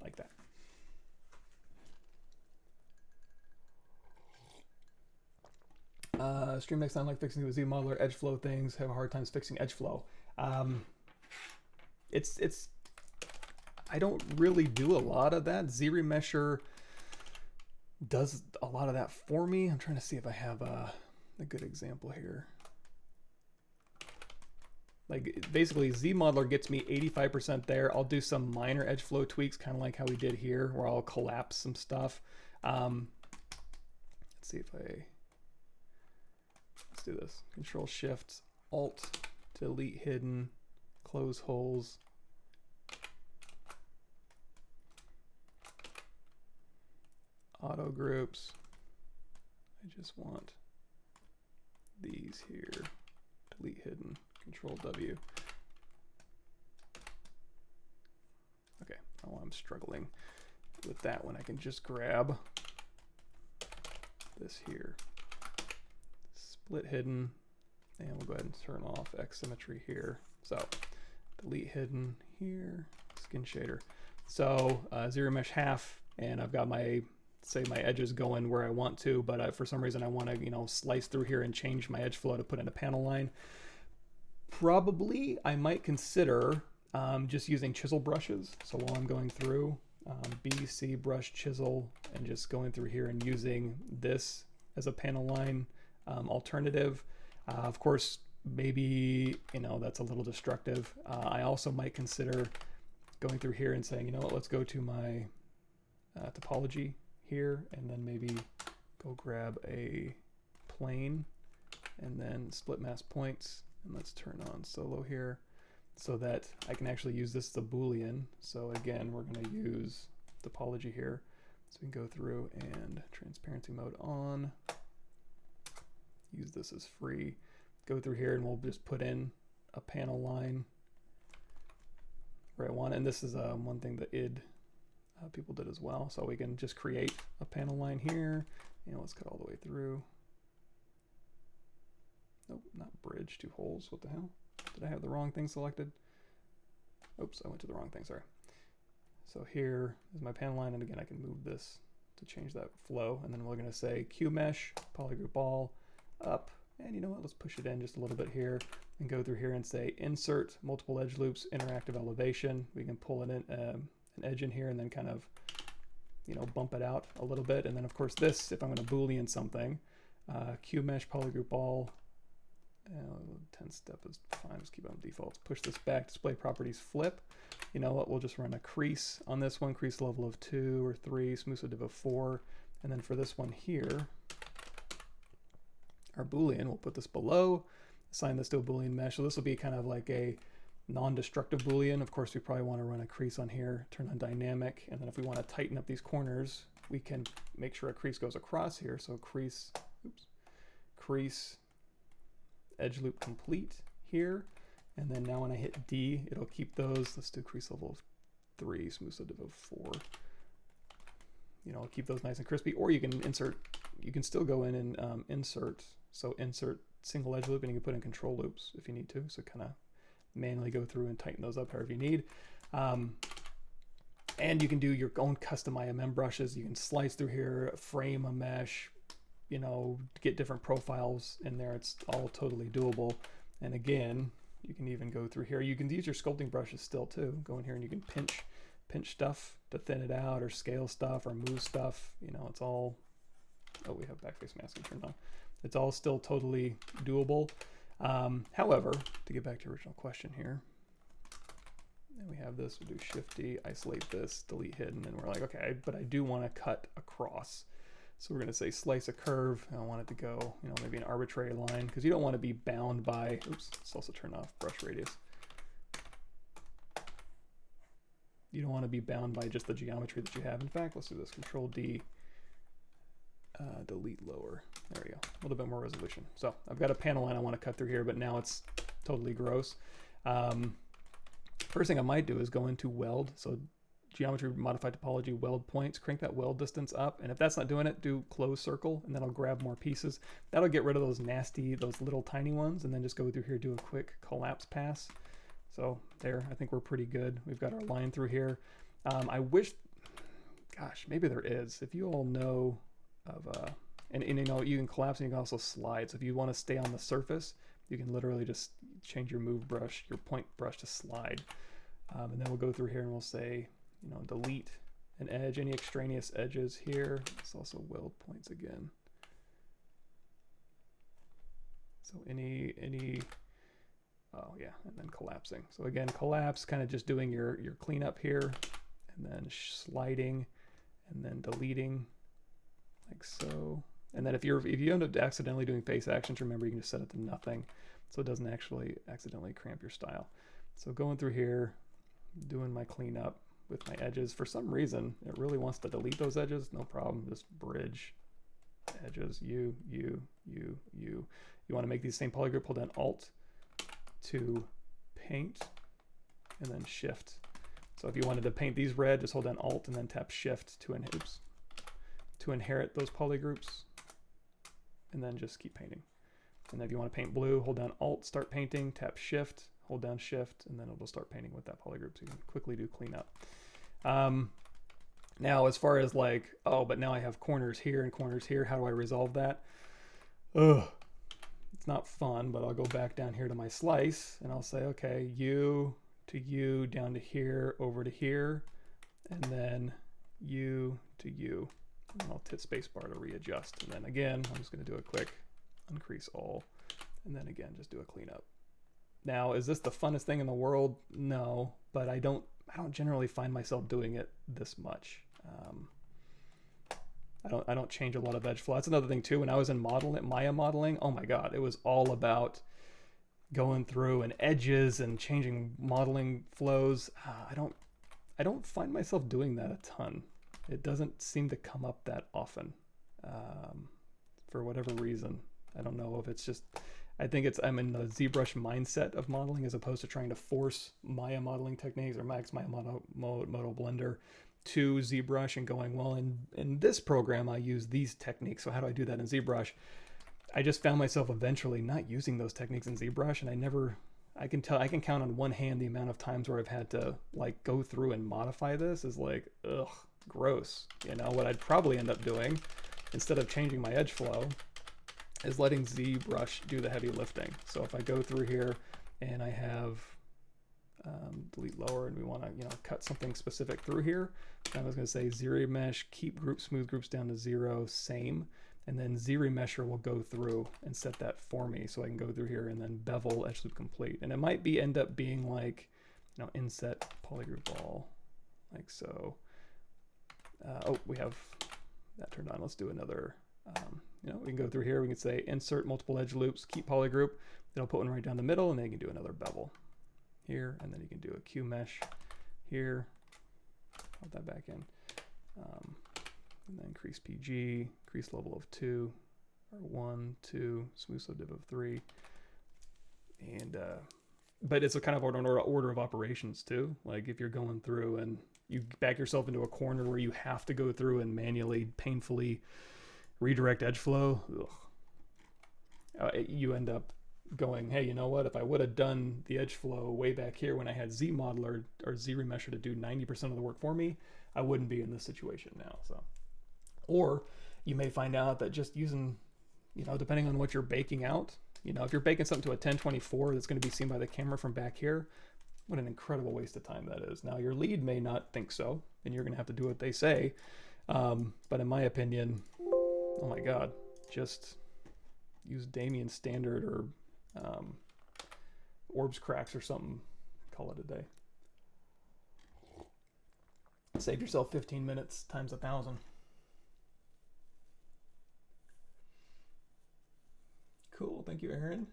like that. Stream next time, like fixing the ZModeler Edgeflow things, have a hard time fixing Edgeflow. I don't really do a lot of that. ZRemesher does a lot of that for me. I'm trying to see if I have a good example here. Like basically ZModeler gets me 85% there. I'll do some minor Edgeflow tweaks, kind of like how we did here, where I'll collapse some stuff. Let's see if let's do this. Control Shift Alt to delete hidden, close holes. Auto groups. I just want these here. Delete hidden. Control W. Okay. Oh, I'm struggling with that one. I can just grab this here. Split hidden. And we'll go ahead and turn off X symmetry here. So delete hidden here. Skin shader. So ZRemesh half, and I've got my, say my edges going where I want to, but for some reason I want to, you know, slice through here and change my edge flow to put in a panel line. Probably I might consider just using chisel brushes. So while I'm going through B, C, brush, chisel, and just going through here and using this as a panel line alternative. Of course, maybe, you know, that's a little destructive. I also might consider going through here and saying, you know what, let's go to my topology here, and then maybe go grab a plane and then split mask points, and let's turn on solo here so that I can actually use this as a Boolean. So again, we're going to use topology here, so we can go through and transparency mode on, use this as free, go through here, and we'll just put in a panel line where I want it. And this is one thing that people did as well. So we can just create a panel line here, and let's cut all the way through. Nope, not bridge, 2 holes. What the hell? Did I have the wrong thing selected? Oops, I went to the wrong thing, sorry. So here is my panel line, and again, I can move this to change that flow. And then we're going to say QMesh, polygroup all, up, and you know what, let's push it in just a little bit here and go through here and say insert multiple edge loops, interactive elevation. We can pull it in, an edge in here and then kind of, you know, bump it out a little bit. And then of course this, if I'm going to Boolean something, QMesh polygroup all, 10 step is fine, just keep it on default. Push this back, display properties flip. You know what, we'll just run a crease on this one, crease level of 2 or 3, smooth div of 4. And then for this one here, our Boolean, we'll put this below, assign this to a Boolean mesh. So this will be kind of like a non-destructive Boolean. Of course, we probably want to run a crease on here, turn on dynamic, and then if we want to tighten up these corners, we can make sure a crease goes across here. So crease, oops, crease, edge loop complete here. And then now when I hit D, it'll keep those. Let's do crease level of 3, smooth div of 4. You know, keep those nice and crispy. Or you can insert, you can still go in and insert. So insert single edge loop, and you can put in control loops if you need to. So kind of manually go through and tighten those up however you need. And you can do your own custom IMM brushes. You can slice through here, frame a mesh, you know, get different profiles in there. It's all totally doable. And again, you can even go through here. You can use your sculpting brushes still too. Go in here and you can pinch stuff to thin it out, or scale stuff, or move stuff. You know, it's all, oh, we have backface masking turned on. It's all still totally doable. However, to get back to your original question here, and we have this, we'll do Shift D, isolate this, delete hidden, and we're like, okay, but I do want to cut across. So we're going to say slice a curve. I want it to go, you know, maybe an arbitrary line, because you don't want to be bound by, oops, let's also turn off brush radius. You don't want to be bound by just the geometry that you have. In fact, let's do this, Control D, delete lower. There we go, a little bit more resolution. So I've got a panel line I want to cut through here, but now it's totally gross. First thing I might do is go into weld. So geometry, modify topology, weld points, crank that weld distance up. And if that's not doing it, do close circle, and then I'll grab more pieces. That'll get rid of those nasty, those little tiny ones, and then just go through here, do a quick collapse pass. So there, I think we're pretty good. We've got our line through here. I wish, gosh, maybe there is. If you all know of, and you know, you can collapse and you can also slide. So if you want to stay on the surface, you can literally just change your move brush, your point brush to slide. And then we'll go through here and we'll say, you know, delete an edge, any extraneous edges here. It's also weld points again. So any, oh yeah, and then collapsing. So again, collapse, kind of just doing your cleanup here, and then sliding, and then deleting, like so. And then if you end up accidentally doing face actions, remember you can just set it to nothing, so it doesn't actually accidentally cramp your style. So going through here, doing my cleanup with my edges. For some reason, it really wants to delete those edges. No problem, just bridge edges, you. You want to make these same polygroup, hold down Alt to paint, and then Shift. So if you wanted to paint these red, just hold down Alt and then tap Shift to inherit those polygroups, and then just keep painting. And then if you want to paint blue, hold down Alt, start painting, tap Shift, hold down Shift, and then it'll start painting with that polygroup, so you can quickly do cleanup. Now, as far as like, oh, but now I have corners here and corners here, how do I resolve that? Ugh, it's not fun, but I'll go back down here to my slice, and I'll say, okay, U to U, down to here, over to here, and then U to U. And I'll hit spacebar to readjust. And then again, I'm just going to do a quick increase all, and then again, just do a cleanup. Now, is this the funnest thing in the world? No, but I don't generally find myself doing it this much. I don't change a lot of edge flow. That's another thing too. When I was in Maya modeling, oh my God, it was all about going through and edges and changing modeling flows. I don't find myself doing that a ton. It doesn't seem to come up that often, for whatever reason. I don't know if it's just, I think I'm in the ZBrush mindset of modeling as opposed to trying to force Maya modeling techniques or Max Maya Modo Blender to ZBrush and going, well, in this program, I use these techniques. So how do I do that in ZBrush? I just found myself eventually not using those techniques in ZBrush, and I can count on one hand the amount of times where I've had to like go through and modify this is like, ugh, gross. You know, what I'd probably end up doing instead of changing my edge flow is letting ZBrush do the heavy lifting. So if I go through here and I have delete lower and we want to, you know, cut something specific through here, I was going to say ZRemesh, keep smooth groups down to 0, same, and then ZRemesher will go through and set that for me so I can go through here and then bevel edge loop complete. And it might end up being like, you know, inset polygroup all, like so. Oh, we have that turned on. Let's do another. You know, we can go through here. We can say insert multiple edge loops, keep polygroup. Then I'll put one right down the middle, and then you can do another bevel here, and then you can do a QMesh here. Put that back in, and then increase PG, increase level of 2, or 1, 2, smooth subdiv of 3, and but it's a kind of order of operations too. Like if you're going through and you back yourself into a corner where you have to go through and manually, painfully redirect edge flow, you end up going, hey, you know what? If I would have done the edge flow way back here when I had ZModeler or ZRemesher to do 90% of the work for me, I wouldn't be in this situation now. So, or you may find out that just using, you know, depending on what you're baking out, you know, if you're baking something to a 1024 that's going to be seen by the camera from back here, what an incredible waste of time that is. Now, your lead may not think so, and you're going to have to do what they say. But in my opinion, oh my God, just use Damien Standard or Orbs Cracks or something. Call it a day. Save yourself 15 minutes times 1,000. Cool, thank you, Aaron.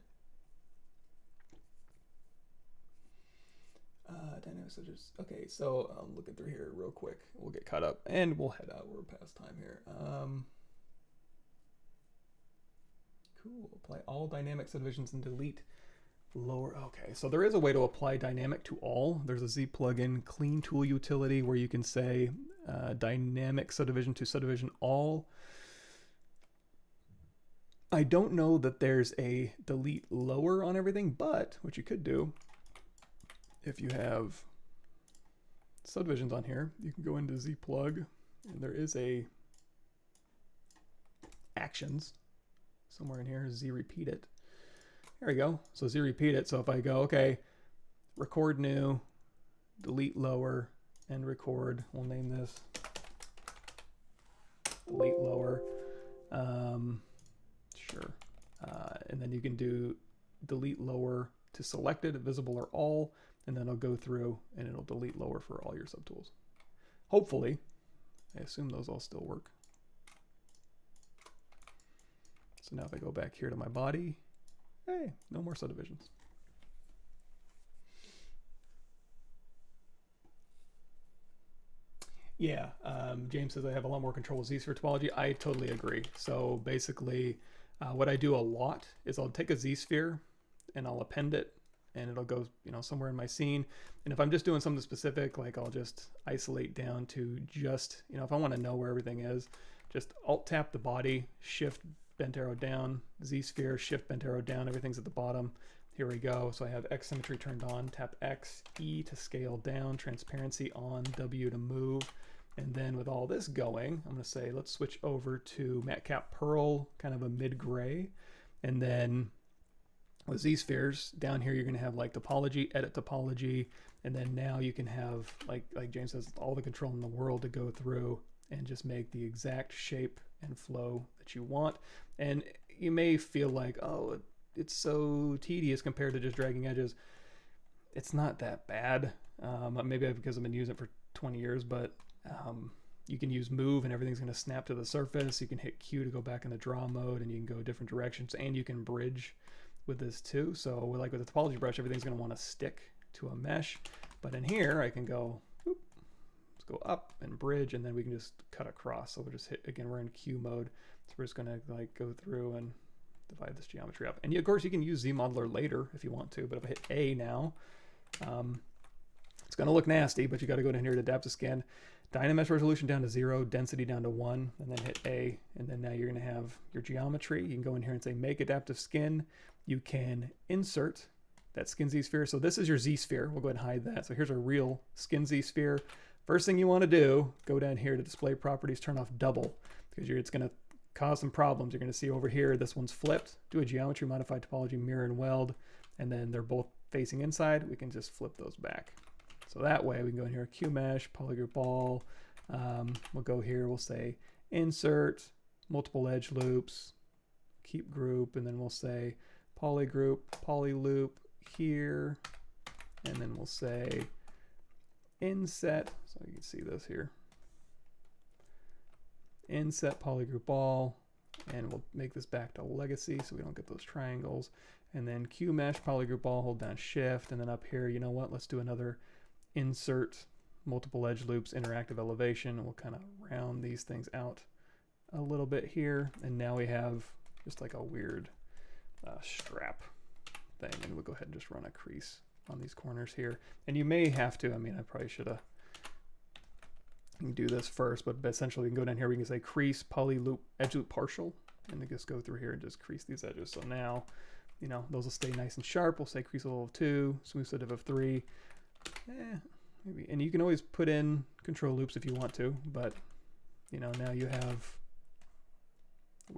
Dynamic Subdivisions. Okay, so I'm looking through here real quick. We'll get caught up and we'll head out. We're past time here. Cool. Apply all dynamic subdivisions and delete lower. Okay, so there is a way to apply dynamic to all. There's a Z plugin clean tool utility where you can say dynamic subdivision to subdivision all. I don't know that there's a delete lower on everything, but what you could do, if you have subdivisions on here, you can go into ZPlug, and there is a actions somewhere in here, ZRepeat it. There we go. So ZRepeat it. So if I go, okay, record new, delete lower, and record, we'll name this delete lower. Sure. And then you can do delete lower to selected, visible, or all, and then it'll go through and it'll delete lower for all your subtools. Hopefully. I assume those all still work. So now if I go back here to my body, hey, no more subdivisions. Yeah, James says I have a lot more control with ZSphere topology. I totally agree. So basically, what I do a lot is I'll take a ZSphere and I'll append it, and it'll go, you know, somewhere in my scene. And if I'm just doing something specific, like I'll just isolate down to just, you know, if I want to know where everything is, just Alt tap the body, Shift bent arrow down, ZSphere, Shift bent arrow down, everything's at the bottom. Here we go. So I have X symmetry turned on, tap X, E to scale down, transparency on, W to move. And then with all this going, I'm going to say, let's switch over to Matcap Pearl, kind of a mid-gray. And then with Z-spheres, down here you're going to have like topology, edit topology, and then now you can have, like James says, all the control in the world to go through and just make the exact shape and flow that you want. And you may feel like, oh, it's so tedious compared to just dragging edges. It's not that bad. Maybe because I've been using it for 20 years, but you can use move and everything's going to snap to the surface. You can hit Q to go back into draw mode, and you can go different directions, and you can bridge with this too. So like with the topology brush, everything's going to want to stick to a mesh, but in here I can go, whoop, let's go up and bridge, and then we can just cut across. So we'll just hit, again, we're in Q mode, so we're just going to like go through and divide this geometry up. And of course you can use ZModeler later if you want to, but if I hit A now, it's going to look nasty, but you got to go down here to adapt to skin, Dynamesh resolution down to 0, density down to 1, and then hit A, and then now you're going to have your geometry. You can go in here and say make adaptive skin. You can insert that skin Z-sphere. So this is your Z-sphere. We'll go ahead and hide that. So here's our real skin Z-sphere. First thing you want to do, go down here to display properties, turn off double, because it's going to cause some problems. You're going to see over here, this one's flipped. Do a geometry, modify topology, mirror and weld, and then they're both facing inside. We can just flip those back. So that way we can go in here, QMesh, polygroup all. We'll go here, we'll say insert, multiple edge loops, keep group, and then we'll say polygroup, polyloop here, and then we'll say inset, so you can see this here. Inset polygroup all, and we'll make this back to legacy so we don't get those triangles. And then QMesh polygroup all, hold down shift, and then up here, you know what, let's do another insert multiple edge loops, interactive elevation, and we'll kind of round these things out a little bit here. And now we have just like a weird strap thing, and we'll go ahead and just run a crease on these corners here. And you may have to, I mean, I probably should have do this first, but essentially we can go down here, we can say crease, poly loop, edge loop partial, and then just go through here and just crease these edges. So now, you know, those will stay nice and sharp. We'll say crease level of 2, smooth set of 3. Maybe, and you can always put in control loops if you want to, but you know, now you have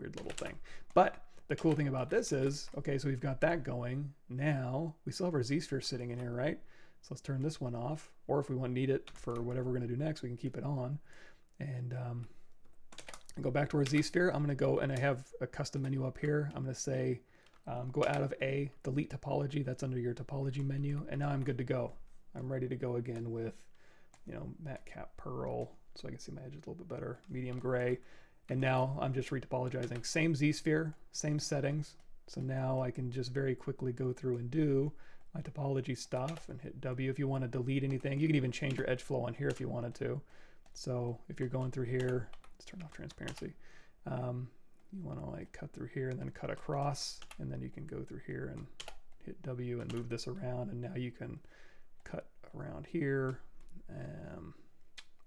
weird little thing. But the cool thing about this is, okay, so we've got that going. Now we still have our ZSphere sitting in here, right? So let's turn this one off, or if we need it for whatever we're going to do next, we can keep it on. And go back to our ZSphere. I'm going to go, and I have a custom menu up here. I'm going to say, go out of A, delete topology. That's under your topology menu. And now I'm good to go. I'm ready to go again with, you know, matte cap pearl, so I can see my edges a little bit better, medium gray. And now I'm just retopologizing. Same ZSphere, same settings. So now I can just very quickly go through and do my topology stuff and hit W. If you want to delete anything, you can even change your edge flow on here if you wanted to. So if you're going through here, let's turn off transparency. You want to like cut through here and then cut across, and then you can go through here and hit W and move this around. And now you can cut around here.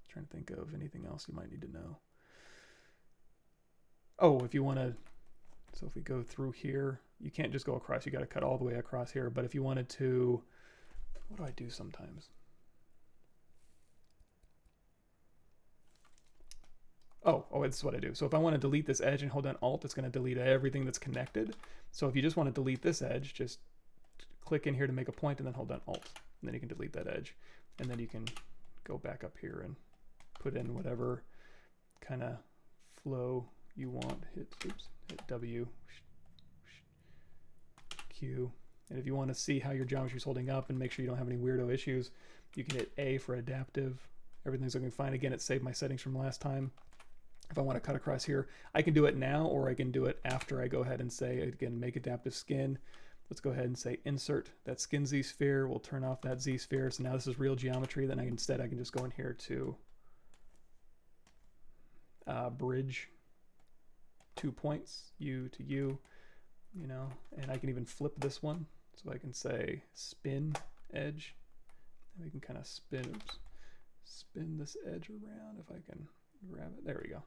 Trying to think of anything else you might need to know. Oh, if you want to, so if we go through here, you can't just go across, you got to cut all the way across here. But if you wanted to, what do I do sometimes? Oh, this is what I do. So if I want to delete this edge and hold down Alt, it's going to delete everything that's connected. So if you just want to delete this edge, just click in here to make a point and then hold down Alt. And then you can delete that edge. And then you can go back up here and put in whatever kind of flow you want. Hit W, Q. And if you want to see how your geometry is holding up and make sure you don't have any weirdo issues, you can hit A for adaptive. Everything's looking fine. Again, it saved my settings from last time. If I want to cut across here, I can do it now, or I can do it after I go ahead and say, again, make adaptive skin. Let's go ahead and say insert that skin ZSphere. We'll turn off that ZSphere. So now this is real geometry. Then instead I can just go in here to bridge 2 points, U to U, you know, and I can even flip this one. So I can say spin edge, and we can kind of spin this edge around if I can grab it. There we go.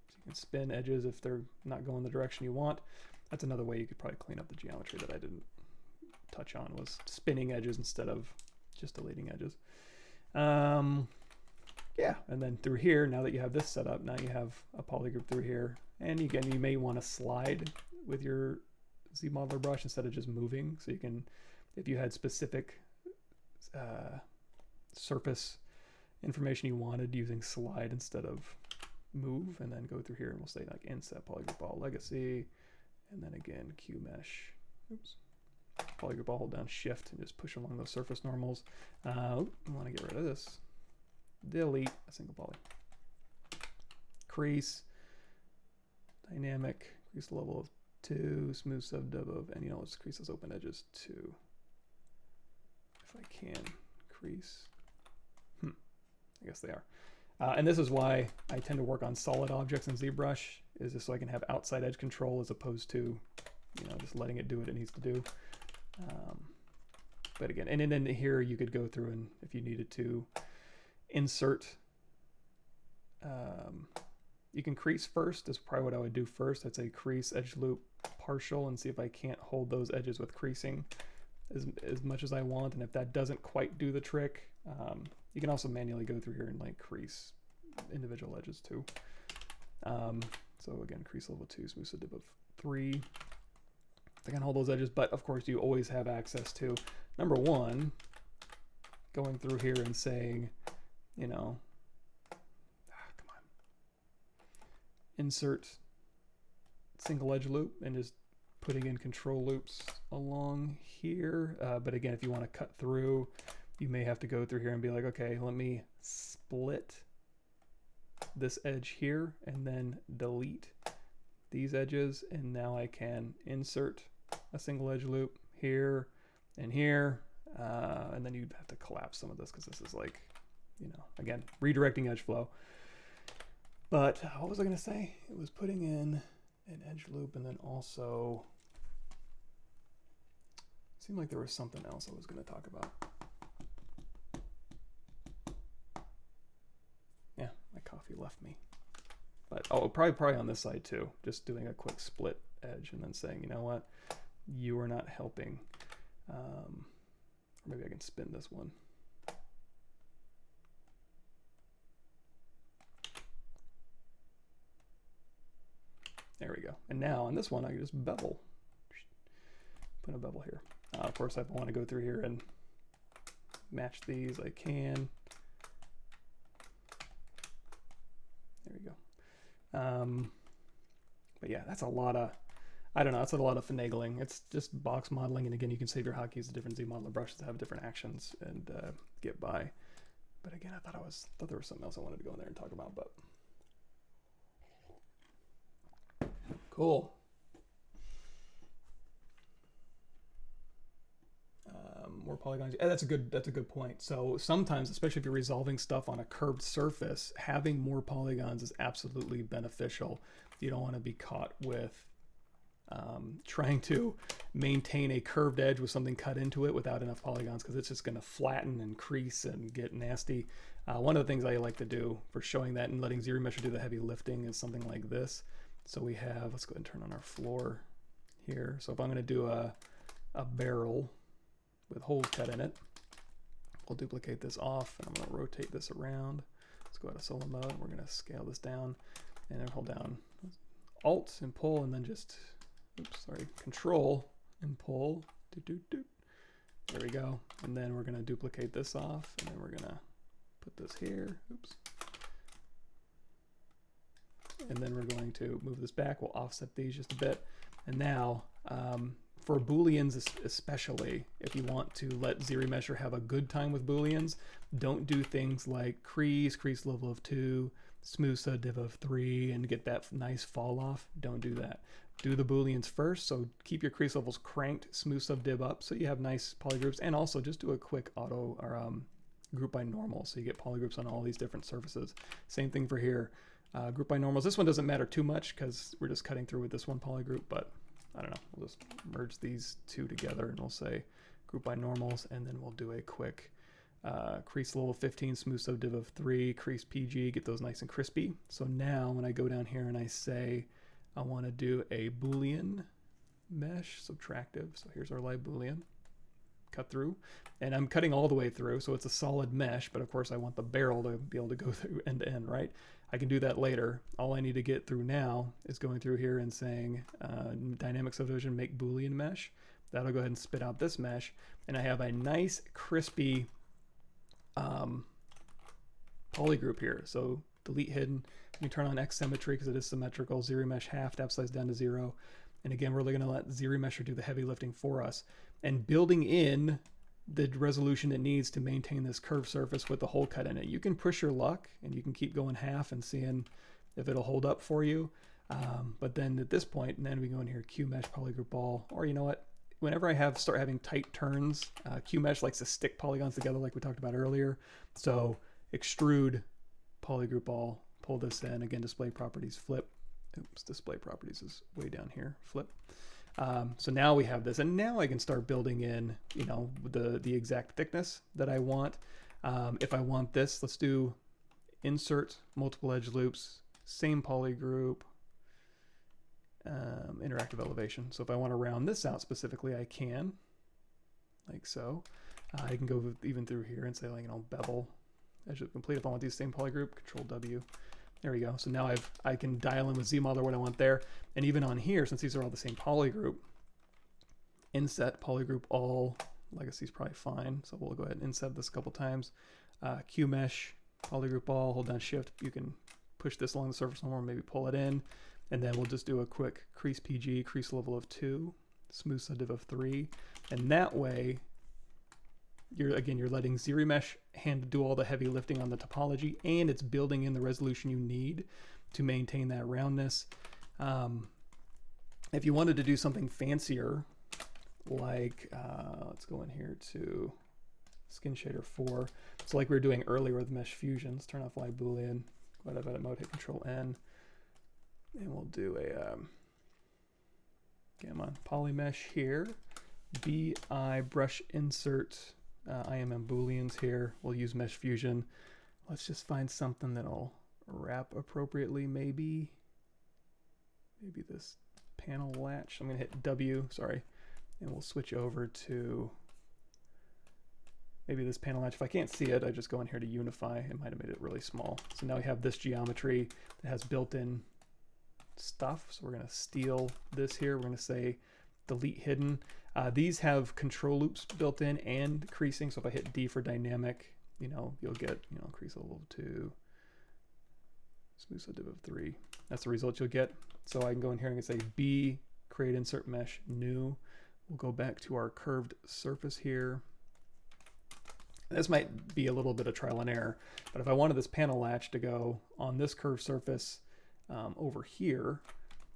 So you can spin edges if they're not going the direction you want. That's another way you could probably clean up the geometry that I didn't touch on, was spinning edges instead of just deleting edges. Yeah, and then through here, now that you have this set up, now you have a poly group through here. And again, you may want to slide with your ZModeler brush instead of just moving. So you can, if you had specific surface information you wanted, using slide instead of move, and then go through here and we'll say like inset polygroup all legacy, and then again QMesh, polygroup all, hold down shift and just push along those surface normals. We want to get rid of this. Delete a single poly. Crease, dynamic, crease level of 2, smooth subdiv of, and you know, let's crease those open edges 2. If I can crease, I guess they are. And this is why I tend to work on solid objects in ZBrush, is just so I can have outside edge control as opposed to, you know, just letting it do what it needs to do. But again, and then here you could go through and if you needed to insert, you can crease first. That's probably what I would do first. I'd say crease, edge loop, partial, and see if I can't hold those edges with creasing as much as I want. And if that doesn't quite do the trick, you can also manually go through here and like crease individual edges too. So again, crease level 2, smooth subdiv of 3. I can hold those edges, but of course you always have access to, number one, going through here and saying, you know, come on, insert single edge loop and just putting in control loops along here. But again, if you want to cut through, you may have to go through here and be like, okay, let me split this edge here and then delete these edges. And now I can insert a single edge loop here and here. And then you'd have to collapse some of this because this is like, you know, again, redirecting edge flow. But what was I going to say? It was putting in an edge loop and then also it seemed like there was something else I was going to talk about. Yeah, my coffee left me. But oh, probably on this side too. Just doing a quick split edge and then saying, you know what, you are not helping. Or maybe I can spin this one. There we go. And now on this one, I can just bevel. Put a bevel here. Of course, if I want to go through here and match these, I can. There we go. But yeah, that's a lot of, I don't know, that's a lot of finagling. It's just box modeling, and again, you can save your hotkeys to different ZModeler brushes to have different actions and get by. But again, I thought there was something else I wanted to go in there and talk about, but cool. More polygons. That's a good point. So sometimes, especially if you're resolving stuff on a curved surface, having more polygons is absolutely beneficial. You don't want to be caught with trying to maintain a curved edge with something cut into it without enough polygons, because it's just going to flatten and crease and get nasty. One of the things I like to do for showing that and letting ZRemesh do the heavy lifting is something like this. So we have, let's go ahead and turn on our floor here. So if I'm going to do a barrel with holes cut in it, we'll duplicate this off, and I'm going to rotate this around. Let's go out of solo mode. We're going to scale this down, and then hold down Alt and pull, and then just, oops, sorry, Control and pull. There we go. And then we're going to duplicate this off, and then we're going to put this here. Oops. And then we're going to move this back. We'll offset these just a bit. And now, for Booleans especially, if you want to let ZRemesher have a good time with Booleans, don't do things like crease level of 2, smooth sub div of 3, and get that nice fall off. Don't do that. Do the Booleans first, so keep your crease levels cranked, smooth sub div up, so you have nice polygroups, and also just do a quick auto or group by normal, so you get polygroups on all these different surfaces. Same thing for here. Group by normals. This one doesn't matter too much because we're just cutting through with this one polygroup, but I don't know. We'll just merge these two together, and we'll say group by normals, and then we'll do a quick crease level 15, smooth sub div of 3, crease PG, get those nice and crispy. So now when I go down here and I say I want to do a Boolean mesh subtractive, so here's our live Boolean, cut through, and I'm cutting all the way through, so it's a solid mesh, but of course I want the barrel to be able to go through end to end, right? I can do that later. All I need to get through now is going through here and saying dynamic subdivision, make Boolean mesh. That'll go ahead and spit out this mesh, and I have a nice crispy polygroup here. So delete hidden. You can turn on X symmetry because it is symmetrical. ZRemesh half, depth size down to 0. And again, we're going to let ZRemesher do the heavy lifting for us. And building in the resolution it needs to maintain this curved surface with the hole cut in it. You can push your luck, and you can keep going half and seeing if it'll hold up for you. But then at this point, and then we go in here, QMesh polygroup all, or you know what? Whenever I start having tight turns, QMesh likes to stick polygons together like we talked about earlier. So extrude polygroup all, pull this in, again, display properties, flip. Oops, display properties is way down here, flip. So now we have this, and now I can start building in, you know, the exact thickness that I want. If I want this, let's do insert multiple edge loops, same polygroup, interactive elevation. So if I want to round this out specifically, I can, like so. I can go even through here and say, like, you know, bevel edge loop complete. If I want these same polygroup, Control W. There we go. So now I can dial in with ZModeler what I want there. And even on here, since these are all the same polygroup, inset polygroup all, legacy is probably fine. So we'll go ahead and inset this a couple times. QMesh polygroup all, hold down shift. You can push this along the surface more, maybe pull it in. And then we'll just do a quick crease PG, crease level of 2, smooth sub div of 3. And that way, you're letting ZRemesh do all the heavy lifting on the topology, and it's building in the resolution you need to maintain that roundness. If you wanted to do something fancier, like let's go in here to Skin Shader 4. So like we were doing earlier with Mesh Fusion, let's turn off live Boolean, go out of edit mode, hit Control N, and we'll do a come on, poly mesh here, BI brush insert. IMM Booleans here. We'll use Mesh Fusion. Let's just find something that'll wrap appropriately. Maybe this panel latch. I'm gonna hit W, sorry, and we'll switch over to maybe this panel latch. If I can't see it, I just go in here to unify. It might have made it really small. So now we have this geometry that has built-in stuff. So we're going to steal this here. We're going to say delete hidden. These have control loops built in and creasing. So if I hit D for dynamic, you know, you'll get, you know, crease level 2, smooth subdiv of 3. That's the result you'll get. So I can go in here and say B, create insert mesh, new. We'll go back to our curved surface here. This might be a little bit of trial and error, but if I wanted this panel latch to go on this curved surface over here,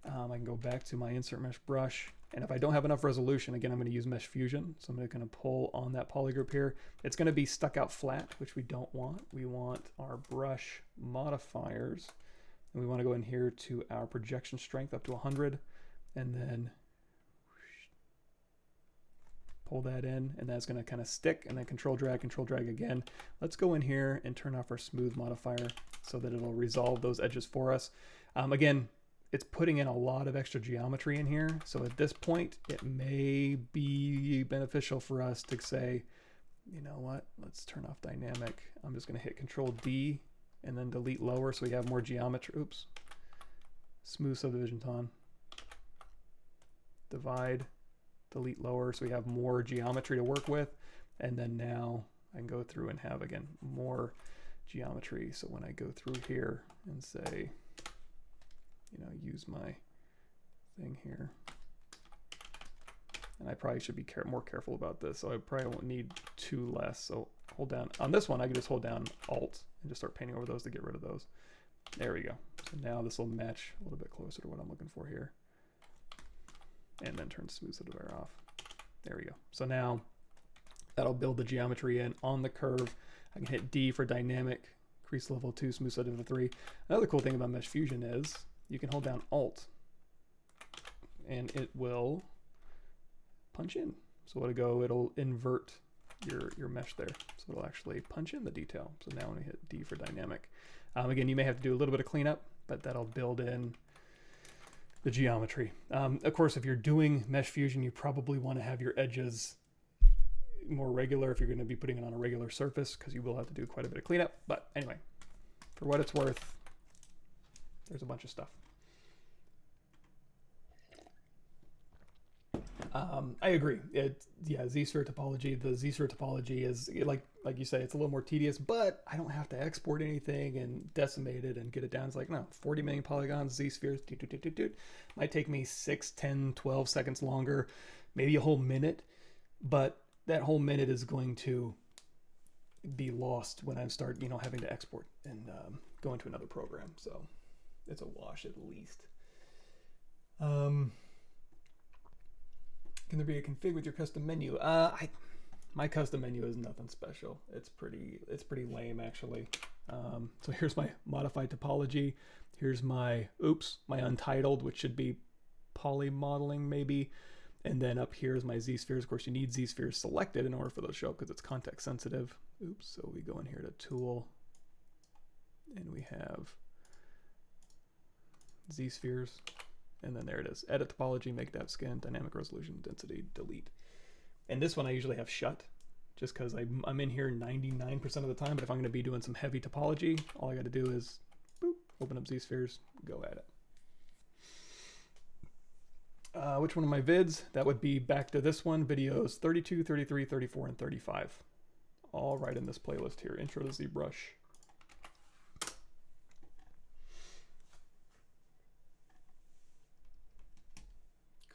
I can go back to my insert mesh brush. And if I don't have enough resolution, again, I'm going to use Mesh Fusion. So I'm going to pull on that poly group here. It's going to be stuck out flat, which we don't want. We want our brush modifiers. And we want to go in here to our projection strength up to 100. And then pull that in. And that's going to kind of stick. And then control drag again. Let's go in here and turn off our smooth modifier so that it'll resolve those edges for us. Again, it's putting in a lot of extra geometry in here. So at this point, it may be beneficial for us to say, you know what, let's turn off dynamic. I'm just going to hit Control D and then delete lower so we have more geometry. Oops. Smooth subdivisions on. Divide, delete lower so we have more geometry to work with. And then now I can go through and have, again, more geometry. So when I go through here and say, you know, use my thing here. And I probably should be more careful about this. So I probably won't need 2 less. So hold down. On this one, I can just hold down Alt and just start painting over those to get rid of those. There we go. So now this will match a little bit closer to what I'm looking for here. And then turn smooth subdivider off. There we go. So now that'll build the geometry in on the curve. I can hit D for dynamic, crease level 2, smooth subdivision 3. Another cool thing about Mesh Fusion is you can hold down Alt and it will punch in. So it'll invert your mesh there. So it'll actually punch in the detail. So now when we hit D for dynamic, again, you may have to do a little bit of cleanup, but that'll build in the geometry. Of course, if you're doing Mesh Fusion, you probably want to have your edges more regular if you're going to be putting it on a regular surface, because you will have to do quite a bit of cleanup. But anyway, for what it's worth, there's a bunch of stuff. I agree. ZSphere topology. The ZSphere topology is like you say, it's a little more tedious, but I don't have to export anything and decimate it and get it down. It's like, no, 40 million polygons, ZSpheres, might take me 6, 10, 12 seconds longer, maybe a whole minute, but that whole minute is going to be lost when I start, you know, having to export and go into another program. So it's a wash at least. Can there be a config with your custom menu? My custom menu is nothing special. It's pretty lame actually. So here's my modified topology. Here's my untitled, which should be poly modeling maybe. And then up here is my Z-spheres. Of course, you need Z-spheres selected in order for those to show up because it's context sensitive. So we go in here to Tool, and we have Z-spheres. And then there it is. Edit topology, make depth skin, dynamic resolution, density, delete. And this one I usually have shut just because I'm in here 99% of the time. But if I'm going to be doing some heavy topology, all I got to do is boop, open up Z-spheres, go at it. Which one of my vids? That would be back to this one, videos 32, 33, 34, and 35. All right in this playlist here, Intro to ZBrush.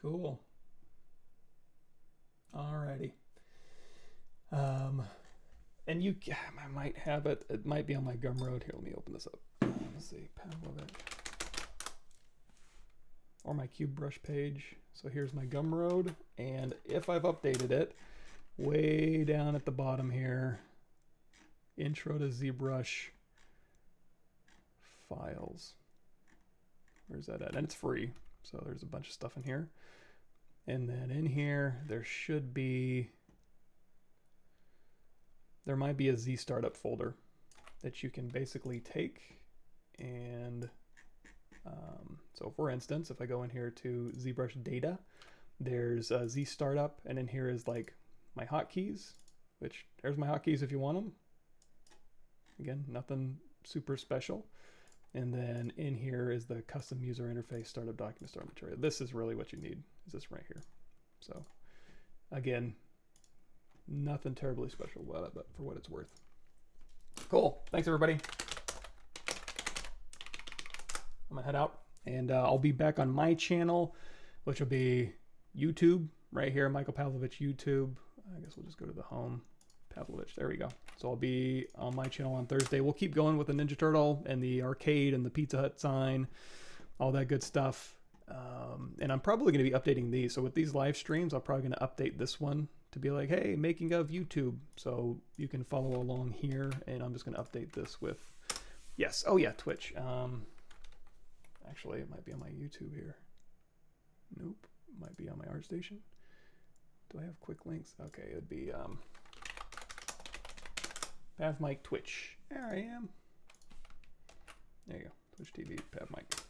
Cool. Alrighty. And I might have it. It might be on my Gumroad. Here, let me open this up. Let's see, Pavlovich. Or my cube brush page. So here's my Gumroad, and if I've updated it, way down at the bottom here, Intro to ZBrush files. Where's that at? And it's free, so there's a bunch of stuff in here. And then in here, there might be a Z startup folder that you can basically take and so for instance, if I go in here to ZBrush data, there's a Z startup, and in here is like my hotkeys, which there's my hotkeys if you want them. Again, nothing super special. And then in here is the custom user interface, startup document, start material. This is really what you need, is this right here. So again, nothing terribly special about it, but for what it's worth. Cool, thanks everybody. I'm gonna head out, and I'll be back on my channel, which will be YouTube right here, Michael Pavlovich YouTube. I guess we'll just go to the home, Pavlovich, there we go. So I'll be on my channel on Thursday. We'll keep going with the Ninja Turtle and the arcade and the Pizza Hut sign, all that good stuff. And I'm probably gonna be updating these. So with these live streams, I'm probably gonna update this one to be like, hey, making of YouTube. So you can follow along here, and I'm just gonna update this with, yes, oh yeah, Twitch. Actually, it might be on my YouTube here. Nope, might be on my ArtStation. Do I have quick links? Okay, it'd be PavMike Twitch. There I am. There you go, Twitch TV, PavMike.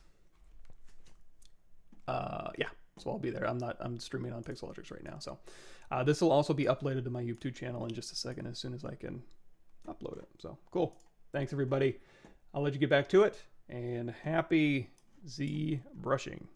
Yeah, so I'll be there. I'm streaming on Pixelogics right now. So this will also be uploaded to my YouTube channel in just a second, as soon as I can upload it. So cool. Thanks everybody. I'll let you get back to it, and happy Z brushing.